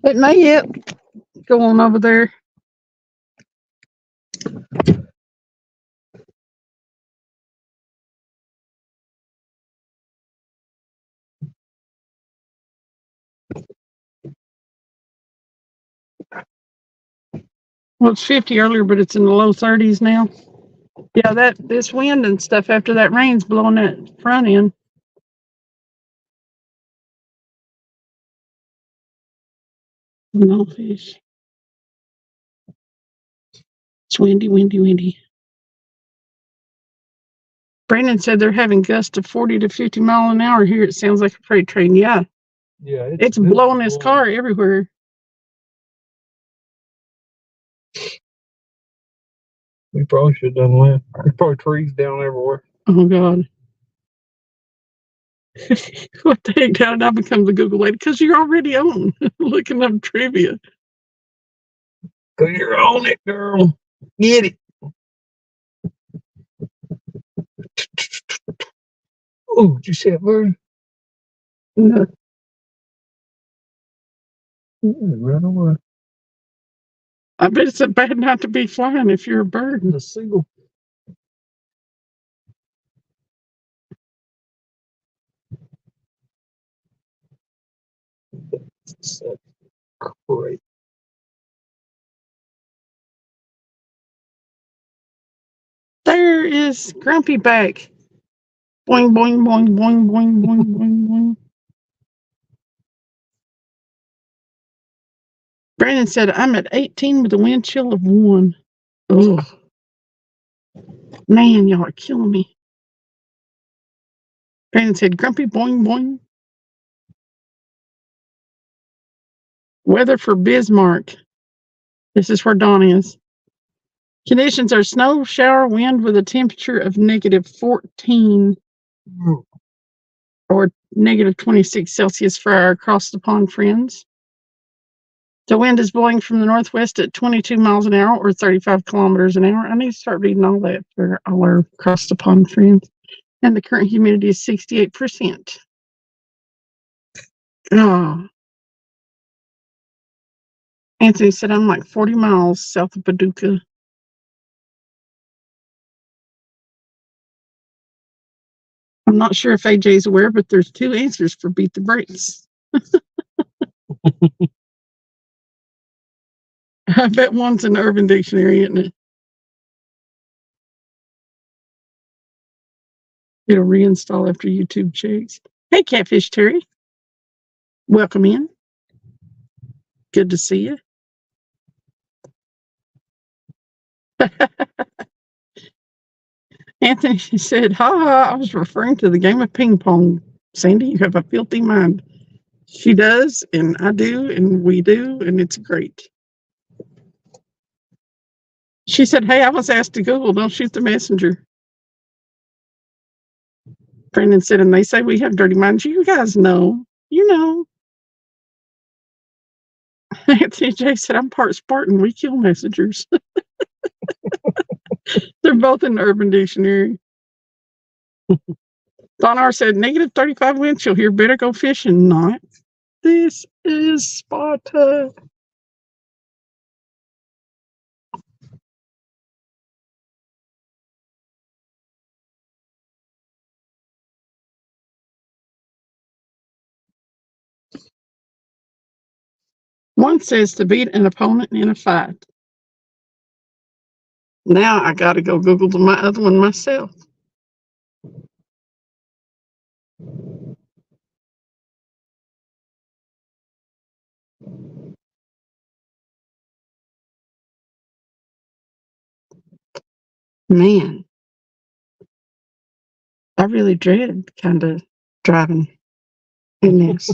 It may yet go on over there. Well, it's 50 earlier, but it's in the low 30s now. Yeah, this wind and stuff after that rain's blowing that front end. No fish. It's windy, windy, windy. Brandon said they're having gusts of 40 to 50 mile an hour here. It sounds like a freight train. Yeah, Yeah, it's blowing his car everywhere. We probably should have done that. There's probably trees down everywhere. Oh God. What the heck? How did I become the Google lady? Because you're already on looking up trivia. Cause you're on it, girl. Get it. Oh, did you see that bird? No. Right away. I bet it's a bad night to be flying if you're a bird. The seagull. That's great. There is Grumpy back. Boing, boing, boing, boing, boing, boing, boing, boing. Brandon said, I'm at 18 with a wind chill of 1. Ugh. Man, y'all are killing me. Brandon said, Grumpy, boing, boing. Weather for Bismarck. This is where Dawn is. Conditions are snow, shower, wind with a temperature of negative 14 or negative 26 Celsius for our across the pond friends. The wind is blowing from the northwest at 22 miles an hour or 35 kilometers an hour. I need to start reading all that for all our across the pond friends. And the current humidity is 68%. Oh. Anthony said, I'm like 40 miles south of Paducah. I'm not sure if AJ is aware, but there's 2 answers for Beat the Brakes. I bet one's in the Urban Dictionary, isn't it? It'll reinstall after YouTube checks. Hey, Catfish Terry. Welcome in. Good to see you. Anthony said, ha ha, I was referring to the game of ping pong. Sandy, you have a filthy mind. She does, and I do, and we do, and it's great. She said, hey, I was asked to Google, don't shoot the messenger. Brandon said, and they say we have dirty minds. You guys know. You know. Anthony J said, I'm part Spartan. We kill messengers. They're both in the Urban Dictionary. Don R said, negative 35 wind chill here. Better go fishing. Not. This is Sparta. One says to beat an opponent in a fight. Now I got to go Google my other one myself. Man, I really dread kind of driving in this.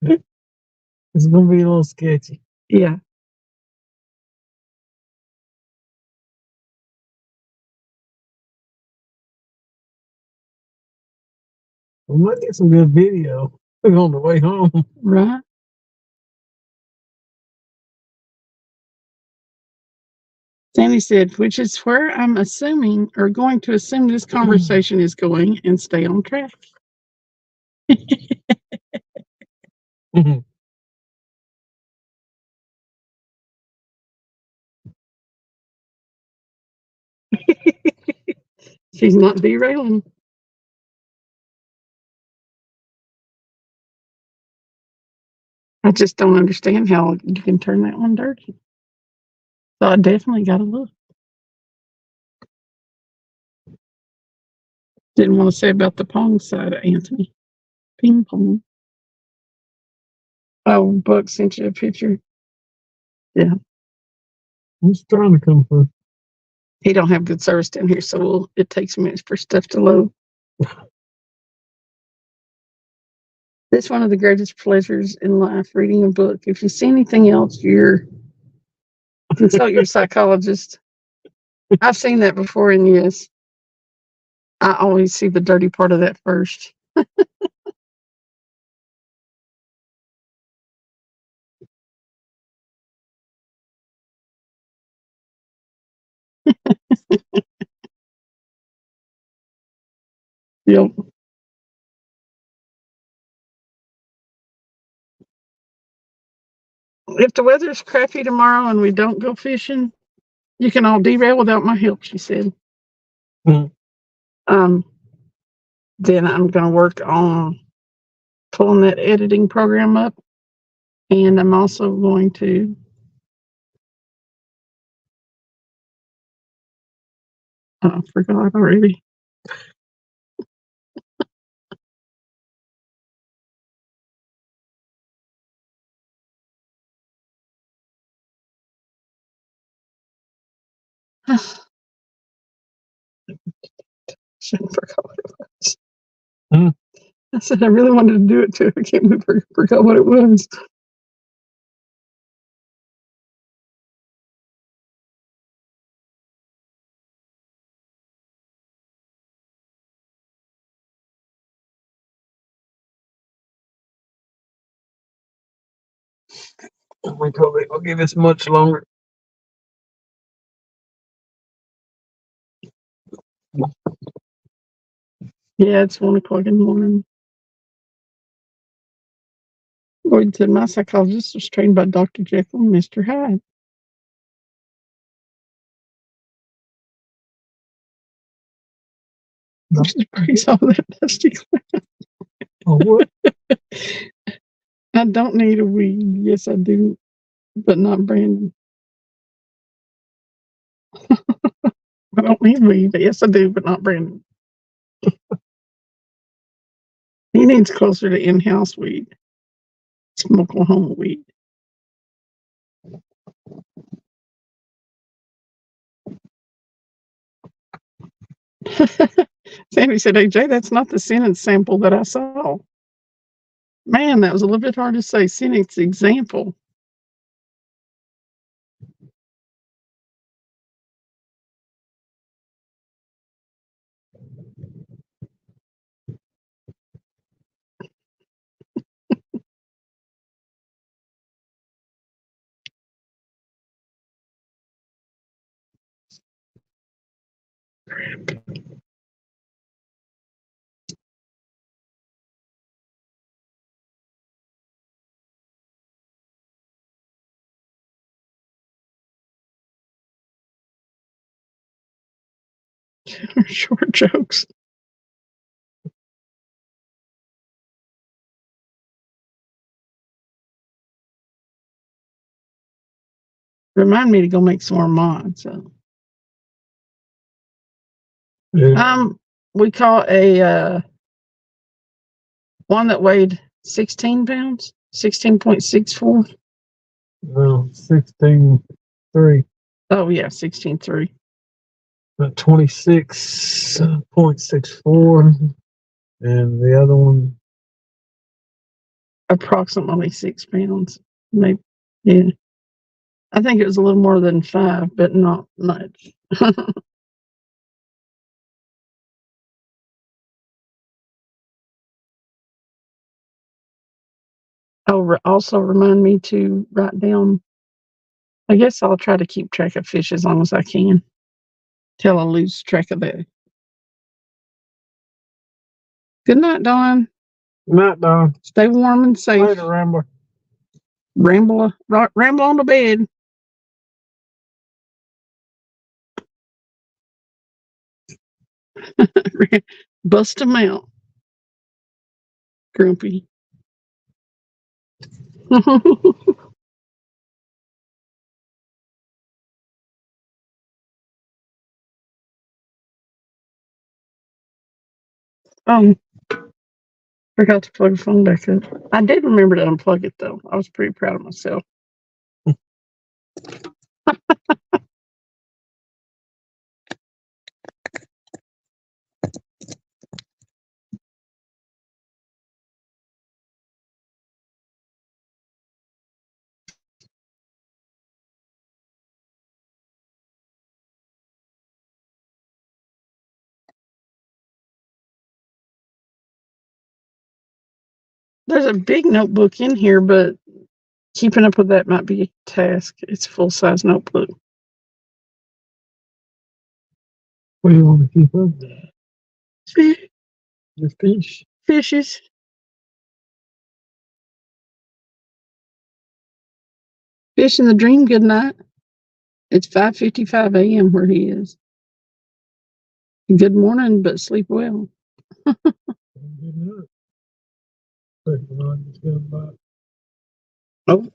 It's gonna be a little sketchy. Yeah. We might get some good video on the way home. Right. Sandy said, which is where I'm assuming or going to assume this conversation is going and stay on track. She's not derailing. I just don't understand how you can turn that one dirty. So I definitely got to look. Didn't want to say about the pong side of Anthony. Ping pong. Oh, Buck sent you a picture. Yeah. He's trying to come through. He don't have good service down here, so it takes minutes for stuff to load. This is one of the greatest pleasures in life, reading a book. If you see anything else, consult your psychologist. I've seen that before, and yes, I always see the dirty part of that first. Yep. If the weather's crappy tomorrow and we don't go fishing, you can all derail without my help, she said. Mhm. Then I'm going to work on pulling that editing program up. And I'm also going to I forgot already. Shouldn't forgot what it was. Hmm. I said I really wanted to do it too. I can't believe I forgot what it was. We probably will give us much longer. Yeah, it's 1:00 in the morning. Lloyd said my psychologist was trained by Dr. Jekyll and Mr. Hyde. No. Just breaks all that dusty. Oh, what? I don't need a weed. Yes, I do, but not Brandon. I don't need weed. Yes, I do, but not Brandon. He needs closer to in-house weed. Some Oklahoma weed. Sammy said, AJ, that's not the sentence sample that I saw. Man, that was a little bit hard to say. Sentence example. Short jokes. Remind me to go make some more mods. So. Yeah. We caught a one that weighed 16 pounds, 16.64. No, 16.3. Oh yeah, 16.3. at 26.64, and the other one, Approximately 6 pounds. Maybe. Yeah. I think it was a little more than 5, but not much. Oh, also remind me to write down. I guess I'll try to keep track of fish as long as I can till I lose track of that. Good night, Dawn. not Don. Stay warm and safe. Later, Rambler. Ramble on to bed. Bust 'em out, Grumpy. Forgot to plug the phone back up. I did remember to unplug it though. I was pretty proud of myself. There's a big notebook in here, but keeping up with that might be a task. It's a full-size notebook. What do you want to keep up there? Your fish. Fishes. Fish in the dream, good night. It's 5:55 a.m. where he is. Good morning, but sleep well. Good night. Second one is gonna buy. Oh.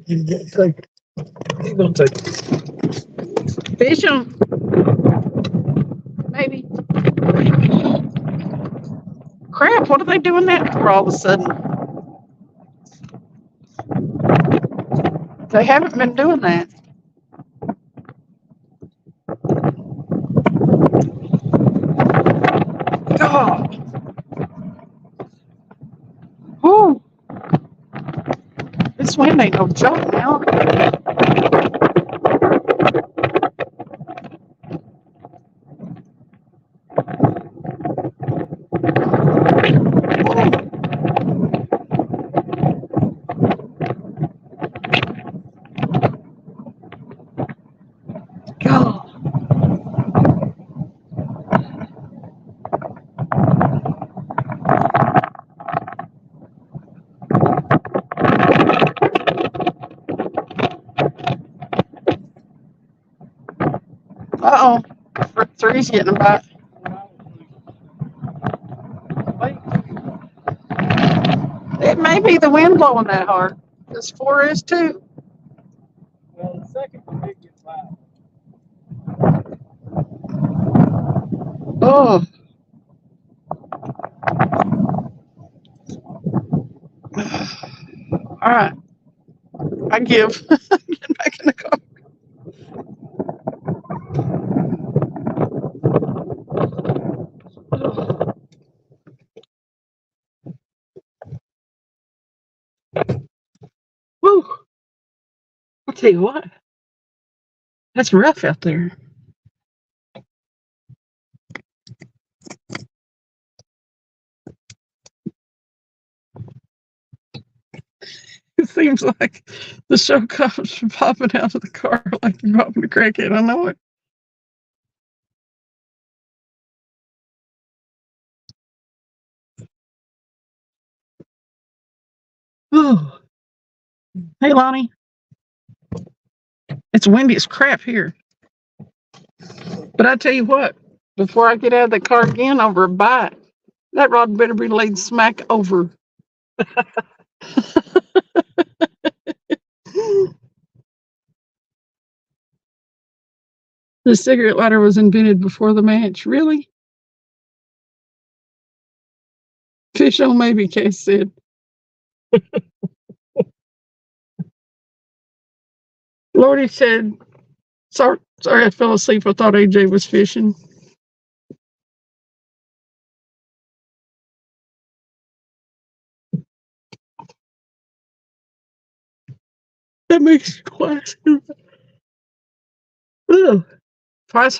You get take. He's gonna take. Fish on. Maybe. Crap, what are they doing that for all of a sudden? They haven't been doing that. God. Whew. This wind ain't no joke now. God. Uh-oh. Three's getting a bite. It may be the wind blowing that hard. This 4 is too. Well, the second one did get loud. Oh. All right. I give. Get back in the car. Woo. I'll tell you what. That's rough out there. It seems like the show comes from popping out of the car like you're popping a crackhead. I know it. Oh. Hey, Lonnie. It's windy as crap here. But I tell you what, before I get out of the car again over a bite, that rod better be laid smack over. The cigarette lighter was invented before the match. Really? Fish on maybe, Cass said. Lordy said, Sorry, I fell asleep. I thought AJ was fishing. That makes twice in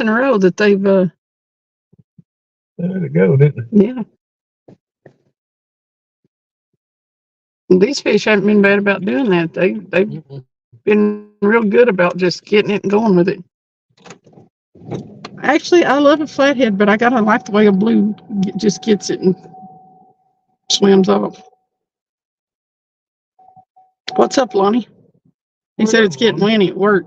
a row that they've, There it go, didn't it? yeah. These fish haven't been bad about doing that. They've been real good about just getting it and going with it. Actually, I love a flathead, but I gotta like the way a blue just gets it and swims off. What's up, Lonnie? He said it's getting windy at work.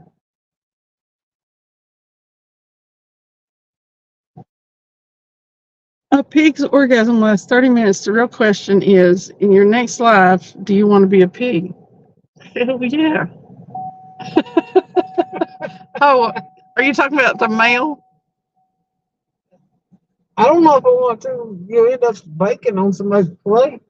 A pig's orgasm lasts 30 minutes. The real question is, in your next life, do you want to be a pig? Hell yeah. Oh, are you talking about the male? I don't know if I want to. You end up baking on somebody's plate.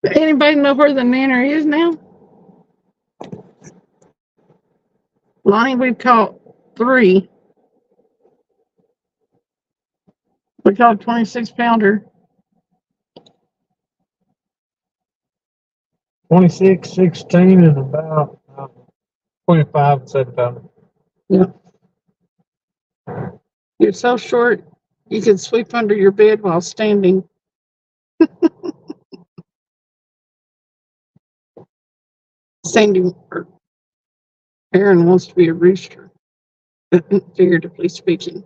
Anybody know where the nanner is now? Lonnie, we've caught 3. We caught a 26-pounder. 26, 16, and about 25 and 7 pounds. Yeah. You're so short, you can sweep under your bed while standing. Standing. Aaron wants to be a rooster, figuratively speaking.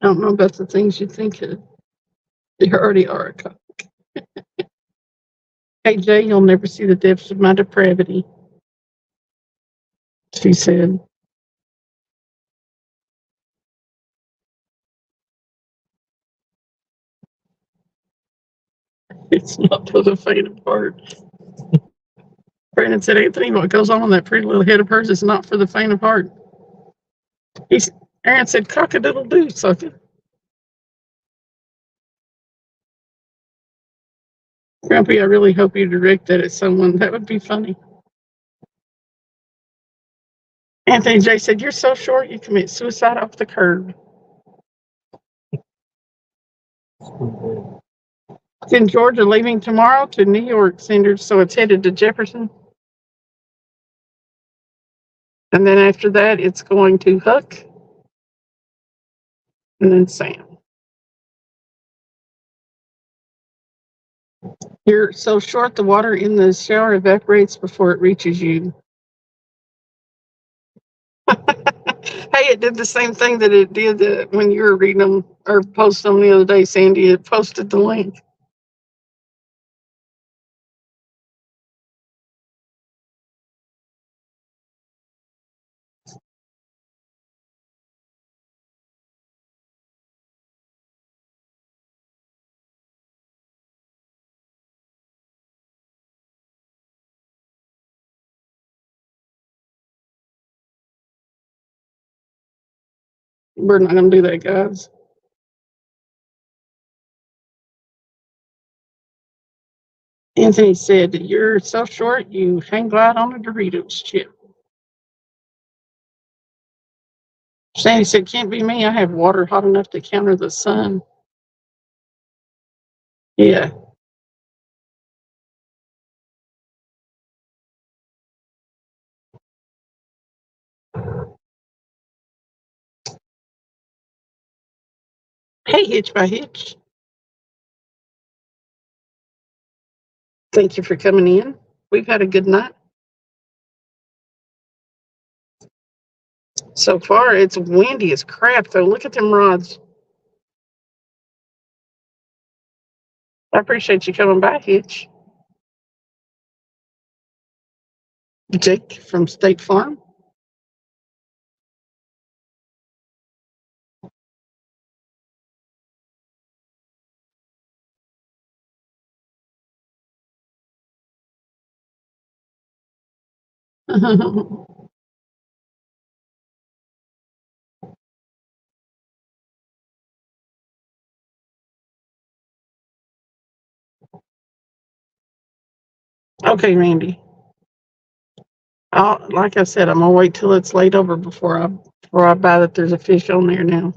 I don't know about the things you think of. You already are a cock. Hey, Jay, you'll never see the depths of my depravity, she said. It's not for the faint of heart. Brandon said, Anthony, what goes on that pretty little head of hers is not for the faint of heart. Aaron said, cock-a-doodle-doo, sucker. Grumpy, I really hope you direct that at someone. That would be funny. Anthony J said, you're so short you commit suicide off the curb. It's in Georgia, leaving tomorrow to New York, Sanders, so it's headed to Jefferson. And then after that, it's going to Huck. And then Sam. You're so short, the water in the shower evaporates before it reaches you. Hey, it did the same thing that it did when you were reading them or posting them the other day, Sandy. It posted the link. We're not going to do that, guys. Anthony said, you're so short, you hang glide on a Doritos chip. Sandy said, can't be me. I have water hot enough to counter the sun. Yeah. Hey, Hitch by Hitch. Thank you for coming in. We've had a good night. So far, it's windy as crap, though. Look at them rods. I appreciate you coming by, Hitch. Jake from State Farm. Okay, Randy. Like I said, I'm gonna wait till it's laid over before I buy that there's a fish on there now.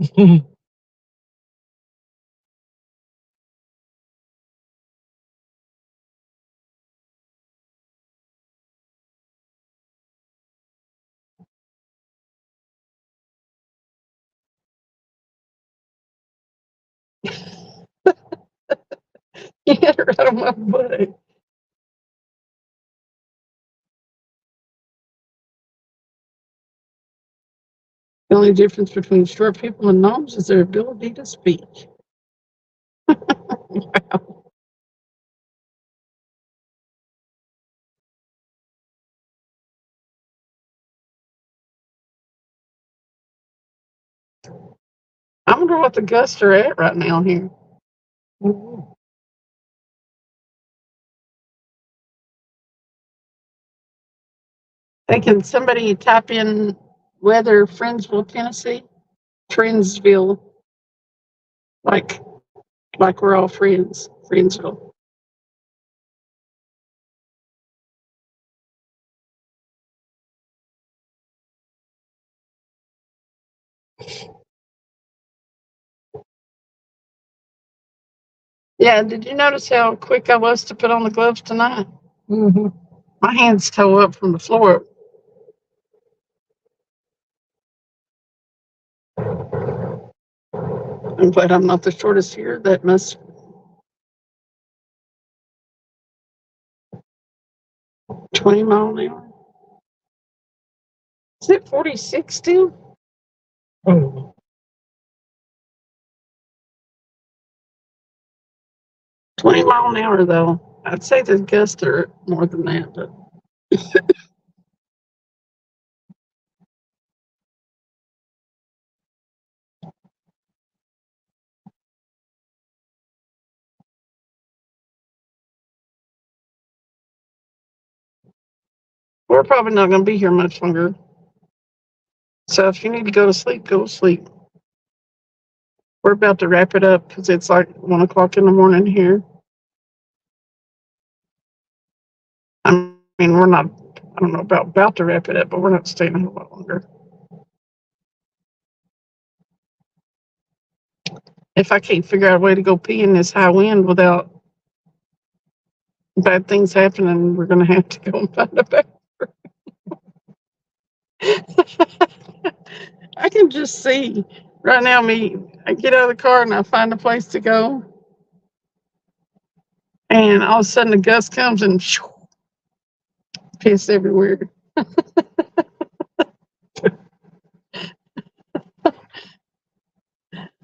Get her out of my butt. The only difference between short people and gnomes is their ability to speak. Wow. I wonder what the gusts are at right now here. Hey, can somebody type in weather, Friendsville, Tennessee? Friendsville, like we're all friends. Friendsville. Yeah, did you notice how quick I was to put on the gloves tonight? Mm-hmm. My hands toe up from the floor. I'm glad I'm not the shortest here. That must 20 mile an hour. Is it 46 still? Oh, 20 mile an hour though. I'd say the gusts are more than that, but we're probably not going to be here much longer. So if you need to go to sleep, go to sleep. We're about to wrap it up because it's like 1 o'clock in the morning here. I mean, we're not, I don't know about to wrap it up, but we're not staying a whole lot longer. If I can't figure out a way to go pee in this high wind without bad things happening, we're going to have to go and find a bathroom. I can just see right now I get out of the car and I find a place to go. And all of a sudden the gust comes and shoo, piss everywhere.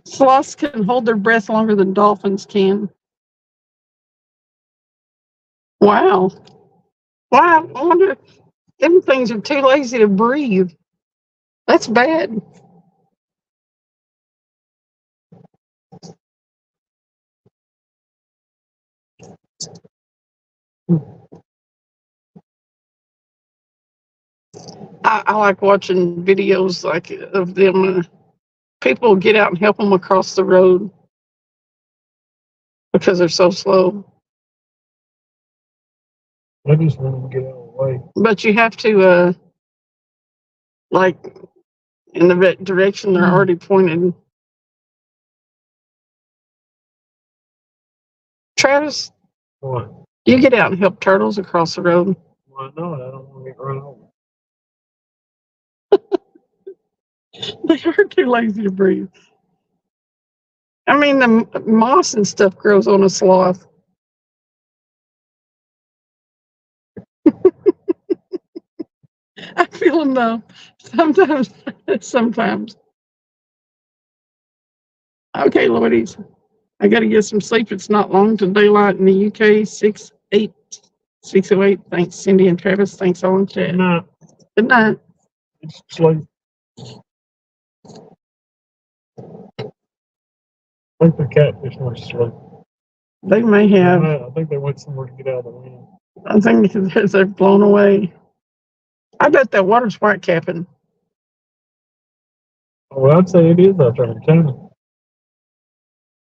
Sloths can hold their breath longer than dolphins can. Wow. Wow. I wonder if them things are too lazy to breathe. That's bad. I like watching videos like of them. People get out and help them across the road because they're so slow. I just want to get out of the way. But you have to, like, in the direction they're already pointed. Travis, What? you get out and help turtles across the road. Why not? I don't want to get run over. They are too lazy to breathe. I mean, the moss and stuff grows on a sloth. I feel them though. Sometimes, sometimes. Okay, Lordies, I got to get some sleep. It's not long to daylight in the UK. 6:08. Thanks, Cindy and Travis. Thanks all in chat. No, Good night. it's sleep. I think the catfish went to sleep. They may have. I think they went somewhere to get out of the wind. I think they're blown away. I bet that water's white capping. Well, I'd say it is out there in China,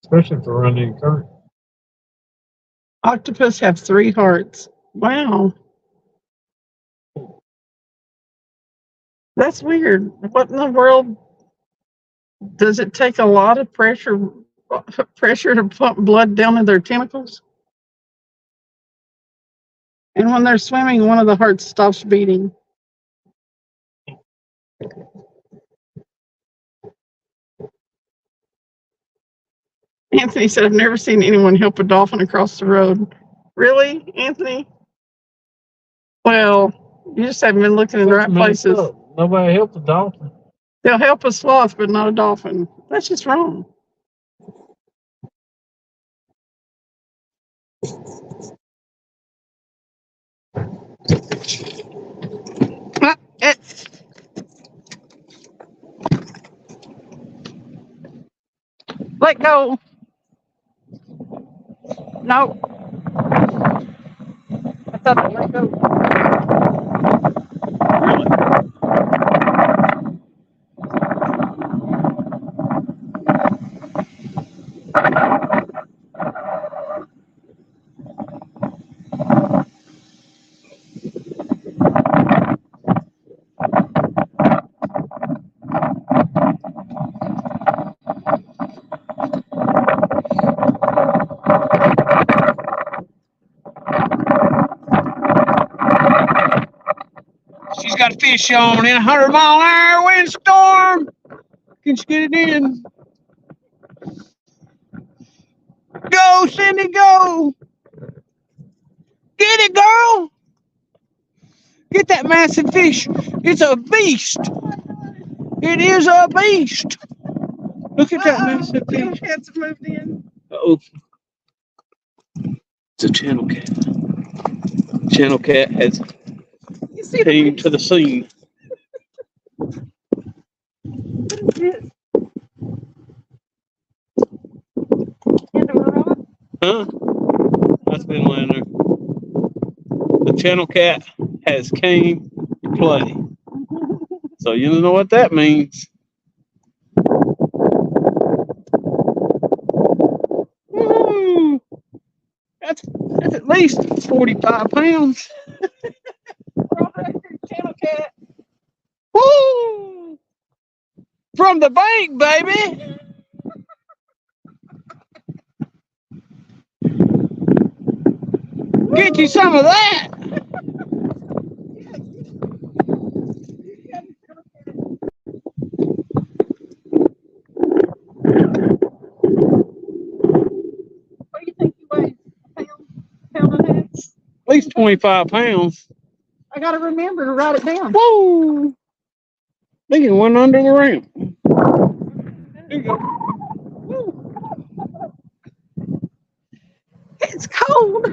especially for running current. Octopus have 3 hearts. Wow. That's weird. What in the world? Does it take a lot of pressure to pump blood down in their tentacles? And when they're swimming, one of the hearts stops beating. Anthony said, I've never seen anyone help a dolphin across the road. Really, Anthony? Well, you just haven't been looking in the right places. Nobody helped the dolphin. They'll help a sloth, but not a dolphin. That's just wrong. Let go. No. I thought I let go. She's got a fish on in a 100-mile-an-hour windstorm. Can she get it in? Go, Cindy, go. Get it, girl. Get that massive fish. It's a beast. It is a beast. Look at that massive fish. Cats have moved in. Uh-oh. It's a channel cat. Channel cat has You see came to the scene. what is this? Huh? That's been laying there. The channel cat has came to play. So you know what that means. Woo! That's at least 45 pounds. Channel cat. Woo! From the bank, baby. Get you some of that. What do you think he weighs? A pound and a half? At least 25 pounds. I got to remember to write it down. Woo! Look at one under the rim. There you go. It's cold.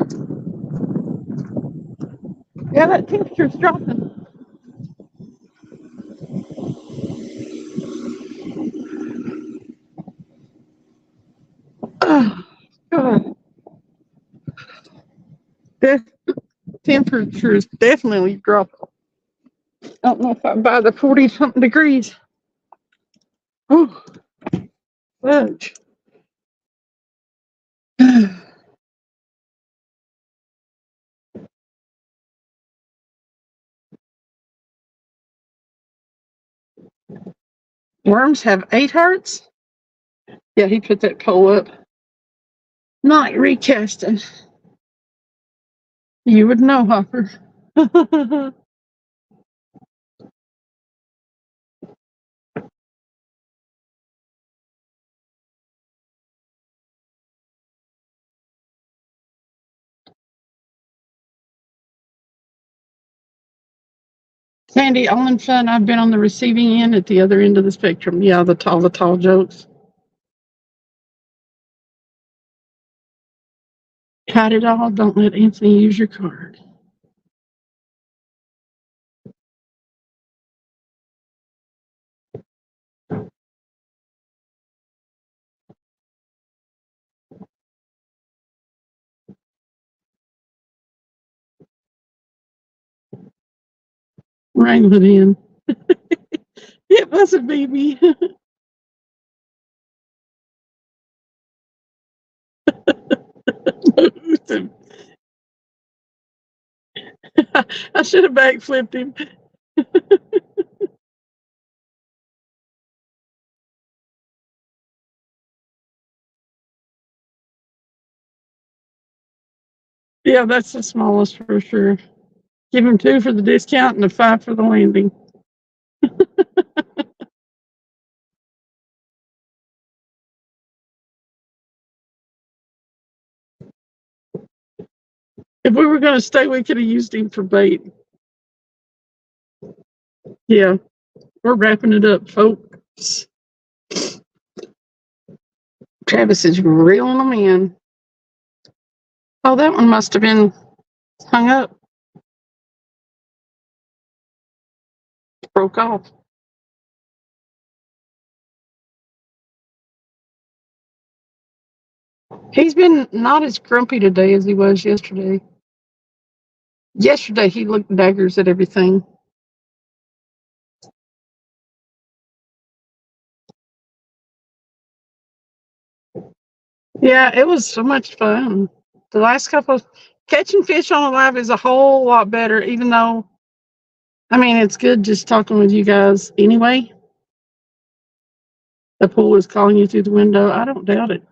Yeah, that temperature's dropping. Oh, God. The temperature is definitely dropping. I don't know if I'm by the 40-something degrees. Oh, fudge. Worms have 8 hearts? Yeah, he put that poll up. Not recasting. You would know, Hopper. Sandy, all in fun, I've been on the receiving end at the other end of the spectrum. Yeah, all the tall jokes. Hide it all. Don't let Anthony use your card. Wrangle it in. It was a baby. I should have backflipped him. Yeah, that's the smallest for sure. Give him 2 for the discount and a 5 for the landing. If we were going to stay, we could have used him for bait. Yeah, we're wrapping it up, folks. Travis is reeling them in. Oh, that one must have been hung up. Broke off. He's been not as grumpy today as he was yesterday. Yesterday, he looked daggers at everything. Yeah, it was so much fun. The last couple of catching fish on the live is a whole lot better, even though, I mean, it's good just talking with you guys anyway. The pool is calling you through the window. I don't doubt it.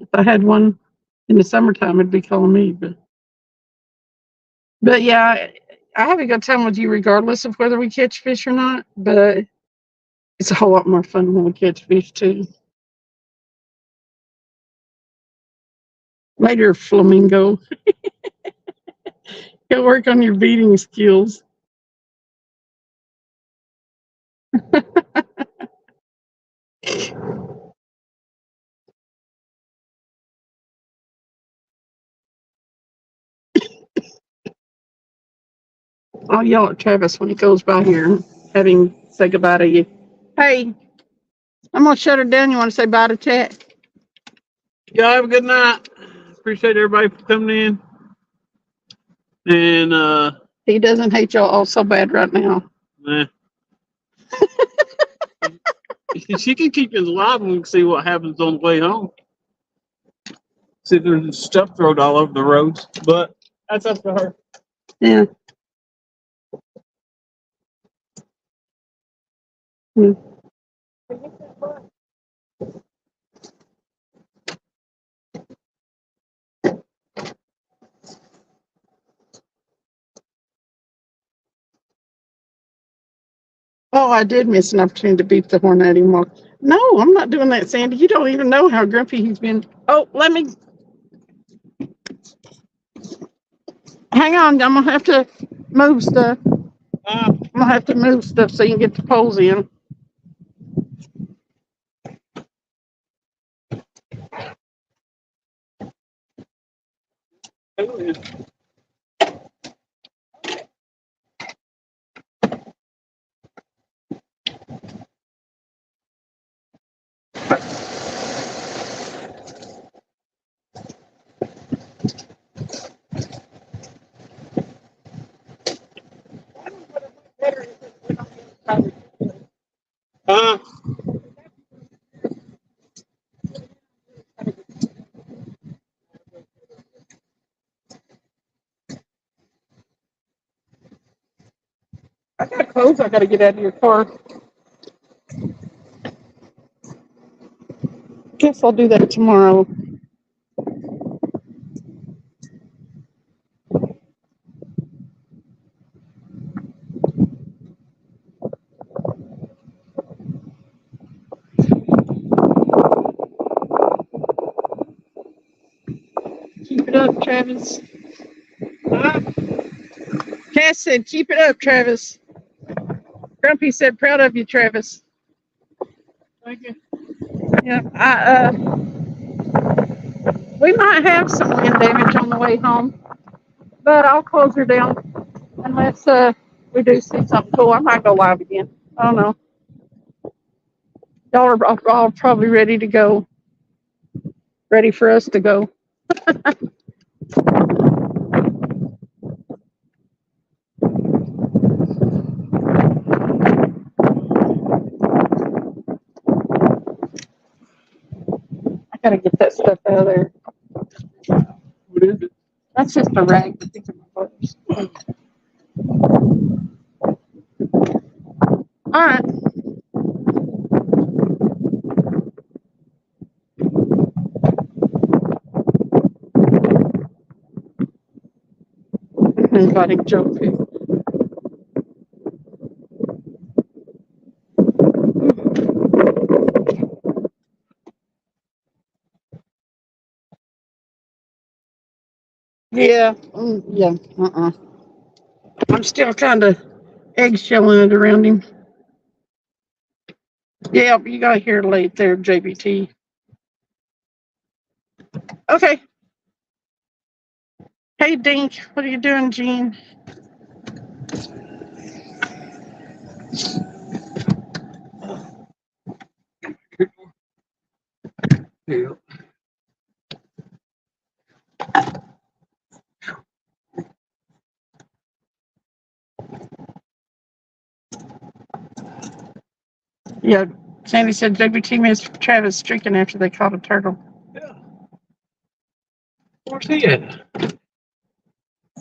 If I had one in the summertime, it'd be calling me. But yeah, I have a good time with you regardless of whether we catch fish or not. But it's a whole lot more fun when we catch fish too. Later, Flamingo. Go work on your beating skills. I'll yell at Travis when he goes by here, have him say goodbye to you. Hey, I'm gonna shut her down. You want to say bye to chat? Y'all have a good night. Appreciate everybody for coming in. And He doesn't hate y'all all so bad right now. nah. She can keep us alive and we can see what happens on the way home. See if there's stuff thrown all over the roads, but that's up to her. Yeah. Hmm. Oh, I did miss an opportunity to beat the horn at him. No, I'm not doing that, Sandy. You don't even know how grumpy he's been. Oh, let me. Hang on. I'm going to have to move stuff. I'm going to have to move stuff so you can get the poles in. I got clothes I got to get out of your car. Guess I'll do that tomorrow. Keep it up, Travis. Cass said, keep it up, Travis. Grumpy said, proud of you, Travis. Thank you. Yeah, we might have some wind damage on the way home, but I'll close her down unless we do see something cool. I might go live again. I don't know. Y'all are all probably ready to go. Ready for us to go. Gotta get that stuff out of there. What is it? That's just a rag. But these are my clothes. All right. Inviting Joe. Yeah. Yeah. I'm still kind of eggshelling it around him. Yeah, you got here late there, JBT. Okay. Hey, Dink, what are you doing, Gene? Yeah. Yeah, Sandy said JBT missed Travis streaking after they caught a turtle. Yeah. Where's he at?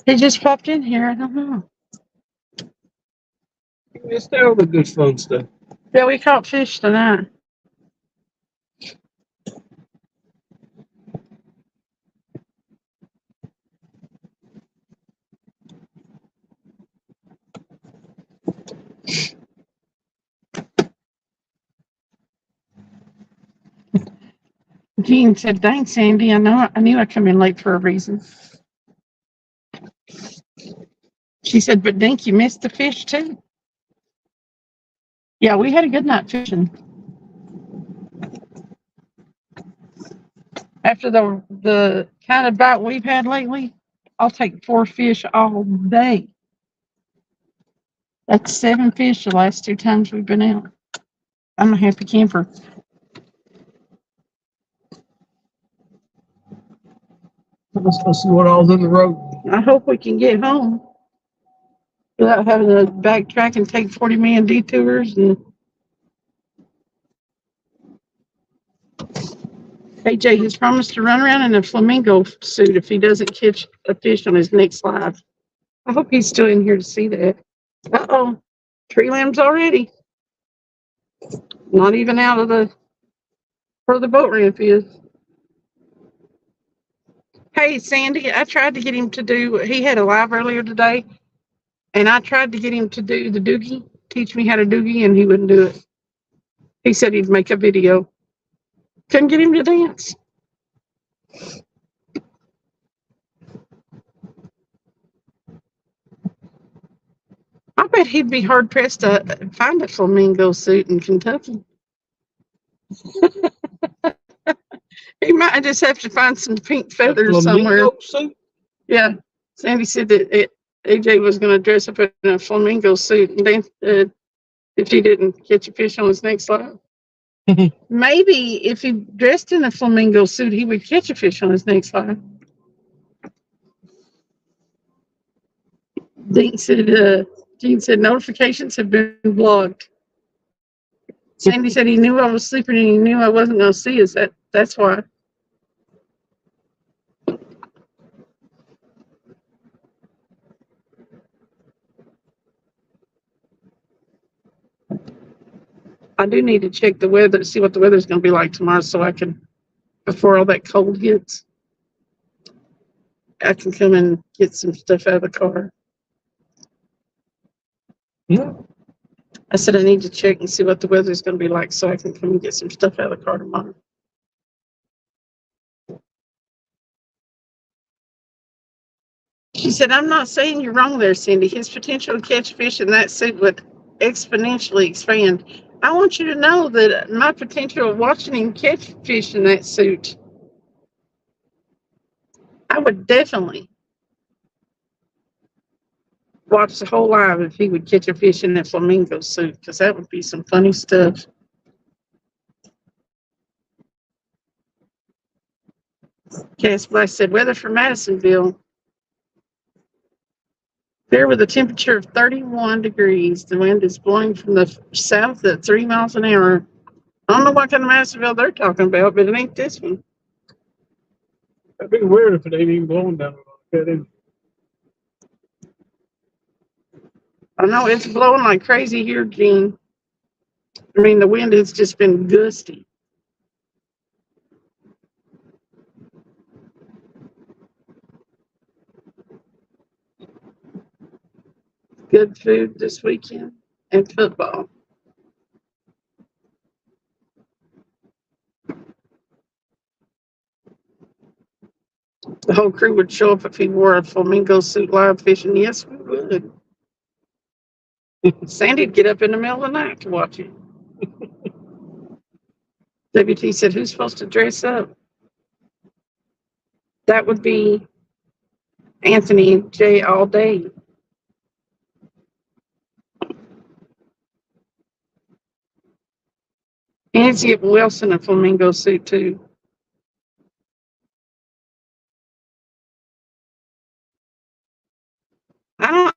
He just popped in here. I don't know. He missed all the good fun stuff. Yeah, we caught fish tonight. Gene said, "Dang, Sandy, I knew I'd come in late for a reason." She said, "But Dink, you missed the fish too." Yeah, we had a good night fishing. After the kind of bite we've had lately, I'll take 4 fish all day. That's 7 fish the last 2 times we've been out. I'm a happy camper. Let's go see what all's in the road. I hope we can get home without having to backtrack and take 40-man detours. And AJ has promised to run around in a flamingo suit if he doesn't catch a fish on his next live. I hope he's still in here to see that. Uh-oh, tree limbs already. Not even out of the where the boat ramp is. Hey, Sandy, I tried to get him to do, he had a live earlier today, and I tried to get him to do the doogie, teach me how to doogie, and he wouldn't do it. He said he'd make a video. Couldn't get him to dance. I bet he'd be hard pressed to find a flamingo suit in Kentucky. He might just have to find some pink feathers somewhere. Suit? Yeah, Sandy said that AJ was going to dress up in a flamingo suit and dance if he didn't catch a fish on his next live. Maybe if he dressed in a flamingo suit, he would catch a fish on his next live. Gene said notifications have been blocked. Sandy said he knew I was sleeping and he knew I wasn't going to see us. That's why. I do need to check the weather, see what the weather's going to be like tomorrow so I can, before all that cold hits, I can come and get some stuff out of the car. Yeah. I said I need to check and see what the weather's going to be like so I can come and get some stuff out of the car tomorrow. She said, I'm not saying you're wrong there, Cindy. His potential to catch fish in that suit would exponentially expand. I want you to know that my potential of watching him catch fish in that suit, I would definitely watch the whole live if he would catch a fish in that flamingo suit, because that would be some funny stuff. Cass Black said, weather for Madisonville. There with a temperature of 31 degrees. The wind is blowing from the south at 3 miles an hour. I don't know what kind of Madisonville they're talking about, but it ain't this one. That'd be weird if it ain't even blowing down there. That is- I know it's blowing like crazy here, Gene. I mean, the wind has just been gusty. Good food this weekend and football. The whole crew would show up if he wore a flamingo suit live fishing. Yes, we would. Sandy'd get up in the middle of the night to watch it. WT said, "Who's supposed to dress up?" That would be Anthony and Jay all day. He needs to get Wilson a flamingo suit too.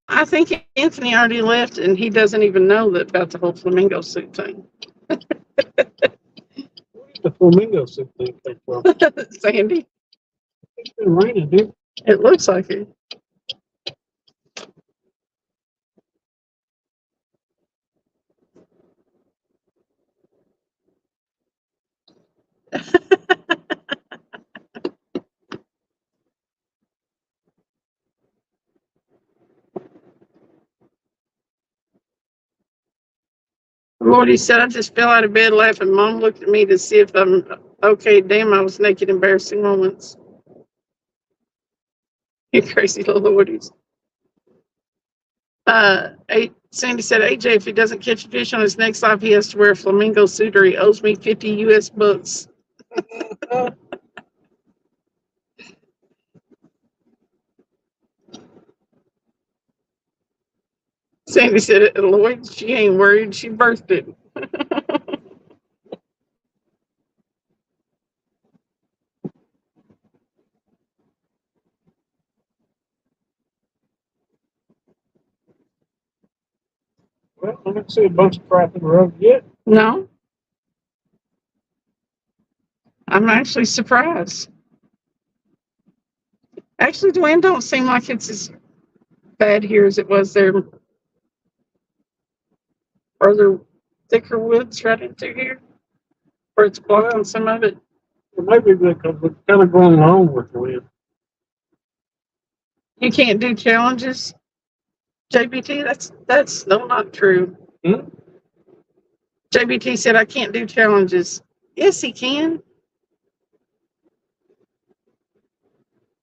I think Anthony already left and he doesn't even know that about the whole flamingo suit thing. The flamingo suit thing came from. Sandy, It's been raining, dude. it looks like it. Morty said, "I just fell out of bed laughing. Mom looked at me to see if I'm okay. Damn, I was naked, embarrassing moments." You crazy little Lordies. Sandy said, "AJ, if he doesn't catch a fish on his next live, he has to wear a flamingo suit or he owes me 50 US bucks." Sandy said, "Lloyd, she ain't worried. She birthed it." Well, I didn't see a bunch of crap in the road yet. No, I'm actually surprised. Actually, the wind don't seem like it's as bad here as it was there. Are there thicker woods right into here? Where it's blocking some of it? Or maybe because we're kind of going along with the wind. You can't do challenges, JBT? That's no, not true. Hmm? JBT said, "I can't do challenges." Yes, he can.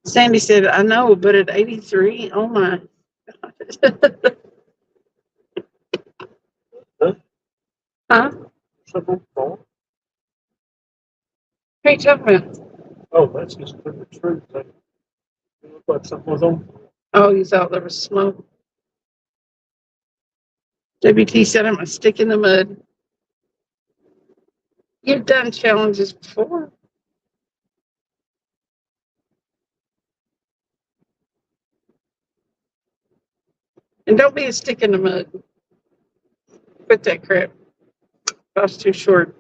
Sandy said, "I know, but at 83, oh my." Huh? Something fall. Hey, Chuckman. Oh, that's just for the truth. It looked like something was on. Oh, you thought there was smoke. JBT said, "I'm a stick in the mud." You've done challenges before. And don't be a stick in the mud. Quit that crap. That's too short.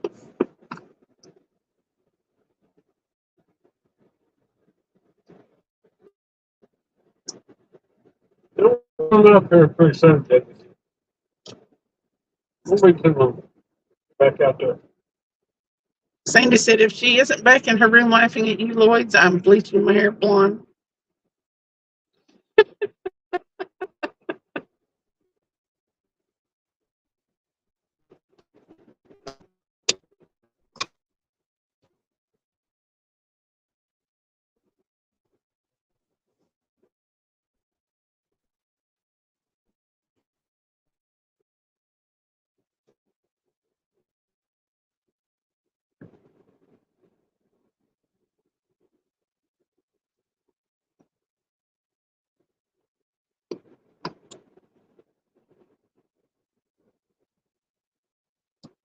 It'll come up here pretty soon, David. Won't be too long. Back out there. Sandy said, "If she isn't back in her room laughing at you, Lloyds, I'm bleaching my hair blonde."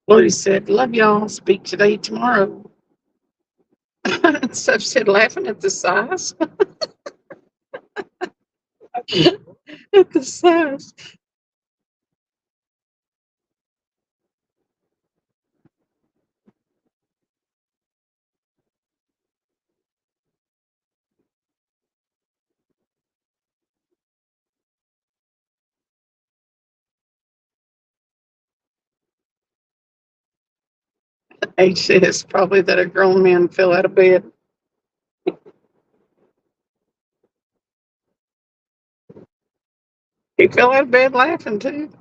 Lloyd said, "Love y'all. Speak today, tomorrow." Steph said, "Laughing at the size." At the size. H says probably that a grown man fell out of bed. He fell out of bed laughing too.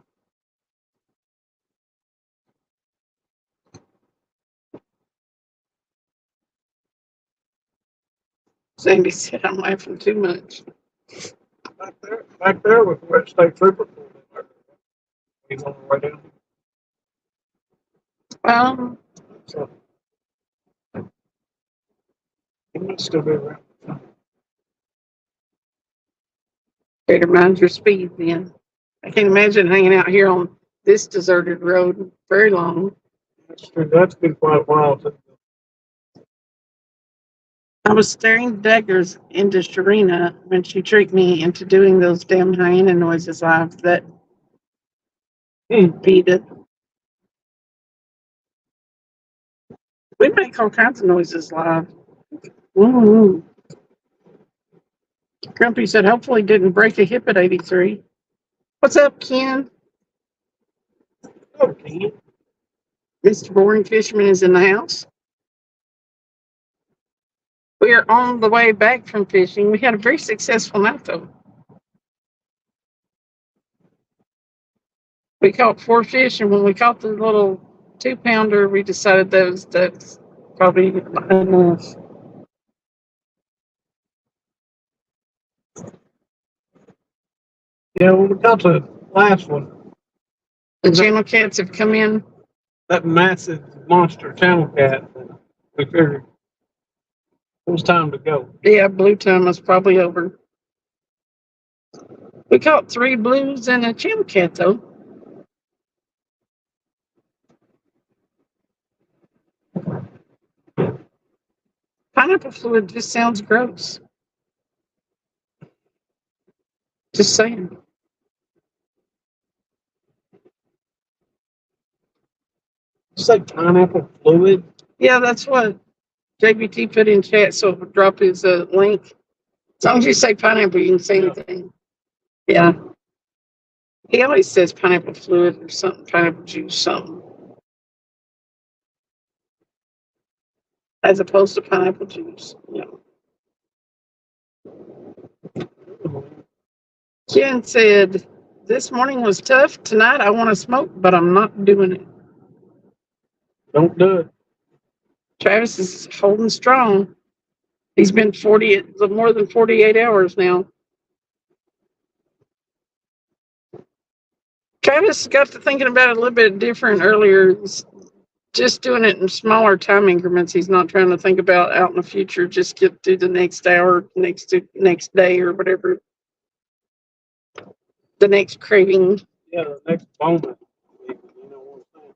Sandy said I'm laughing too much. Back there with where state trooper. He's on the way down. So he might still be around. Better mind your speed then. I can't imagine hanging out here on this deserted road very long. That's true. That's been quite a while since. I was staring daggers into Sharina when she tricked me into doing those damn hyena noises live that beat it. We make all kinds of noises live. Ooh. Grumpy said, hopefully didn't break a hip at 83. What's up, Ken? Okay. Mr. Boring Fisherman is in the house. We are on the way back from fishing. We had a very successful night, though. We caught 4 fish, and when we caught the little 2-pounder, we decided that's probably enough. Yeah, when we got to the last one, The channel cats have come in. that massive monster channel cat, we figured it was time to go. Yeah, blue time was probably over. We caught 3 blues and a channel cat, though. Pineapple fluid just sounds gross. Just saying. It's like pineapple fluid. Yeah, that's what JBT put in chat, so it'll drop his link. As long as you say pineapple, you can say anything. Yeah. He always says pineapple fluid or something, pineapple juice, something. As opposed to pineapple juice. Yeah. Ken said, this morning was tough. Tonight I want to smoke, but I'm not doing it. Don't do it. Travis is holding strong. He's been more than 48 hours now. Travis got to thinking about it a little bit different earlier. Just doing it in smaller time increments. He's not trying to think about out in the future. Just get through the next hour, next day, or whatever. The next craving. Yeah, the next moment. You know what I'm saying?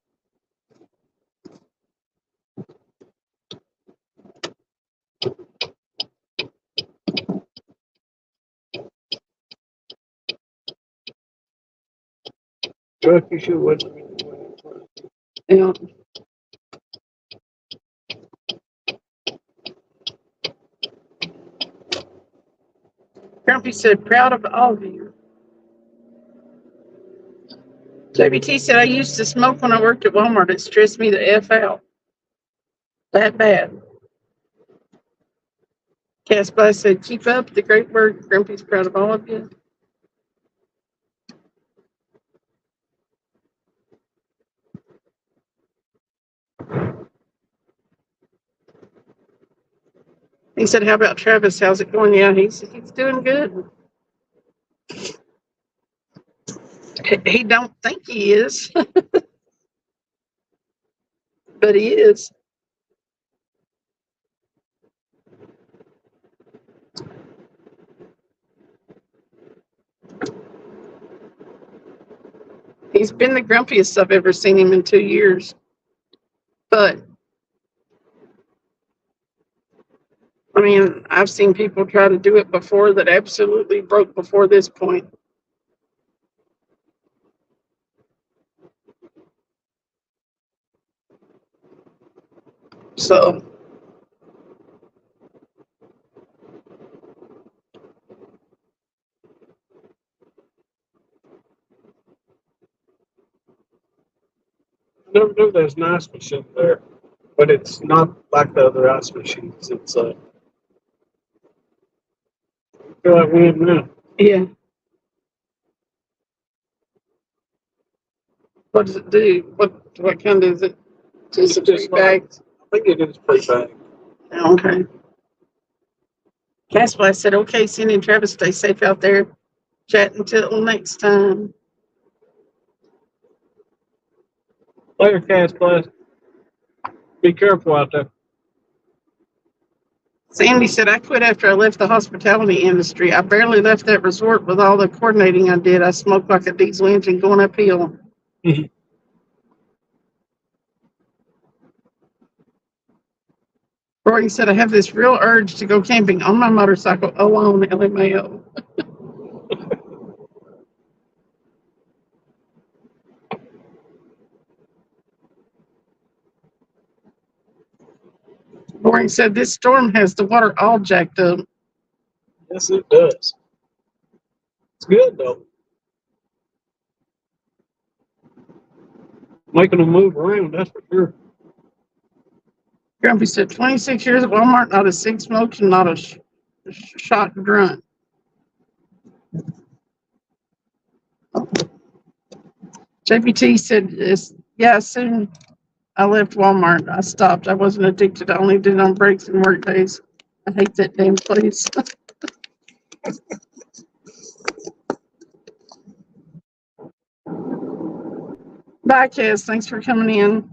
Chuck, you should wait a minute. Yeah. Grumpy said, proud of all of you. JBT said, I used to smoke when I worked at Walmart. It stressed me the F out. That bad. Casper said, keep up the great work. Grumpy's proud of all of you. He said, how about Travis? How's it going? Yeah, he's doing good. He don't think he is, but he is. He's been the grumpiest I've ever seen him in 2 years. But I mean, I've seen people try to do it before that absolutely broke before this point. So I never knew there's nice machine there. but it's not like the other ice machines. It's feel like we in now. Yeah. What does it do? What kind is it? Just a Just pre-bagged? I think it is pre-bagged. Okay. Casper said, okay, Cindy and Travis, stay safe out there. Chat until next time. Later, Cass, class. Be careful out there. Sandy said, I quit after I left the hospitality industry. I barely left that resort with all the coordinating I did. I smoked like a diesel engine going uphill. Roy said, I have this real urge to go camping on my motorcycle alone, LMAO. Roy said, this storm has the water all jacked up. Yes, it does. It's good though. Making them move around, that's for sure. Grumpy said, 26 years at Walmart, not a cig smoked and not a shot grunt. JPT said, yeah, soon I left Walmart. I stopped. I wasn't addicted. I only did it on breaks and work days. I hate that damn place. Bye, Cass. Thanks for coming in.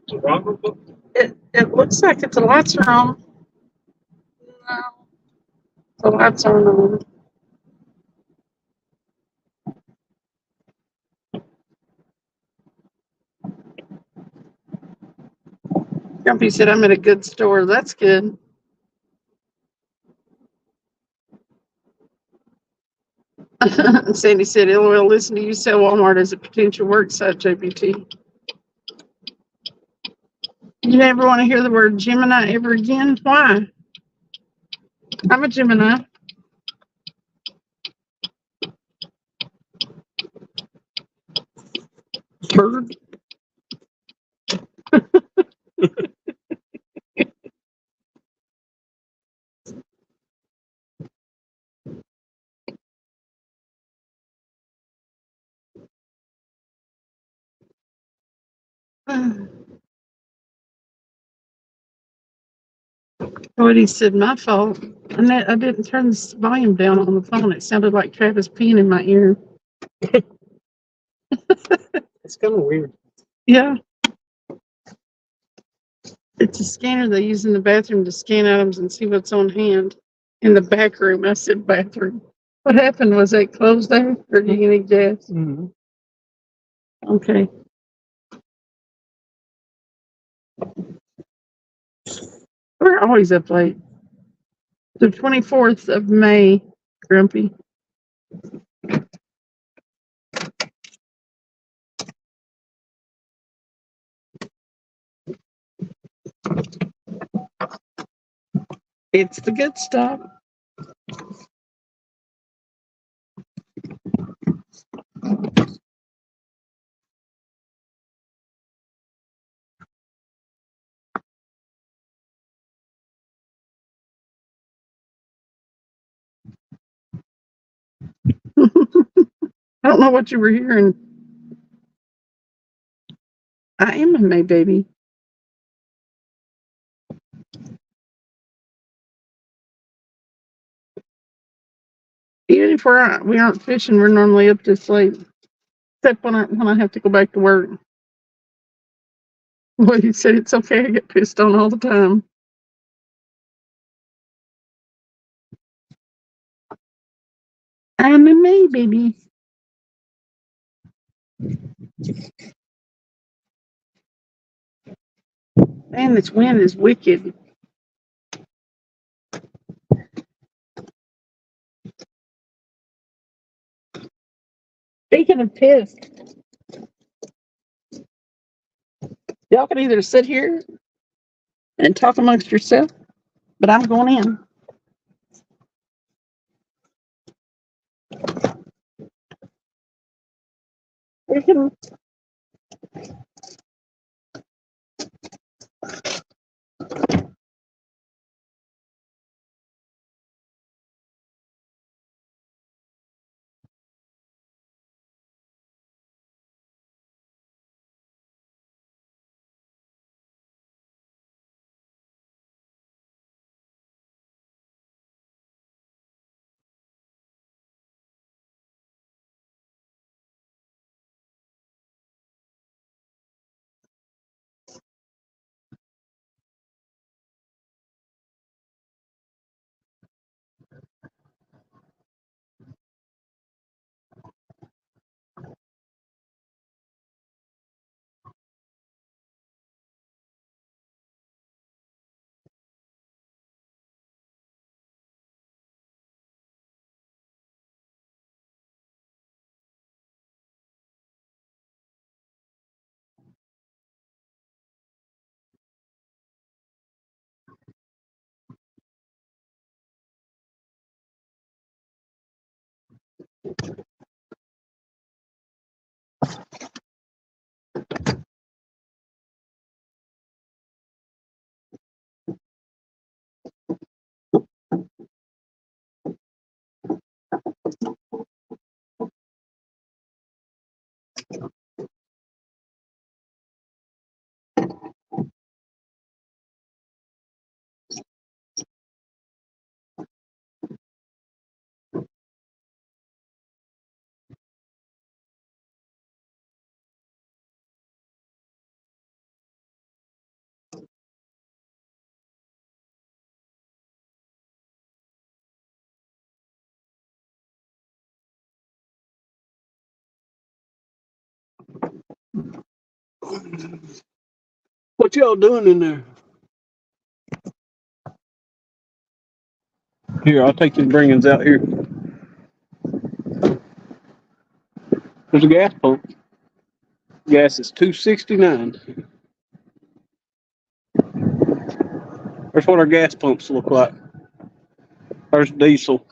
It's a Robert book. It looks like the lights are on. No, the lights aren't on. Grumpy said, I'm at a good store. That's good. Sandy said, LOL, listen to you sell Walmart as a potential work site, JPT. You never want to hear the word Gemini ever again? Why? I'm a Gemini. Bird. Cody said, my fault. I didn't turn the volume down on the phone. It sounded like Travis peeing in my ear. It's kind of weird. Yeah. It's a scanner they use in the bathroom to scan items and see what's on hand. In the back room, I said bathroom. What happened? Was it closed there? Or do you need gas? Mm-hmm. Okay. We're always up late. The 24th of May, Grumpy. It's the good stuff. I don't know what you were hearing. I am a May baby. Even if we aren't fishing, we're normally up this late. Except when I have to go back to work. Well, he said it's okay. I get pissed on all the time. I'm a May baby. Man, this wind is wicked. Speaking of pissed, Y'all can either sit here and talk amongst yourself, but I'm going in. We can. What y'all doing in there? Here, I'll take your bringings out here. There's a gas pump. Gas is $2.69. That's what our gas pumps look like. There's diesel.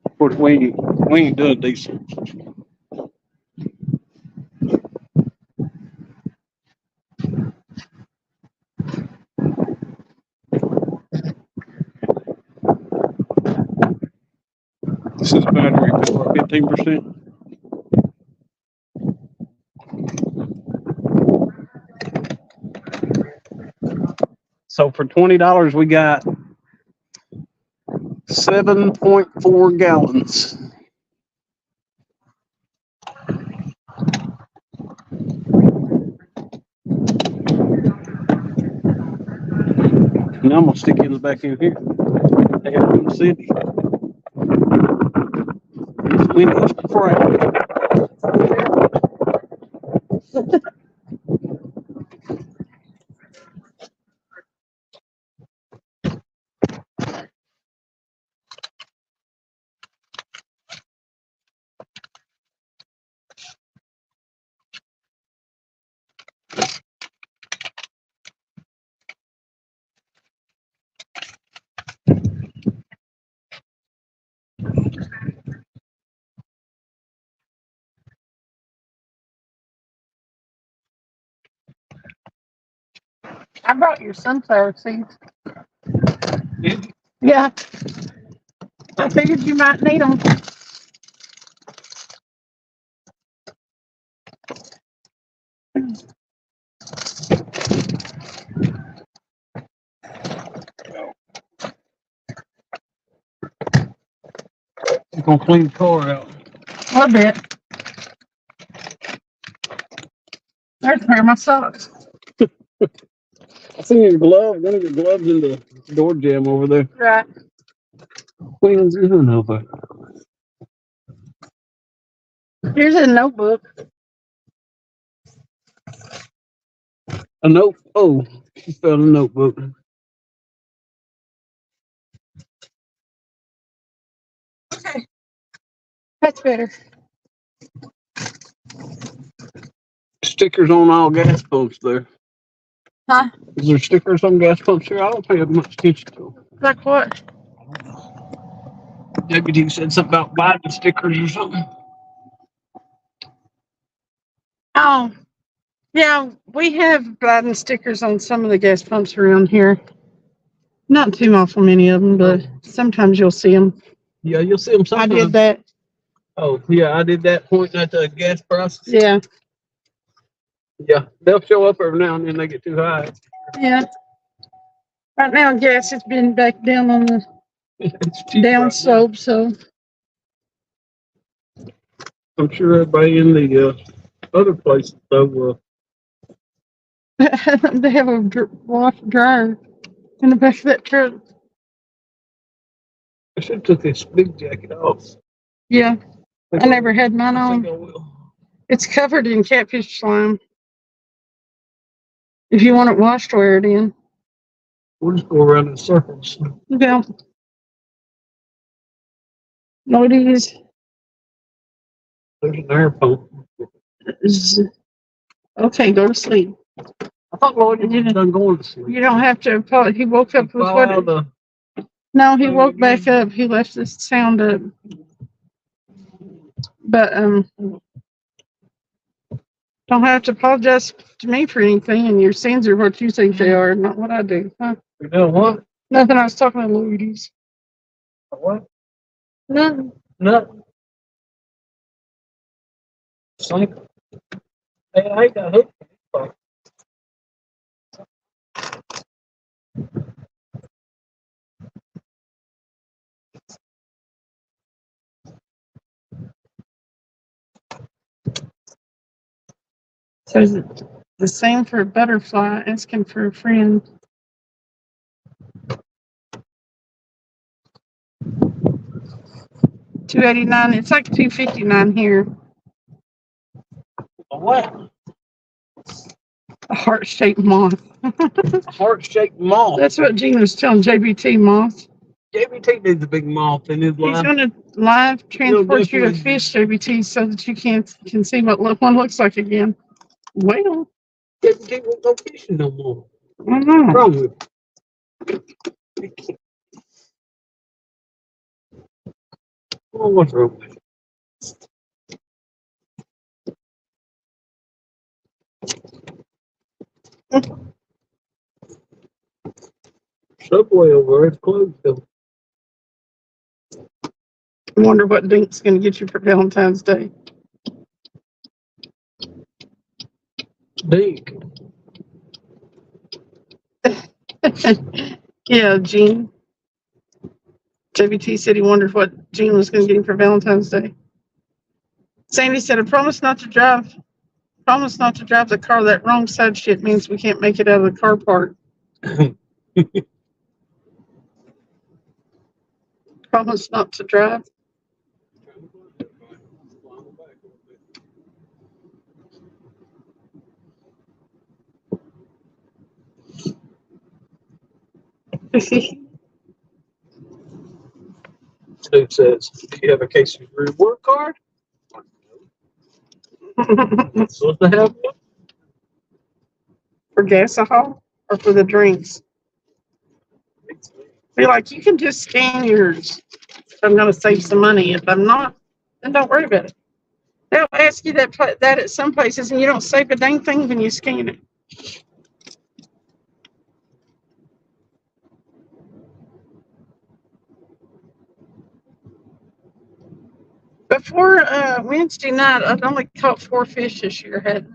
Of course, we ain't doing diesel. This is battery power, 15%. So for $20, we got 7.4 gallons. Now I'm gonna stick it back in here. They have in the city. It's windy as crap. I brought your sunflower seeds. Did you? Yeah. I figured you might need them. I'm gonna clean the car out. A little bit. There's a pair of my socks. I seen your glove, one of your gloves in the door jamb over there. Right. Queen's in over. Here's a notebook. A note. Oh, she found a notebook. Okay. That's better. Stickers on all gas pumps there. Huh? Is there stickers on gas pumps here? I don't pay much attention to them. Like what? Deputy said something about Biden stickers or something. Oh, yeah, we have Biden stickers on some of the gas pumps around here. Not too awful many of them, but sometimes you'll see them. Yeah, you'll see them I sometimes. did that. Oh, yeah, I did that pointing at the gas prices. Yeah, Yeah, they'll show up every now and then they get too high. yeah. Right now, gas has been back down on the It's cheap down right now. slope, so I'm sure everybody in the other places though. they have a washer dryer in the back of that truck. I should have took this big jacket off. Yeah, I never had mine I think on. I will. It's covered in catfish slime. If you want it washed, wear it in. We'll just go around in circles. Yeah. Nobody's. There's an air pump. Okay, go to sleep. I thought Lloyd was done going to sleep. You don't have to. He woke up with Fall what? out of the- No, he woke back up. He left the sound up. But don't have to apologize to me for anything, and your sins are what you think they are, not what I do. Huh? You know what? Nothing. I was talking to Louise. What? Nothing. No. Sleep. Hey, I got hooked. So is it the same for a butterfly asking for a friend? $2.89. It's like $2.59 here. What? A heart-shaped moth. A heart-shaped moth. That's what Gene was telling JBT moth. JBT needs a big moth in his He's life. going to live transport you to definitely- fish, JBT, so that you can see what one looks like again. Well, JBT won't go fishing no more. I don't What's know. wrong with him? Oh, what's wrong with him? Subway over there is closed though. I wonder what Dink's going to get you for Valentine's Day. Dink. Yeah, Gene. JBT said he wondered what Gene was going to get him for Valentine's Day. Sandy said, I promise not to drive the car. That wrong side shit means we can't make it out of the car park. Promise not to drive. Stu says, do you have a case of your reward card? Supposed to have one? For gasohol or for the drinks? Be like, you can just scan yours. I'm going to save some money. If I'm not, then don't worry about it. They'll ask you that at some places, and you don't save a dang thing when you scan it. Before Wednesday night, I'd only caught 4 fish this year, hadn't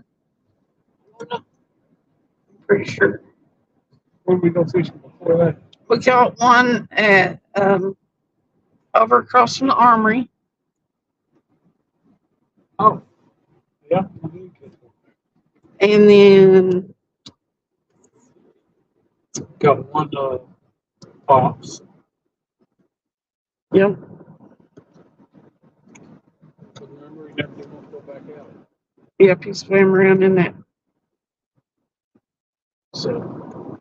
I? Pretty sure. Where did we go fishing before that? We caught one at over across from the armory. Oh. Yeah. And then Got one pops. yep. Remember, he never did want to go back out. Yep, he swam around in that. So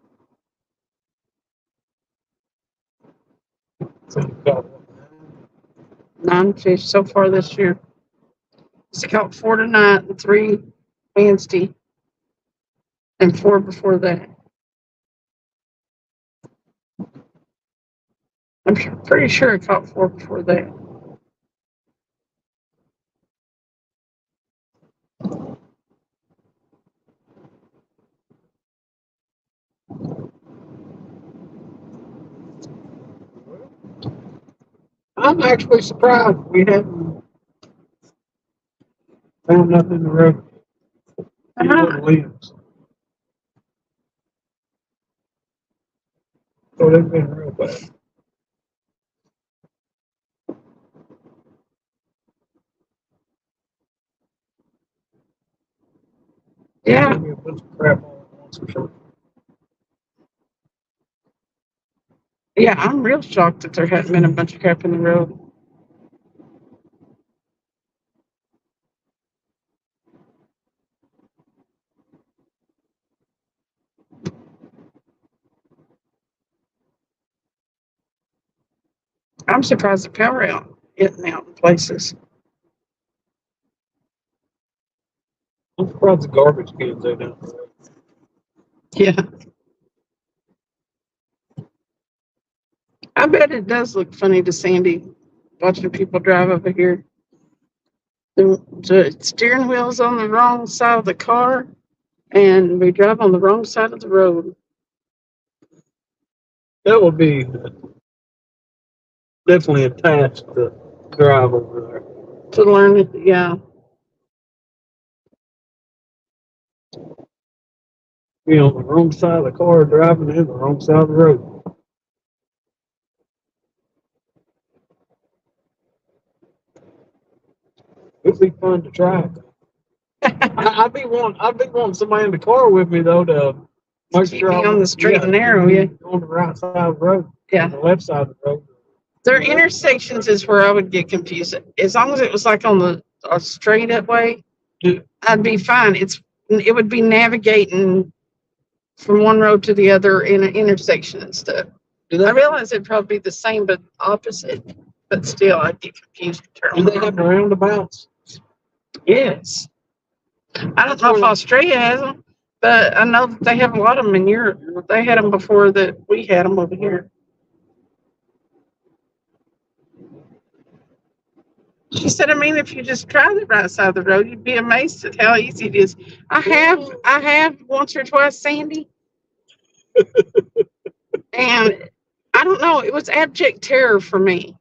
he got one. 9 fish so far this year. He's caught 4 tonight and 3 Wednesday and 4 before that. I'm pretty sure I caught 4 before that. I'm actually surprised we haven't found nothing in the road. Any little limbs. So they've been real bad. Yeah, Maybe a bunch of crap all at once or something. yeah, I'm real shocked that there hadn't been a bunch of crap in the road. I'm surprised the power isn't out in places. I'm surprised the garbage cans ain't out the road. Yeah. I bet it does look funny to Sandy watching people drive over here. The steering wheel's on the wrong side of the car, and we drive on the wrong side of the road. That would be definitely a task to drive over there. To learn it, yeah. Be on the wrong side of the car, driving in the wrong side of the road. It'd be fun to try. I'd be wanting somebody in the car with me though to make Keep sure me I'm on the straight and narrow, yeah. on the right side of the road, Yeah. the left side of the road. Their intersections is where I would get confused. As long as it was like on the straight up way, Yeah. I'd be fine. It would be navigating from one road to the other in an intersection and stuff. Do I they, realize it'd probably be the same but opposite, but still I'd get confused. do they have roundabouts? Yes. I don't know if Australia has them, but I know that they have a lot of them in Europe. They had them before that we had them over here. She said, I mean, if you just try the right side of the road, you'd be amazed at how easy it is. I have once or twice, Sandy. And I don't know, it was abject terror for me.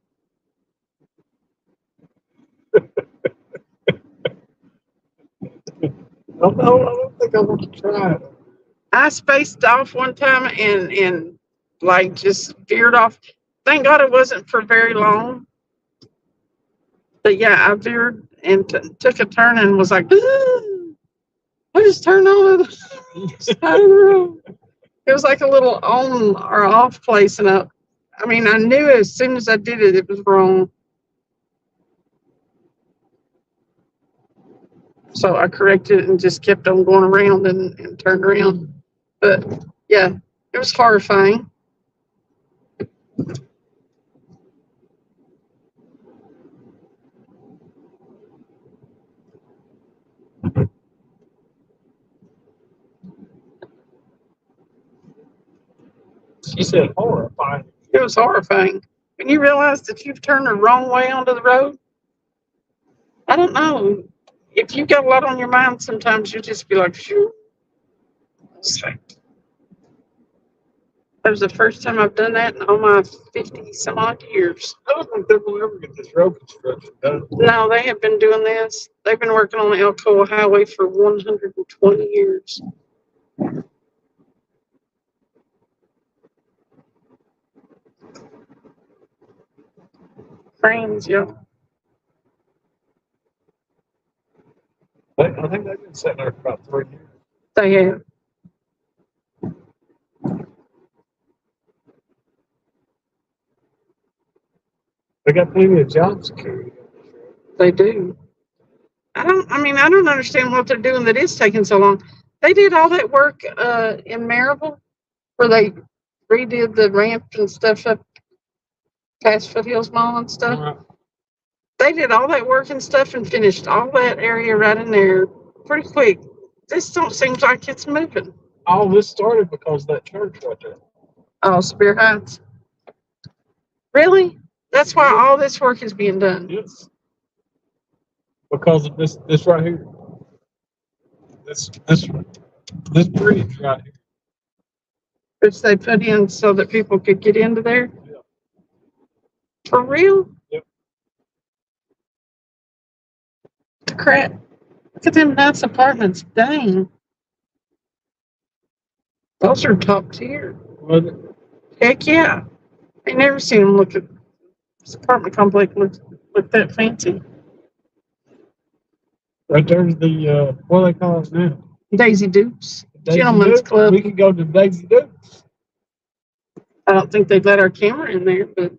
I don't think I want to try it. I spaced off one time and like just veered off. Thank God it wasn't for very long. But yeah, I veered and took a turn and was like, I just turned on the side of the road. It was like a little on or off place, and I mean, I knew as soon as I did it, it was wrong. So I corrected it and just kept on going around and turned around. But yeah, it was horrifying. She said horrifying. It was horrifying. When you realize that you've turned the wrong way onto the road, I don't know. If you've got a lot on your mind, sometimes you just be like, phew. That was the first time I've done that in all my 50 some odd years. I don't think they will ever get this road construction done. No, they have been doing this. They've been working on the Alcoa Highway for 120 years. Cranes, yeah. I think they've been sitting there for about 3 years. They have. They got plenty of job security. They do. I don't understand what they're doing that is taking so long. They did all that work in Maryville where they redid the ramp and stuff up past Foothills Mall and stuff. Right. They did all that work and stuff and finished all that area right in there pretty quick. This don't seem like it's moving. All this started because of that church right there. Oh, Spear Heights. Really? That's why all this work is being done. Yes. Because of this right here. This bridge right here. Which they put in so that people could get into there. Yeah. For real? Yep. Crap. Look at them nice apartments. Dang. Those are top tier. Was it? Heck yeah. I never seen them look at this apartment complex look that fancy. Right there's the what do they call it now? Daisy Dukes. Daisy Gentlemen's Dukes. Club. We can go to Daisy Dukes. I don't think they'd let our camera in there, but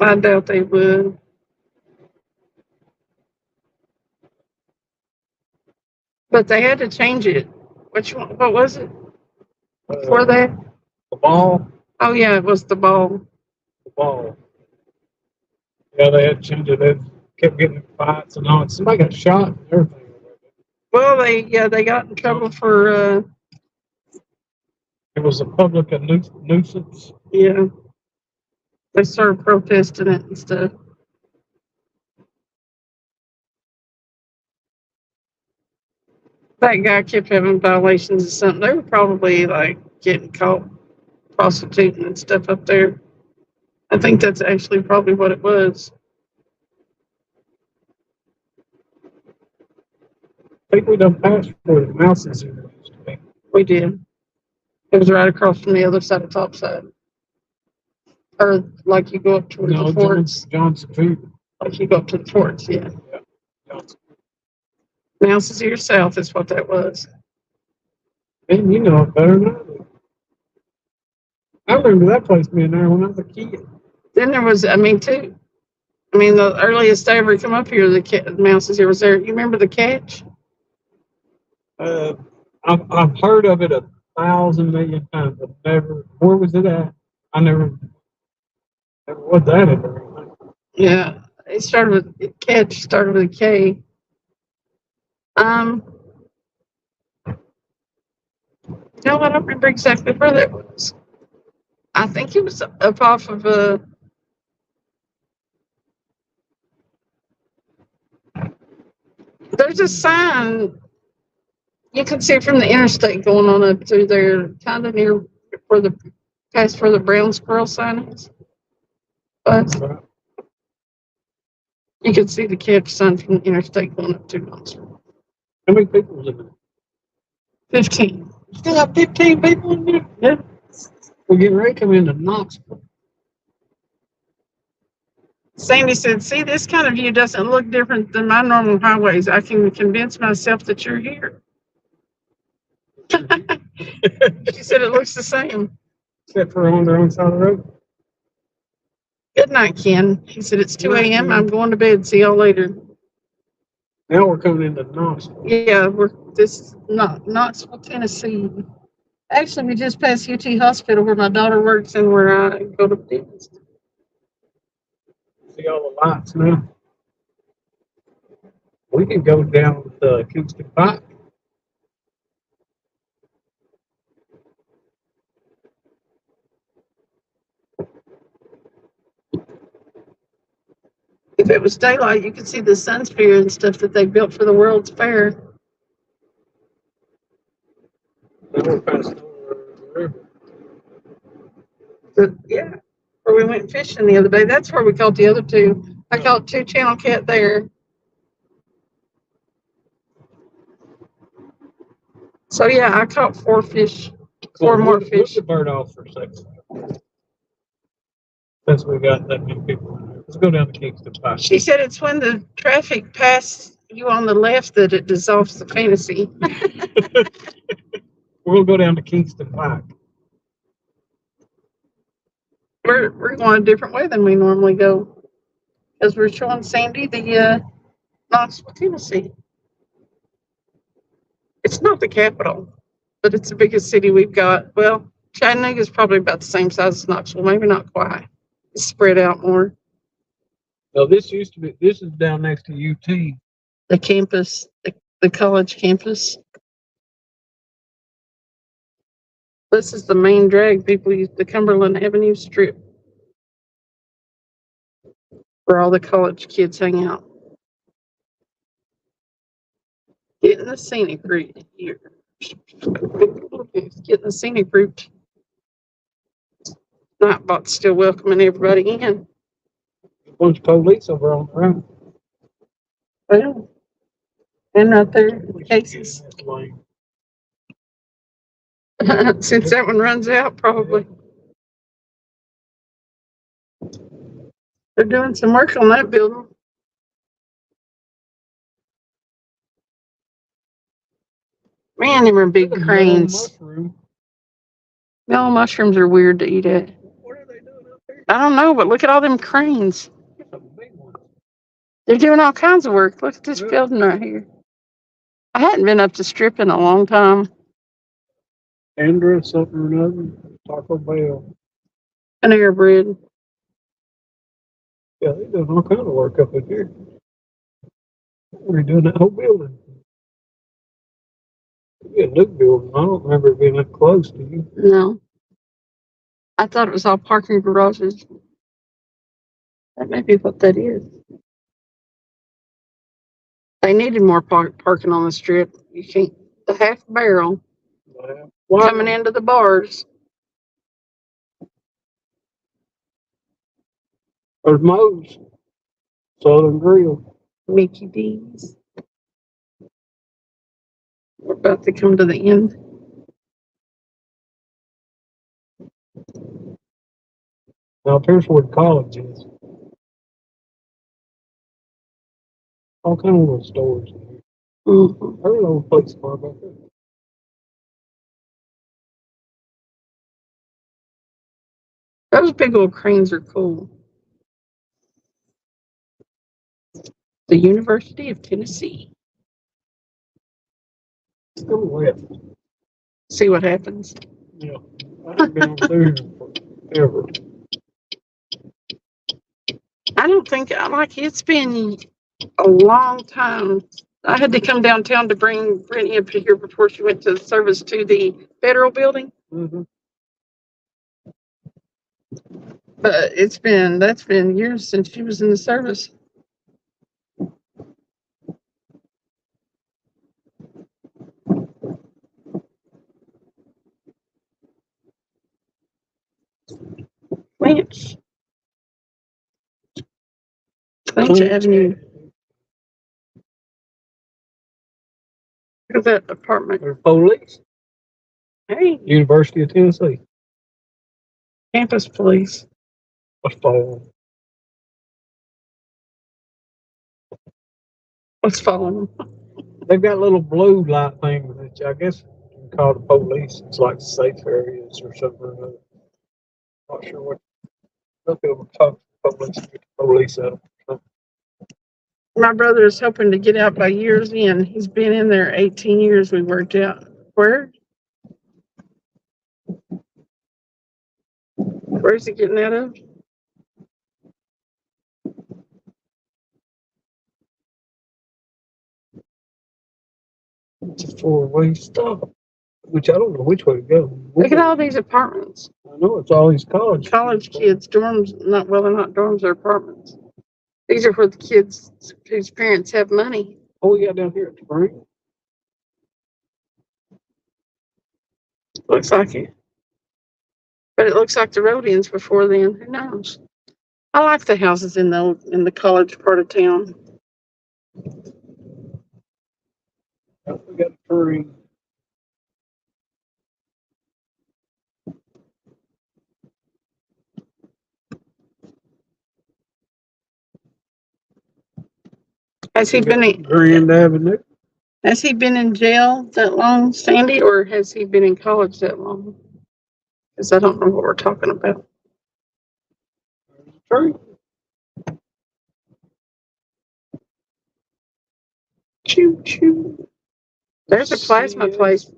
I doubt they would. But they had to change it. Which one? What was it before that? The ball. Oh yeah, it was the ball. The ball. Yeah, they had to change it. They kept getting in fights and all. Somebody got shot and everything. Well, they got in trouble for It was a public nuisance. yeah. They started protesting it and stuff. That guy kept having violations or something. They were probably like getting caught prostituting and stuff up there. I think that's actually probably what it was. I think we done passed where the mouses used to be. We did. It was right across from the other side of Topside. Or like you go up towards No, the forts. Johnson Fever. Like you go up to the forts, yeah. Johnson. Mouse's Ear South is what that was. And you know it better than I do. I remember that place being there when I was a kid. Then there was, the earliest I ever come up here, the Mouse's Ear was there. You remember the Catch? I've heard of it 1,000 million times, but never. Where was it at? I never was that ever. Yeah, Catch started with a K. No, I don't remember exactly where that was. I think it was up off of there's a sign you can see from the interstate going on up through there, kind of near where past where the brown squirrel sign is. But you can see the Catch sign from the interstate going up to Knoxville. How many people live in it? 15. Still have 15 people in there? Yeah. We're getting ready to come into Knoxville. Sandy said, see, this kind of view doesn't look different than my normal highways. I can convince myself that you're here. She said it looks the same. Except for on their own side of the road. Good night, Ken. He said, it's 2 a.m. I'm going to bed. See y'all later. Now we're coming into Knoxville. Yeah, this is Knoxville, Tennessee. Actually, we just passed UT Hospital where my daughter works and where I go to dentist. See all the lights now. We can go down the Kingston Pike. If it was daylight, you could see the Sun Sphere and stuff that they built for the World's Fair. Then we're past the river. But yeah, where we went fishing the other day. That's where we caught the other two. I caught 2 channel cat there. So yeah, I caught 4 fish. 4 more Put fish. the bird off for a second. Since we got that many people in there. Let's go down to Kingston Pike. She said it's when the traffic passes you on the left that it dissolves the fantasy. We're going to go down to Kingston Pike. We're going a different way than we normally go. Because we're showing Sandy the Knoxville, Tennessee. It's not the capital, but it's the biggest city we've got. Well, Chattanooga is probably about the same size as Knoxville, maybe not quite. It's spread out more. No, this is down next to UT. The campus, the college campus. This is the main drag. People use the Cumberland Avenue Strip where all the college kids hang out. Getting the scenic route here. Getting the scenic route. Nightbot's still welcoming everybody in. Bunch of police over on the road. Well, and right there, the cases. Since that one runs out, probably. They're doing some work on that building. Man, them are big cranes. No, mushrooms are weird to eat at. What are they doing up there? I don't know, but look at all them cranes. Some big ones. They're doing all kinds of work. Look at this building right here. I hadn't been up to Strip in a long time. Andra, something or another. Taco Bell. Panera Bread. Yeah, they're doing all kind of work up in here. We're doing that whole building. Yeah, new building. I don't remember it being that close to you. No. I thought it was all parking garages. That may be what that is. They needed more parking on the Strip. You can't, the half barrel coming into the bars. There's Moe's. Southern Grill. Mickey D's. We're about to come to the end. Now here's where the college is. All kind of little stores in here. Mm-hmm. There's a little place far back there. Those big old cranes are cool. The University of Tennessee. Still left. See what happens. Yeah. I haven't been over there forever. I don't think, like, it's been a long time. I had to come downtown to bring Brittany up to here before she went to service to the federal building. Mm-hmm. But that's been years since she was in the service. Clinch Avenue. Look at that apartment. There's police. Hey, University of Tennessee. campus police. What's following? What's following them? They've got little blue light things that I guess you can call the police. It's like safe areas or something or another. Not sure what. Look at them talk to the police at them. My brother is hoping to get out by year's end. He's been in there 18 years. We worked out. Where? Where's he getting out of? It's a four-way stop, which I don't know which way to go. Look at all these apartments. I know it's all these college Kids, dorms, they're not dorms, they're apartments. These are for the kids whose parents have money. Oh, we got down here at Spring. Looks like it. But it looks like the road ends before then. Who knows? I like the houses in the college part of town. We got Spring. Has he been in Grand Avenue? Has he been in jail that long, Sandy, or has he been in college that long? Because I don't know what we're talking about. Spring. Choo choo. There's a plasma place.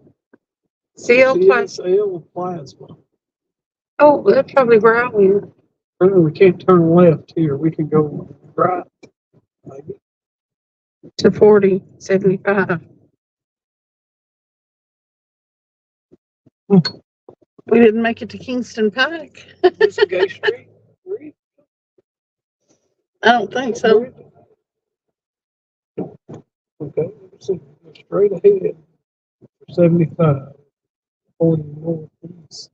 CL Plasma. CL Plasma. Oh, that's probably where I went. We can't turn left here. We can go right. Maybe. To 4075. We didn't make it to Kingston Pike. Is it Gay Street? Reed? I don't think so. Okay, so straight ahead for 75, 40 northeast.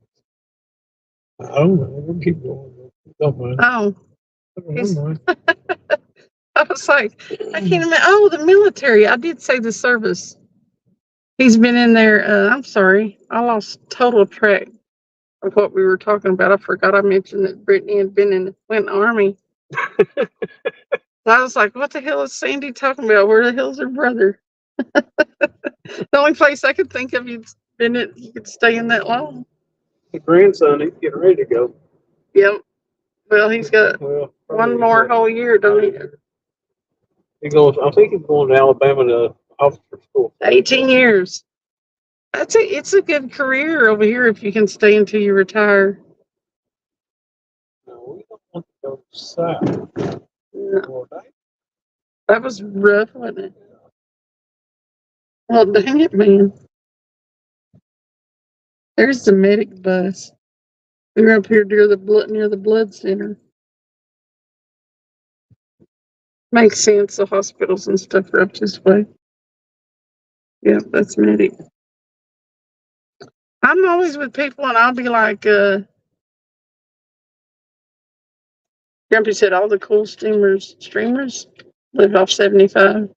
I don't know. We'll keep going. Don't mind. Oh, Never mind. I was like, I can't imagine. Oh, the military. I did say the service. He's been in there. I'm sorry. I lost total track of what we were talking about. I forgot I mentioned that Brittany had went in the Army. So I was like, what the hell is Sandy talking about? Where the hell's her brother? The only place I could think of he could stay in that long. The grandson, he's getting ready to go. Yep. Well, he's got Well, one more whole year, don't he? He goes, I think he's going to Alabama to officer school. 18 years. It's a good career over here if you can stay until you retire. No, we don't want to go south. No, Well, that- that was rough, wasn't it? Well, dang it, man. There's the medic bus. We were up here near the blood center. Makes sense. The hospitals and stuff are up this way. Yeah, that's medic. I'm always with people, and I'll be like, Grumpy said all the cool streamers live off 75.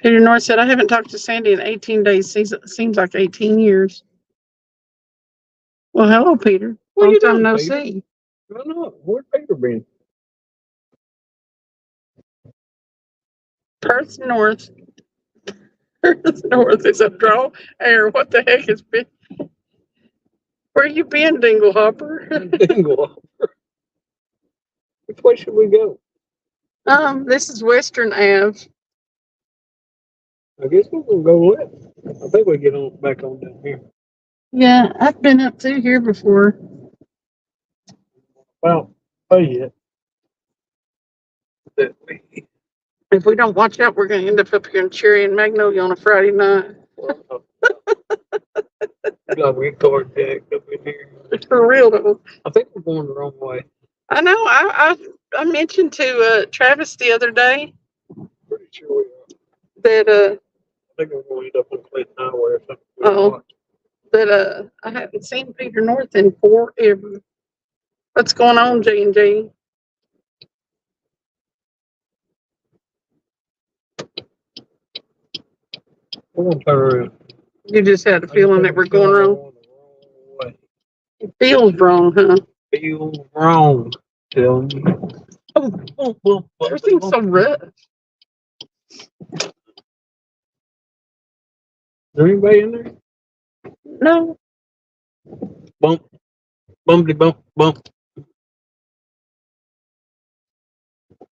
Peter North said, I haven't talked to Sandy in 18 days. Seems like 18 years. Well, hello, Peter. What Long you time doing, no Peter? see. I don't know. Where'd Peter been? Perth North. Perth North is a draw air. What the heck has been? Where you been, Dinglehopper? Dingle. Which way should we go? This is Western Ave. I guess we're going to go left. I think we get on back on down here. Yeah, I've been up through here before. Well, oh yeah. That way. If we don't watch out, we're going to end up here in Cherry and Magnolia on a Friday night. Like we carjacked up in here. For real, though. I think we're going the wrong way. I know. I mentioned to Travis the other day Pretty sure we are. that I think we're going to end up on Clinton Highway or something. Oh. I haven't seen Peter North in forever. What's going on, J&J? We're going to turn around. You just had a feeling that we're going wrong. The wrong way. It feels wrong, huh? Feels wrong. Telling you. Everything's so rough. Is there anybody in there? No. Bump. Bumpty bump bump.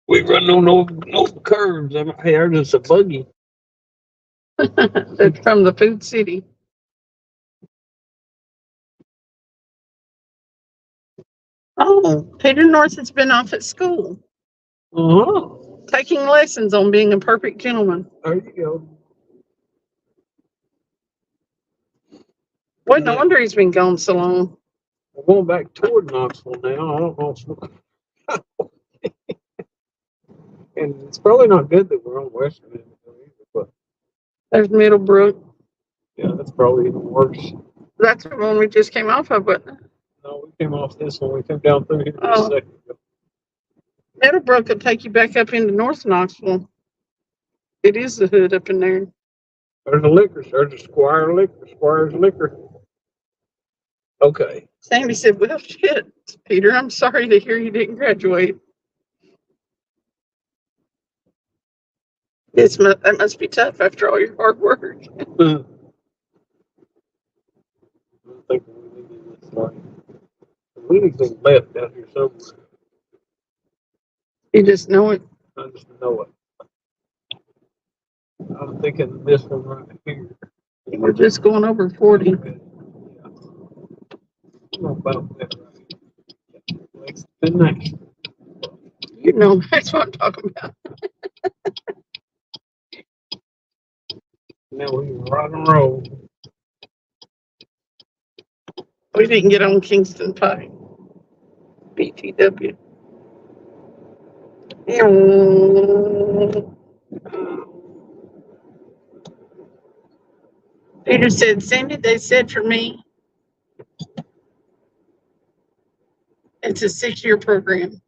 We run on no curves. Hey, there's just a buggy. That's from the Food City. Oh, Peter North has been off at school, taking lessons on being a perfect gentleman. There you go. Well, no Yeah. wonder he's been gone so long. We're going back toward Knoxville now. I don't know. And it's probably not good that we're on Western Avenue either, but There's Middlebrook. yeah, that's probably even worse. That's the one we just came off of, but No, we came off this one. We came down through here just Oh. a second ago. Middlebrook could take you back up into North Knoxville. It is the hood up in there. There's a liquor. There's a Squire's Liquor. Okay. Sandy said, well, shit, Peter, I'm sorry to hear you didn't graduate. That must be tough after all your hard work. I don't think we need this right. We need some left out here somewhere. You just know it. I just know it. I'm thinking this one right here. We're just going over 40. Yeah. About that right here. Lexington National. You know, that's what I'm talking about. Now we can rock and roll. We didn't get on Kingston Pike. BTW. Peter said, Sandy, they said for me, it's a 6-year program.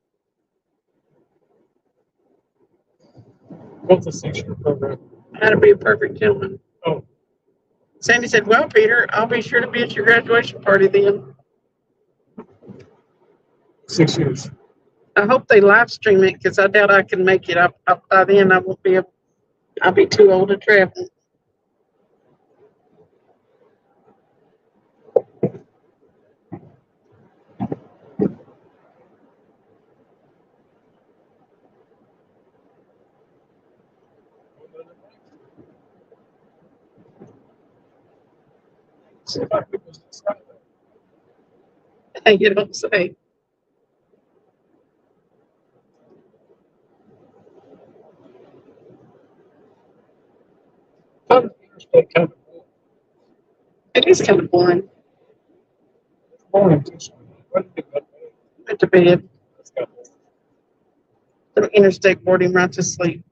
What's a 6-year program? How to be a perfect gentleman. Oh. Sandy said, well, Peter, I'll be sure to be at your graduation party then. 6 years. I hope they live stream it because I doubt I can make it. By then, I won't be able, I'll be too old to travel. You don't say. It is kind of boring. Went to bed. The interstate boarding right to sleep.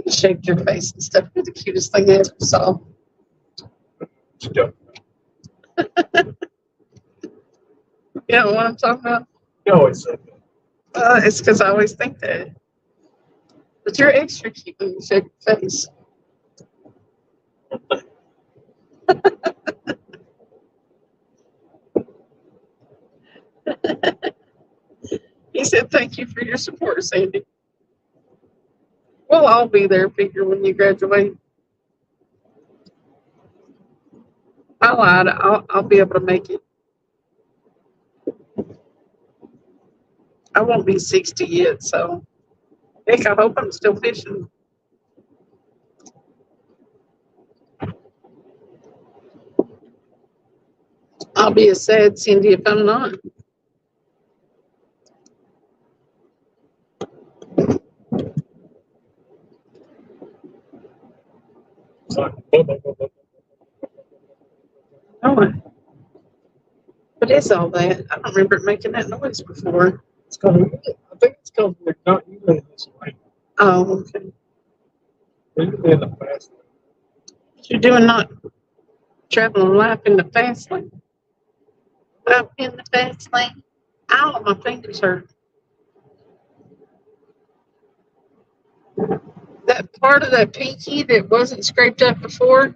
You shaved your face and stuff. You're the cutest thing I ever saw. You know what I'm talking about? You always say that. It's because I always think that. But you're extra cute when you shave your face. He said, thank you for your support, Sandy. We'll all be there, Peter, when you graduate. I lied. I'll be able to make it. I won't be 60 yet, so heck, I hope I'm still fishing. I'll be a sad Cindy if I'm not. Oh, what is all that? I don't remember it making that noise before. It's kind of, I think it's because we're not usually this way. Oh, okay. We're usually in the fast lane. You're doing not traveling life in the fast lane. Life in the fast lane. Ow, my fingers hurt. That part of that pinky that wasn't scraped up before,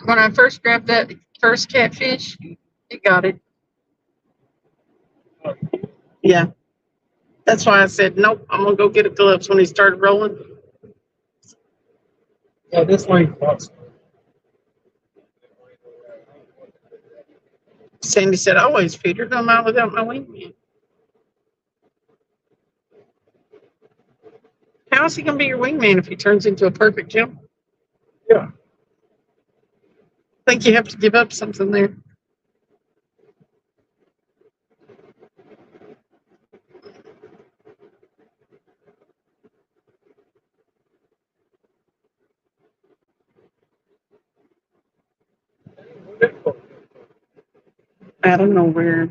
when I first grabbed that first catfish, it got it. Yeah. That's why I said, nope, I'm going to go get a gloves when he started rolling. Yeah, this lane box. Sandy said, always, Peter, come out without my wingman. How is he going to be your wingman if he turns into a perfect jumper? Yeah. I think you have to give up something there. I don't know where.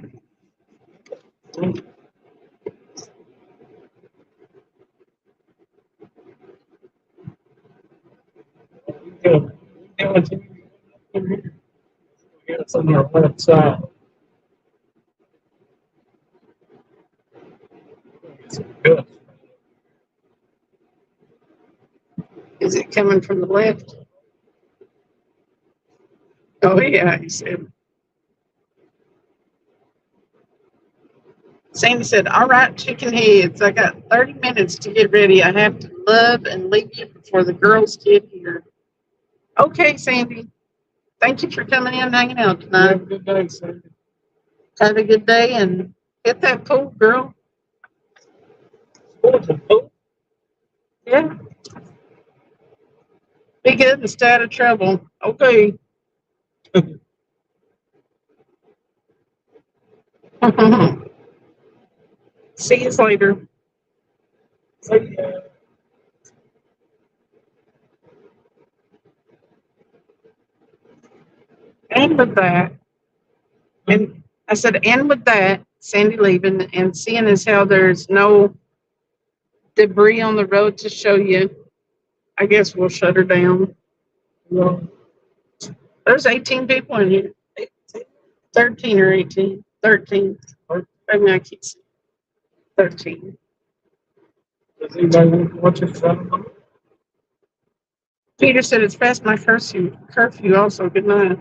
It's on our left side. Good. Is it coming from the left? Oh, yeah, he said. Sandy said, all right, chicken heads, I got 30 minutes to get ready. I have to love and leave you before the girls get here. Okay, Sandy. Thank you for coming in and hanging out tonight. Have a good day, Sandy. Have a good day and hit that pool, girl. Yeah. Be good and stay out of trouble. Okay. See you later. See ya. and with that, and I said, and with that, Sandy leaving and seeing as how there's no debris on the road to show you, I guess we'll shut her down. Well, There's 18 people in here. 13 or 18. 13. Maybe I keep saying 13. does anybody want to watch it? Peter said it's past my curfew also. Good night.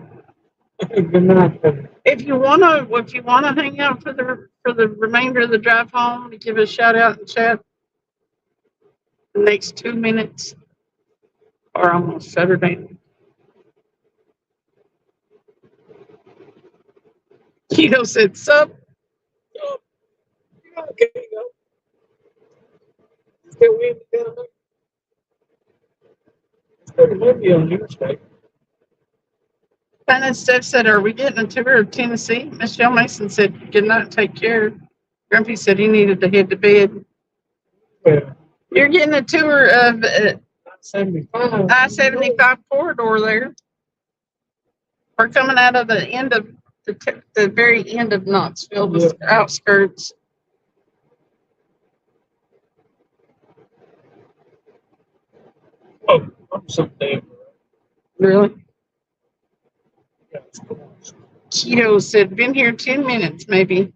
Good night. If you wanna hang out for the remainder of the drive home, give a shout out in chat the next 2 minutes, or I'm gonna shut her down. Keto said, "Sup." Okay, go. Still windy down there. Still windy on the interstate. And Steph said, "Are we getting a tour of Tennessee?" Michelle Mason said, "Good night, take care." Grumpy said he needed to head to bed. Well, You're getting a tour of 75. I-75 corridor there. We're coming out of the end of the very end of Knoxville, the outskirts. Oh, I'm someday. Really? Yeah, Keto said, "Been here 10 minutes, maybe."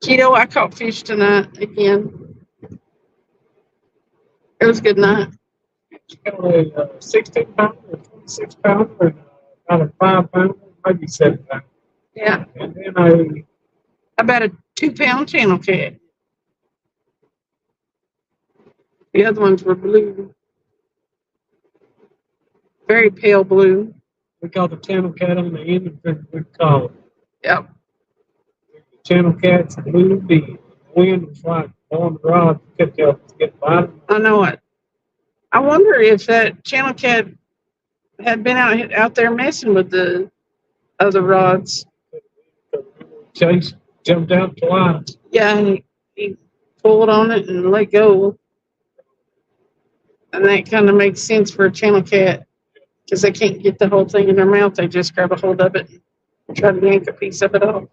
Keto, I caught fish tonight again. It was a good night. she got a 16 pounder, or 26 pounder, and about a 5 pounder, maybe 7 pounder. Yeah. And then About a 2-pound channel cat. The other ones were blue. Very pale blue. we call the channel cat on the end, and we call it. Yep. The channel cat's blue big. The wind was like on the rod, you could tell it's getting lighter. I know it. I wonder if that channel cat had been out there messing with the other rods. Chase jumped out the line. Yeah, he pulled on it and let go. And that kind of makes sense for a channel cat because they can't get the whole thing in their mouth. They just grab a hold of it and try to yank a piece of it off.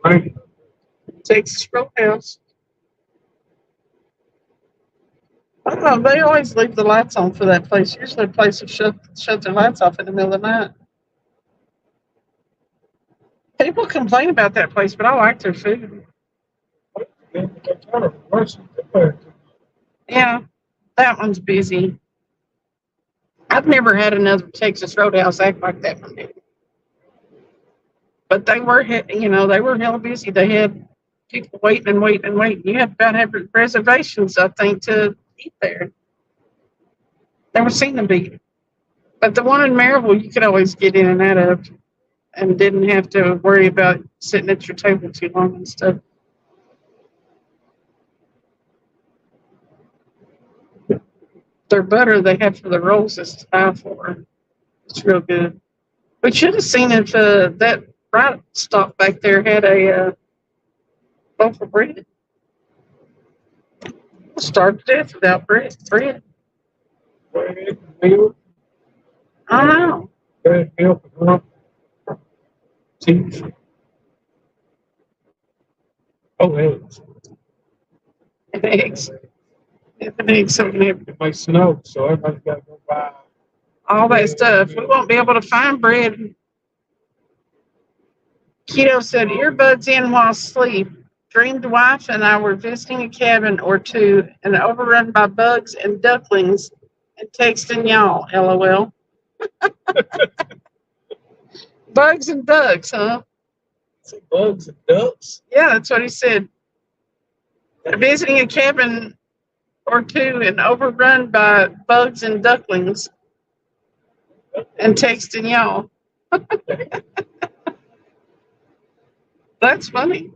Right. Texas Roadhouse. I don't know. They always leave the lights on for that place. Usually, the place will shut their lights off in the middle of the night. People complain about that place, but I like their food. Yeah, that one's busy. I've never had another Texas Roadhouse act like that one did. But they were hella busy. They had people waiting and waiting and waiting. You had about to have reservations, I think, to eat there. Never seen them beat. But the one in Maryville, you could always get in and out of and didn't have to worry about sitting at your table too long and stuff. Their butter they have for the rolls is to die for. It's real good. We should have seen if that right stop back there had a loaf of bread. We'll starve to death without bread. Bread, milk, I don't know. bread, milk, and rum. Cheese. Oh, eggs. And eggs. If an egg, so we can have It may snow, so everybody's got to go buy. all that stuff. We won't be able to find bread. Keto said, earbuds in while asleep. Dreamed wife and I were visiting a cabin or two and overrun by bugs and ducklings and texting y'all, LOL. Bugs and ducks, huh? Some bugs and ducks. Yeah, that's what he said. Visiting a cabin or two and overrun by bugs and ducklings and texting y'all. That's funny.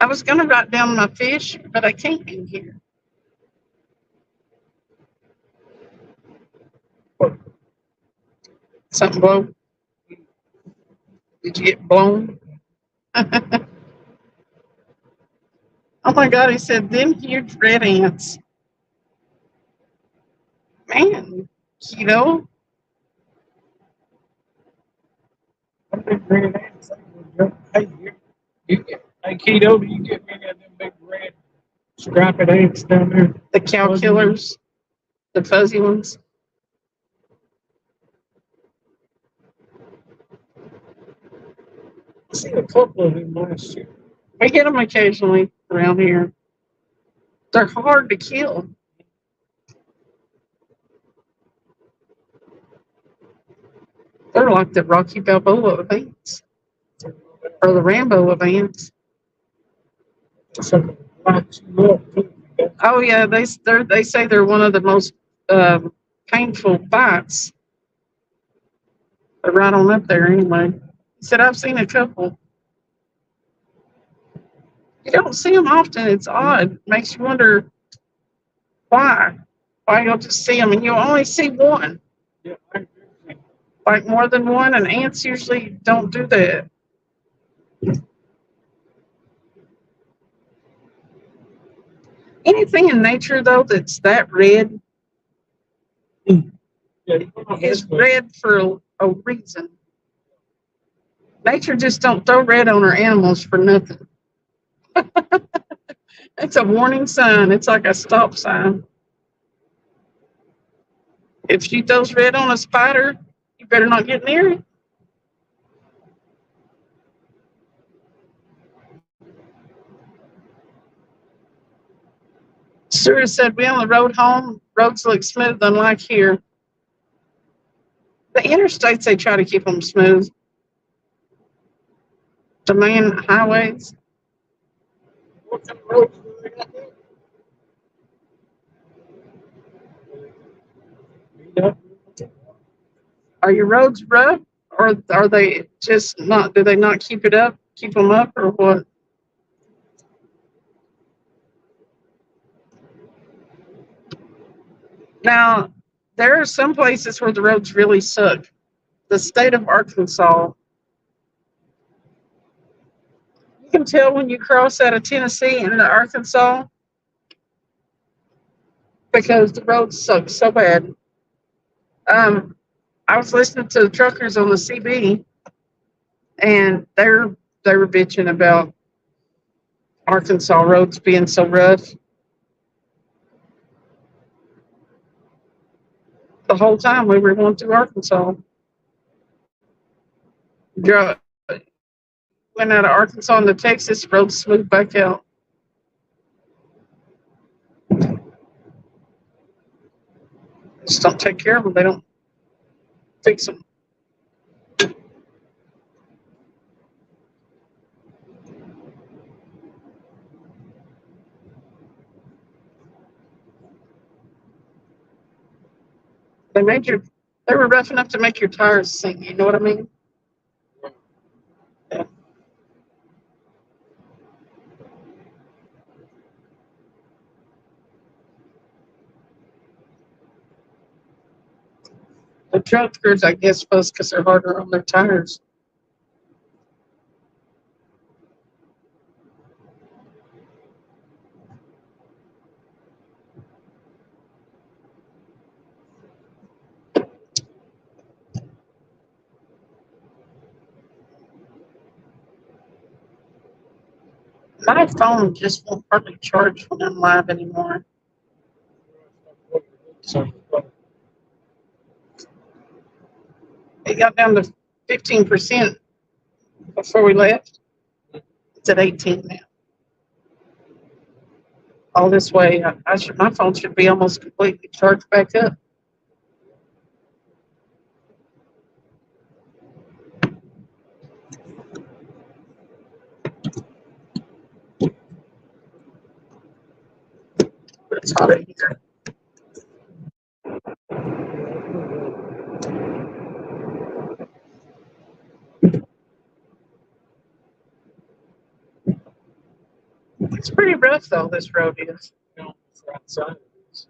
I was going to write down my fish, but I can't in here. Something blow? Did you get blown? Oh my God, he said, them huge red ants. Man, keto. Them big red ants. Hey, hey, Keto, do you get many of them big red striped ants down there? The cow killers, the fuzzy ones. I seen a couple of them last year. We get them occasionally around here. They're hard to kill. They're like the Rocky Balboa of ants, or the Rambo of ants. Something lights you up too. Oh yeah, they say they're one of the most painful bites. They're right on up there anyway. He said I've seen a couple. You don't see them often. It's odd. Makes you wonder why. Why you'll just see them and you'll only see one. Yeah, Like more than one, and ants usually don't do that. Anything in nature though that's that red is red for a reason. Nature just don't throw red on her animals for nothing. It's a warning sign. It's like a stop sign. If she throws red on a spider, you better not get near it. Stuart said, we on the road home. Roads look smooth, unlike here. The interstates, they try to keep them smooth. The main highways. What kind of roads do they got there? Beat up? Are your roads rough, or are they just not? Do they not keep them up, or what? Now, there are some places where the roads really suck. The state of Arkansas, you can tell when you cross out of Tennessee into Arkansas because the roads suck so bad. I was listening to the truckers on the CB, and they were bitching about Arkansas roads being so rough. The whole time we were going through Arkansas. Went out of Arkansas into Texas, roads smooth back out. Just don't take care of them. They don't fix them. They were rough enough to make your tires sink. You know what I mean? Yeah. The truckers, I guess, fuss because they're harder on their tires. My phone just won't hardly charge when I'm live anymore. So, It got down to 15% before we left. It's at 18 now. All this way, my phone should be almost completely charged back up. But it's hot in here. It's pretty rough, though, this road is. you know, it's outside of this.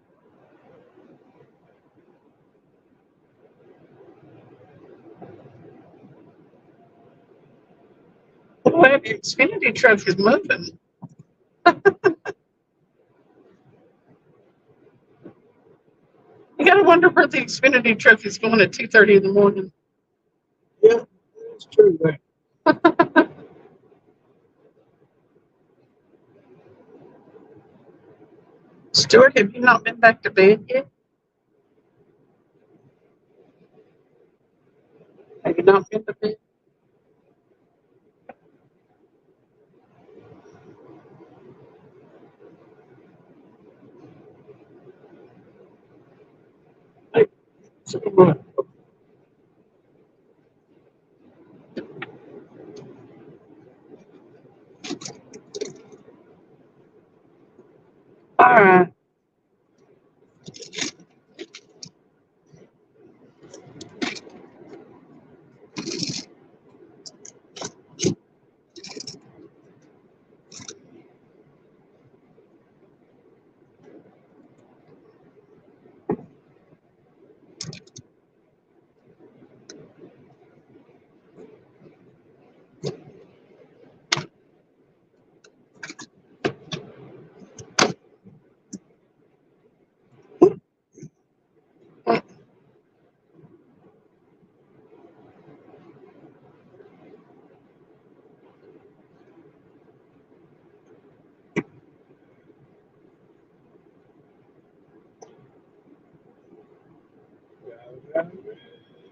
Well, that Xfinity truck is moving. wonder where the Xfinity truck is going at 2:30 in the morning. Yeah, that's true. Man. Stuart, have you not been back to bed yet? Have you not been to bed? So, come on. All right.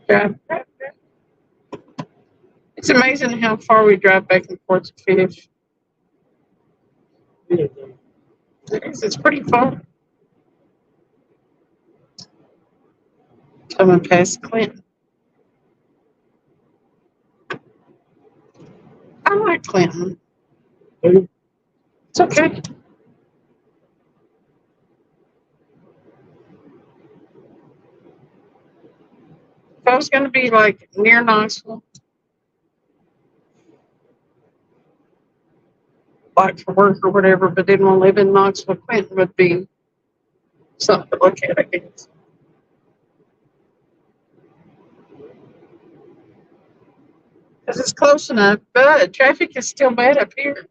Yeah. It's amazing how far we drive back and forth to fish. Yeah, It's pretty far. Coming past Clinton. I like Clinton. man. It's okay. If I was going to be like near Knoxville, like for work or whatever, but didn't want to live in Knoxville, Clinton would be something to look at, I guess. Because it's close enough, but traffic is still bad up here.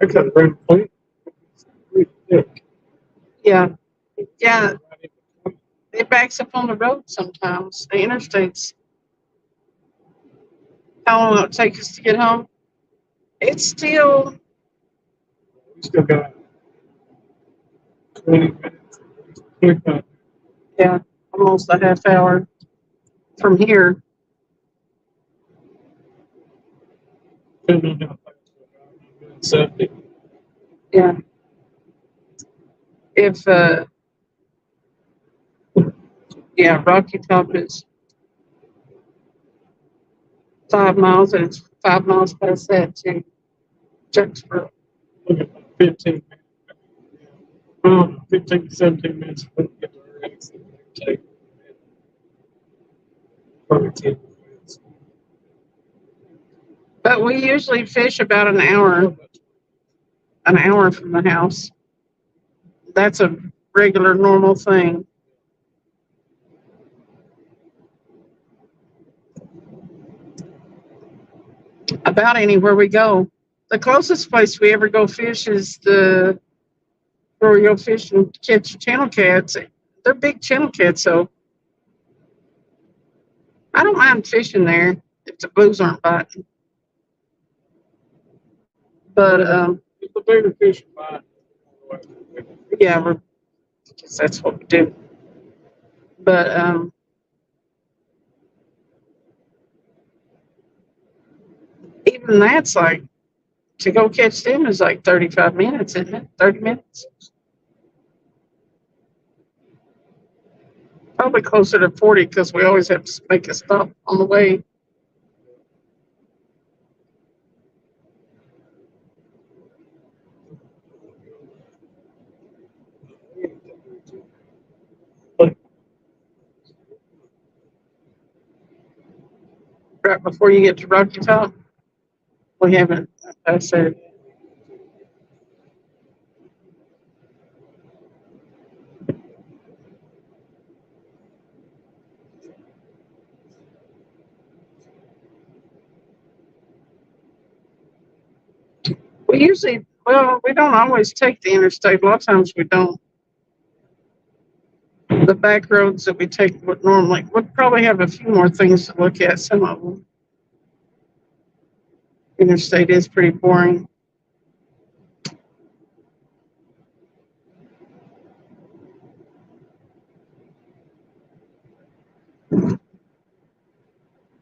I got a red plate. Yeah. Yeah. It backs up on the road sometimes. The interstates. How long will it take us to get home? It's still, We still got 20 minutes. 25. yeah, almost a half hour from here. Depending on how fast we're driving. 70. Yeah. If, yeah, Rocky Top is 5 miles, and it's 5 miles past that to Jacksboro. Look at 15 minutes. 15 to 17 minutes to get to our exit. Take probably 10 minutes. But we usually fish about an hour from the house. That's a regular, normal thing. About anywhere we go. The closest place we ever go fish is where we go fish and catch channel cats. They're big channel cats, so I don't mind fishing there if the blues aren't biting. But It's a bigger fish bite. yeah, I guess that's what we do. But even that's like to go catch them is like 35 minutes, isn't it? 30 minutes. Probably closer to 40 because we always have to make a stop on the way. Right before you get to Rocky Top, we haven't. I said, we usually Well, we don't always take the interstate. A lot of times we don't. The back roads that we take would normally would probably have a few more things to look at. Some of them. Interstate is pretty boring.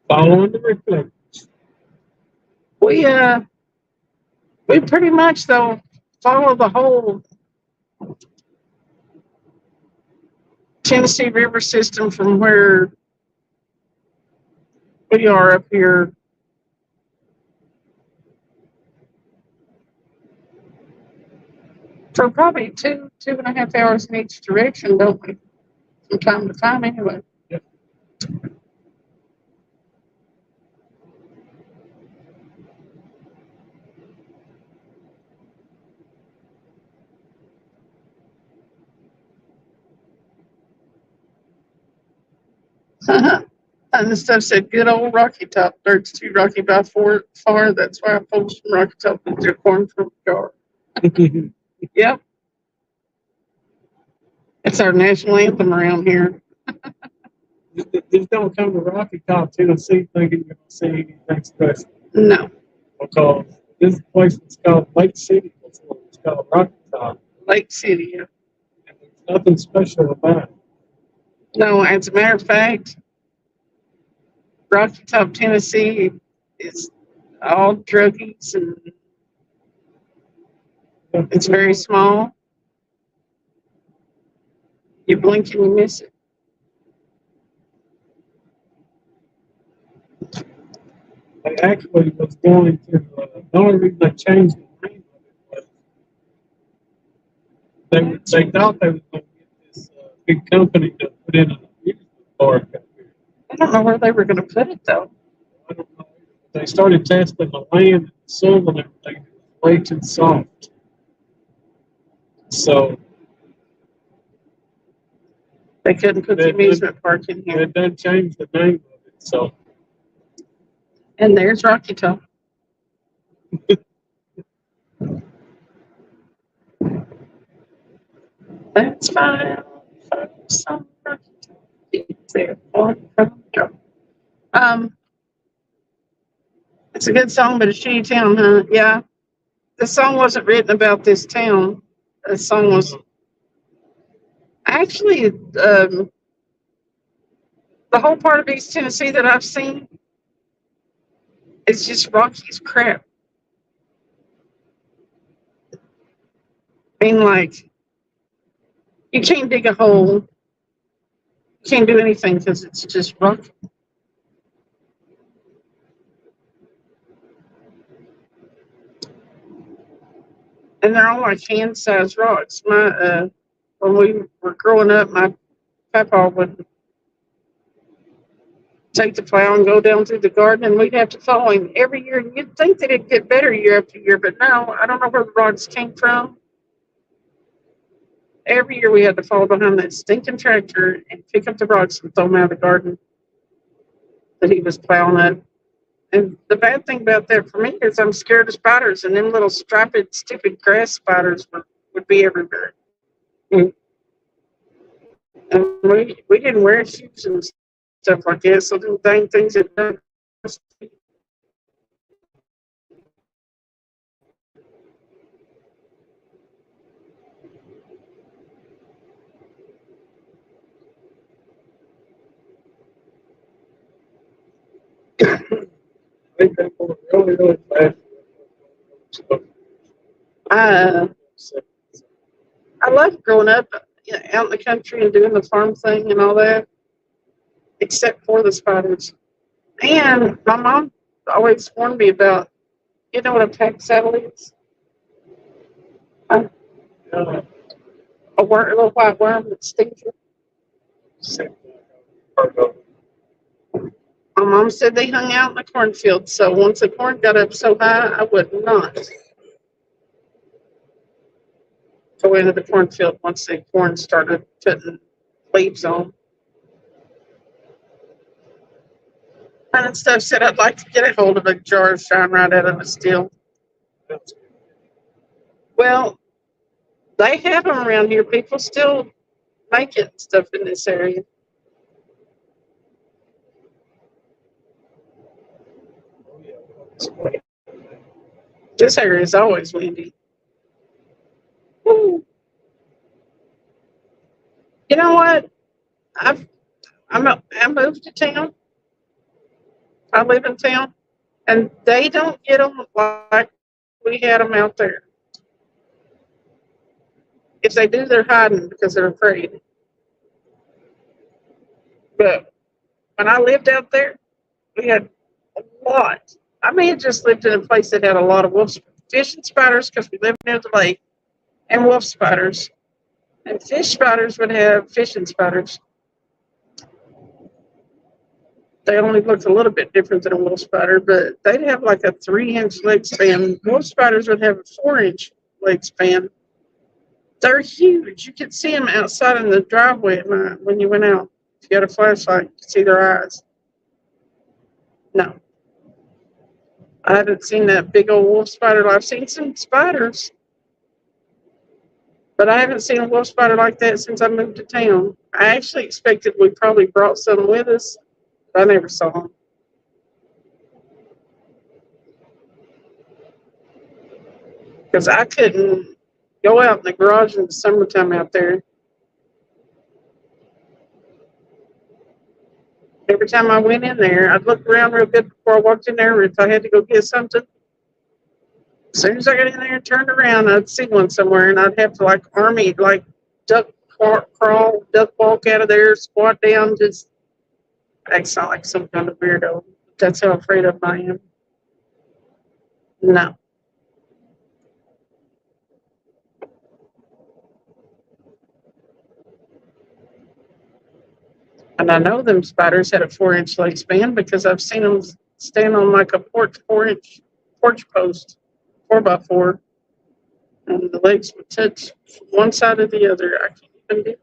Following the reflect. We pretty much though follow the whole Tennessee River system from where we are up here. For probably 2.5 hours in each direction, don't we? From time to time, anyway. Yep. And the stuff said, good old Rocky Top. Dirt's too rocky by far. That's why I folks from Rocky Top with their corn from the jar. Yep. It's our national anthem around here. Just don't come to Rocky Top, Tennessee, thinking you're going to see anything special. No, Because this place is called Lake City before. It's called Rocky Top. Lake City. Yeah. And there's nothing special about it. No, as a matter of fact, Rocky Top, Tennessee is all druggies and it's very small. You blink and you miss it. They actually was going to, the only reason they changed the name of it was they thought they was going to get this big company to put in an amusement park up here. I don't know where they were going to put it though. I don't know. They started testing the land and the soil and everything. It was way too soft. So They couldn't put the amusement park in here. it done changed the name of it. So And there's Rocky Top. That's fine. Some Rocky Top. It's there. It's a good song, but a shitty town, huh? Yeah. The song wasn't written about this town. The song was actually the whole part of East Tennessee that I've seen. It's just rocky as crap. I mean, like, you can't dig a hole. You can't do anything because it's just rocky. And they're all like hand-sized rocks. When we were growing up, my papa would take the plow and go down through the garden, and we'd have to follow him every year. And you'd think that it'd get better year after year, but no, I don't know where the rocks came from. Every year we had to follow behind that stinking tractor and pick up the rocks and throw them out of the garden that he was plowing up. And the bad thing about that for me is I'm scared of spiders, and them little striped, stupid grass spiders would be everywhere. And we didn't wear shoes and stuff like that, so them dang things that they got really, really bad. I loved growing up out in the country and doing the farm thing and all that, except for the spiders. And my mom always warned me about, you know what a pack saddle is? A little white worm that stings you. My mom said they hung out in the cornfield, so once the corn got up so high, I would not go into the cornfield once the corn started putting leaves on. And stuff said I'd like to get a hold of a jar of shine right out of a still. Well, they have them around here. People still make it stuff in this area. Oh, yeah. This area is always windy. Woo. You know what? I moved to town. I live in town, and they don't get them like we had them out there. If they do, they're hiding because they're afraid. But when I lived out there, we had a lot. I may have just lived in a place that had a lot of fish and spiders because we lived near the lake, and wolf spiders. And fish spiders would have fish and spiders. They only looked a little bit different than a wolf spider, but they'd have like a 3-inch leg span. Wolf spiders would have a 4-inch leg span. They're huge. You could see them outside in the driveway at night when you went out. If you had a flashlight, you could see their eyes. No. I haven't seen that big old wolf spider. I've seen some spiders, but I haven't seen a wolf spider like that since I moved to town. I actually expected we probably brought some with us, but I never saw them. Because I couldn't go out in the garage in the summertime out there. Every time I went in there, I'd look around real good before I walked in there. If I had to go get something, as soon as I got in there and turned around, I'd see one somewhere, and I'd have to like army, like duck crawl, duck walk out of there, squat down, just act sound like some kind of weirdo. That's how afraid of I am. No. And I know them spiders had a 4-inch leg span because I've seen them stand on like a 4-inch porch post, 4x4, and the legs would touch one side or the other. I can't even do.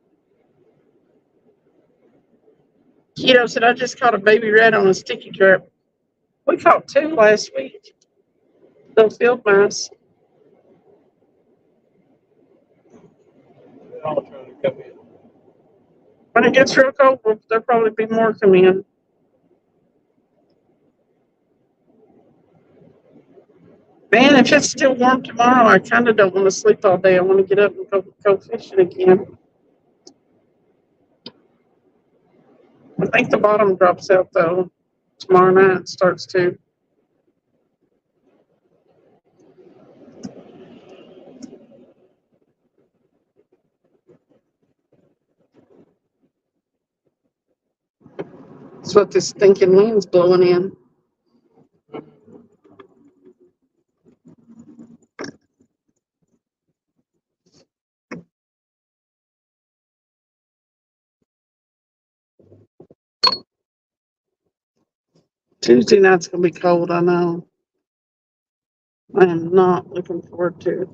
Keto said, I just caught a baby rat on a sticky trap. We caught 2 last week. Those field mice. They're all trying to come in. When it gets real cold, there'll probably be more coming in. Man, if it's still warm tomorrow, I kind of don't want to sleep all day. I want to get up and go fishing again. I think the bottom drops out, though. Tomorrow night starts to. That's what this stinking wind's blowing in. Tuesday night's going to be cold, I know. I am not looking forward to it.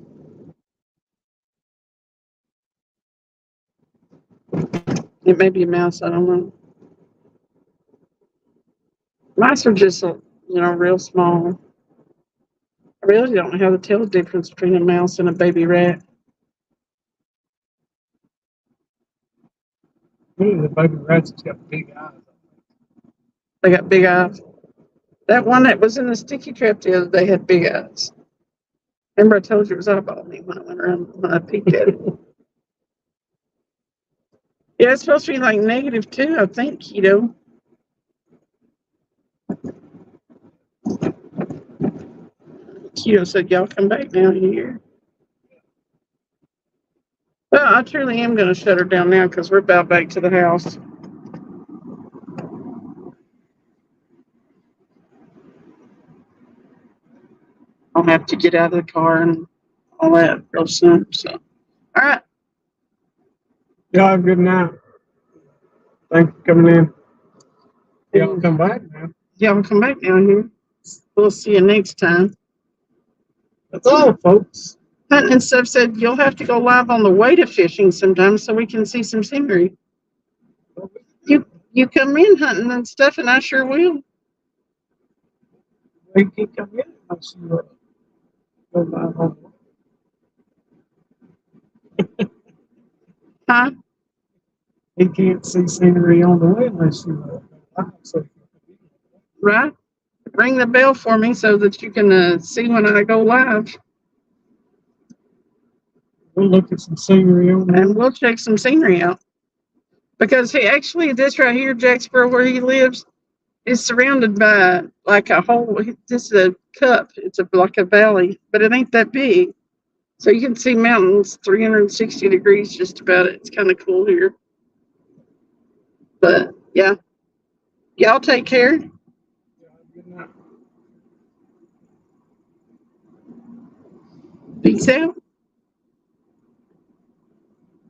It may be a mouse, I don't know. Mice are just, real small. I really don't know how to tell the difference between a mouse and a baby rat. The baby rats has got big eyes. They got big eyes. That one that was in the sticky trap the other day had big eyes. Remember I told you it was eyeballing me when I went around, when I peeked at it. Yeah, it's supposed to be like -2, I think, Keto. Keto said, y'all come back down here. Well, I truly am going to shut her down now because we're about back to the house. I'll have to get out of the car and all that real soon. So, all right. Y'all have a good night. Thanks for coming in. Y'all come back now. Y'all come back down here. We'll see you next time. That's all, folks. Hunting and stuff said you'll have to go live on the way to fishing sometimes so we can see some scenery. You come in hunting and stuff, and I sure will. We can come in. I'll see what goes on. Huh? He can't see scenery on the way unless you. So Right? Ring the bell for me so that you can see when I go live, we'll look at some scenery on the and way. we'll check some scenery out. Because he actually, this right here, Jacksboro, where he lives, is surrounded by like a whole. This is a cup. It's like a valley, but it ain't that big. So you can see mountains 360 degrees just about. It's kind of cool here. But yeah, y'all take care. Peace out.